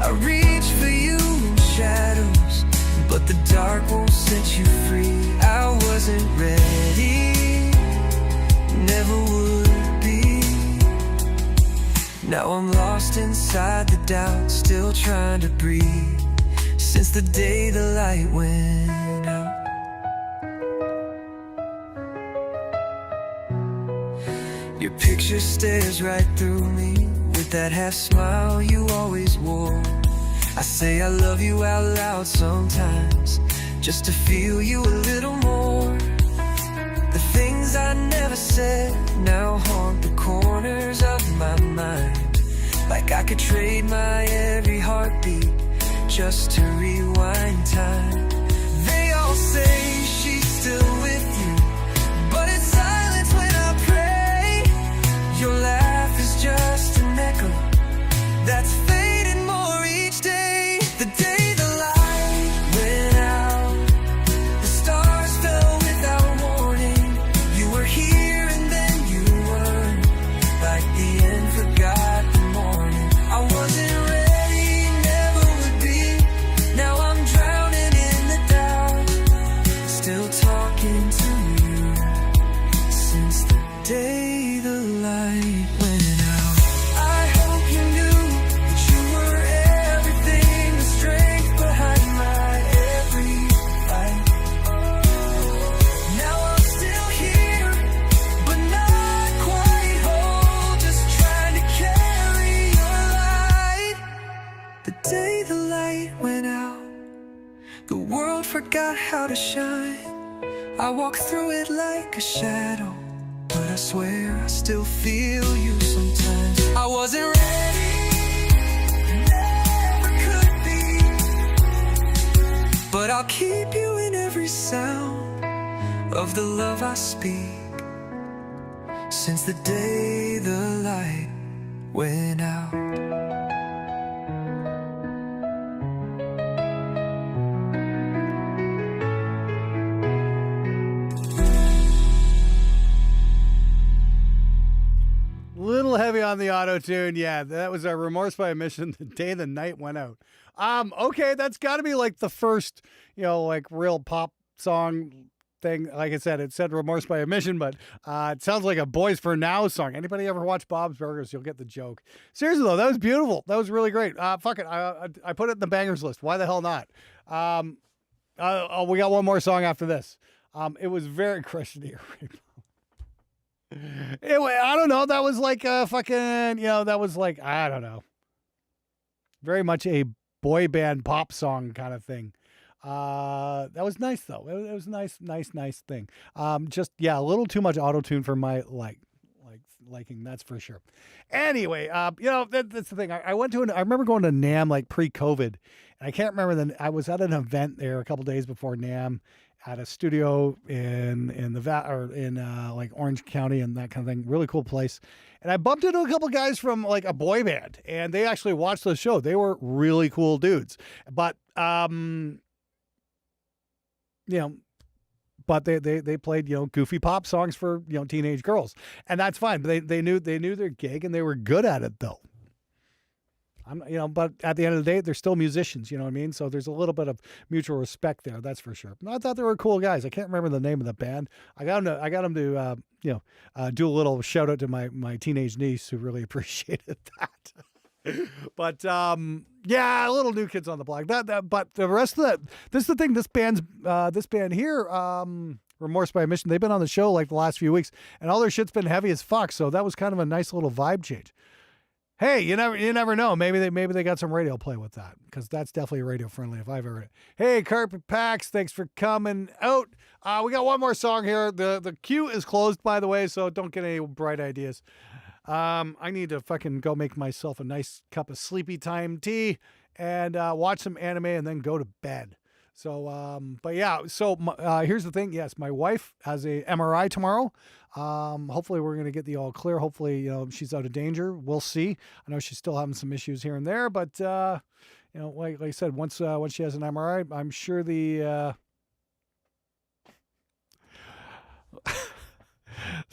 C: I reach for you in shadows, but the dark won't set you free. I wasn't ready, never would be. Now I'm lost inside the doubt, still trying to breathe. Since the day the light went out. Your picture stares right through me with that half smile you always wore. I say I love you out loud sometimes, just to feel you a little more. The things I never said now haunt the corners of my mind, like I could trade my every heartbeat just to rewind time. They all say she's still with you, but it's silence when I pray. Your laugh is just an echo that's fading more each day. The day the light went out, the stars fell without warning. You were here and then you weren't, like the end forgot the morning. I wasn't ready, never would be. Now I'm drowning in The world forgot how to shine. I walk through it like a shadow, but I swear I still feel you sometimes. I wasn't ready, never could be, but I'll keep you in every sound of the love I speak. Since the day the light went out.
A: Little heavy on the auto-tune. Yeah, that was our Remorse by Omission, the day the night went out. Okay, that's got to be like the first, like real pop song thing. Like I said, it said Remorse by Omission, but it sounds like a Boys for Now song. Anybody ever watch Bob's Burgers, you'll get the joke. Seriously though, that was beautiful. That was really great. Fuck it, I put it in the bangers list. Why the hell not? We got one more song after this. It was very Christian Ear Rainbow. I don't know. That was like a fucking, that was like, I don't know. Very much a boy band pop song kind of thing. That was nice though. It was a nice thing. Just, a little too much auto-tune for my liking, that's for sure. Anyway, that's the thing. I remember going to NAMM like pre-COVID, and I can't remember I was at an event there a couple days before NAMM at a studio in like Orange County and that kind of thing. Really cool place. And I bumped into a couple guys from like a boy band, and they actually watched the show. They were really cool dudes, but but they played goofy pop songs for teenage girls, and that's fine. But they knew their gig, and they were good at it though. But at the end of the day, they're still musicians, you know what I mean? So there's a little bit of mutual respect there, that's for sure. I thought they were cool guys. I can't remember the name of the band. I got them to do a little shout out to my teenage niece who really appreciated that. But little New Kids on the Block. But the rest of that, this is the thing. This band here, Remorse by Omission, they've been on the show like the last few weeks, and all their shit's been heavy as fuck. So that was kind of a nice little vibe change. Hey, you never know. Maybe they got some radio play with that, because that's definitely radio friendly if I've ever heard it. Hey, Carpet Packs, thanks for coming out. We got one more song here. The queue is closed, by the way, so don't get any bright ideas. I need to fucking go make myself a nice cup of sleepy time tea and watch some anime and then go to bed. So, here's the thing. Yes, my wife has a MRI tomorrow. Hopefully we're going to get the all clear. Hopefully, she's out of danger. We'll see. I know she's still having some issues here and there, but, like I said, once she has an MRI, I'm sure that's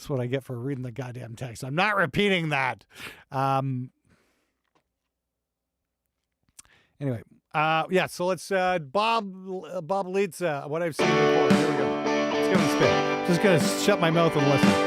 A: what I get for reading the goddamn text. I'm not repeating that. Anyway. So let's, Bob leads, what I've seen before. Here we go. Let's give it a spin. Just going to shut my mouth and listen.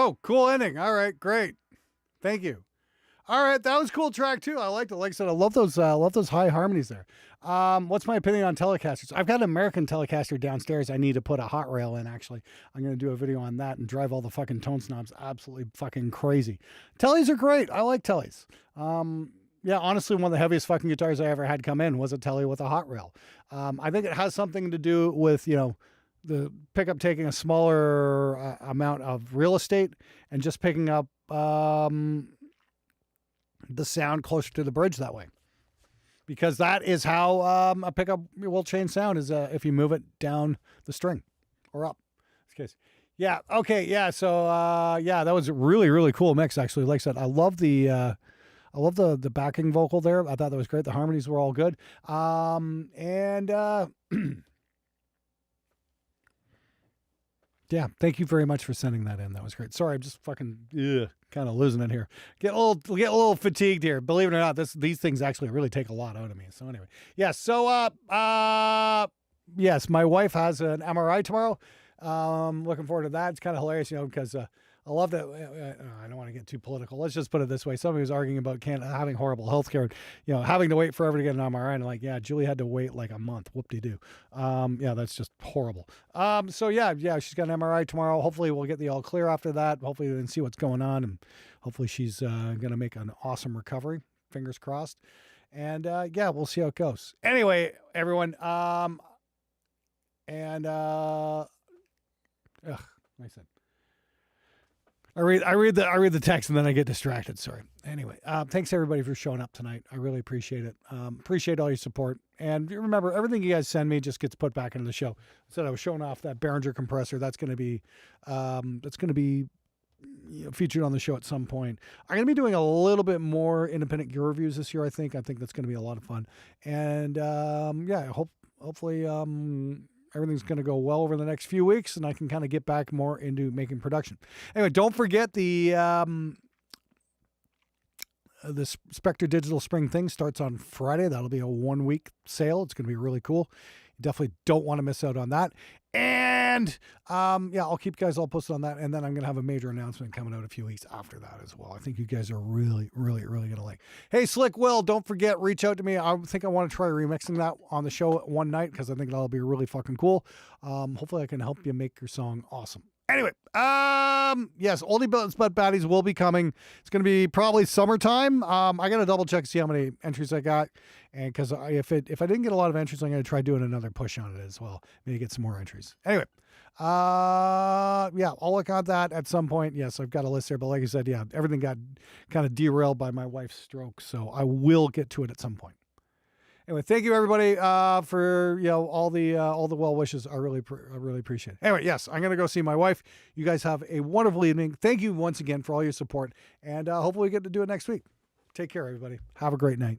A: Oh, cool ending. All right, great. Thank you. All right, that was a cool track too. I liked it. Like I said, I love those high harmonies there. What's my opinion on Telecasters? I've got an American Telecaster downstairs. I need to put a hot rail in. Actually, I'm going to do a video on that and drive all the fucking tone snobs absolutely fucking crazy. Tellies are great. I like Tellies. Yeah, honestly, one of the heaviest fucking guitars I ever had come in was a Telly with a hot rail. I think it has something to do with, you know, the pickup taking a smaller amount of real estate and just picking up the sound closer to the bridge that way. Because that is how a pickup will change sound, is if you move it down the string or up. In this case. Yeah, okay, yeah, so yeah, that was a really, really cool mix, actually. Like I said, I love the backing vocal there. I thought that was great. The harmonies were all good. Yeah, thank you very much for sending that in. That was great. Sorry, I'm just fucking kind of losing it here. Get a little fatigued here. Believe it or not, these things actually really take a lot out of me. So anyway, yeah. So yes, my wife has an MRI tomorrow. Looking forward to that. It's kind of hilarious, you know, because I love that. I don't want to get too political. Let's just put it this way. Somebody was arguing about having horrible health care, you know, having to wait forever to get an MRI. And like, yeah, Julie had to wait like a month. Whoop-de-doo. Yeah, that's just horrible. So yeah, she's got an MRI tomorrow. Hopefully we'll get the all clear after that. Hopefully we can see what's going on. And hopefully she's going to make an awesome recovery. Fingers crossed. And yeah, we'll see how it goes. Anyway, everyone. Like I said, I read the text and then I get distracted. Sorry. Anyway, thanks everybody for showing up tonight. I really appreciate it. Appreciate all your support. And remember, everything you guys send me just gets put back into the show. I said I was showing off that Behringer compressor. That's going to be featured on the show at some point. I'm going to be doing a little bit more independent gear reviews this year. I think that's going to be a lot of fun. And yeah, hopefully everything's going to go well over the next few weeks, and I can kind of get back more into making production. Anyway, don't forget the Spectre Digital Spring thing starts on Friday. That'll be a 1-week sale. It's going to be really cool. You definitely don't want to miss out on that. And yeah, I'll keep you guys all posted on that. And then I'm going to have a major announcement coming out a few weeks after that as well. I think you guys are really, really, really going to like. Hey, Slick Will, don't forget, reach out to me. I think I want to try remixing that on the show one night because I think that'll be really fucking cool. Hopefully I can help you make your song awesome. Anyway, yes, Oldie But Baddies will be coming. It's going to be probably summertime. I got to double check to see how many entries I got. And because if I didn't get a lot of entries, I'm going to try doing another push on it as well. Maybe get some more entries. Anyway, yeah, I'll look at that at some point. Yes, I've got a list there. But like I said, yeah, everything got kind of derailed by my wife's stroke. So I will get to it at some point. Anyway, thank you everybody for all the well wishes. I really appreciate it. Anyway, yes, I'm gonna go see my wife. You guys have a wonderful evening. Thank you once again for all your support, and hopefully we get to do it next week. Take care, everybody. Have a great night.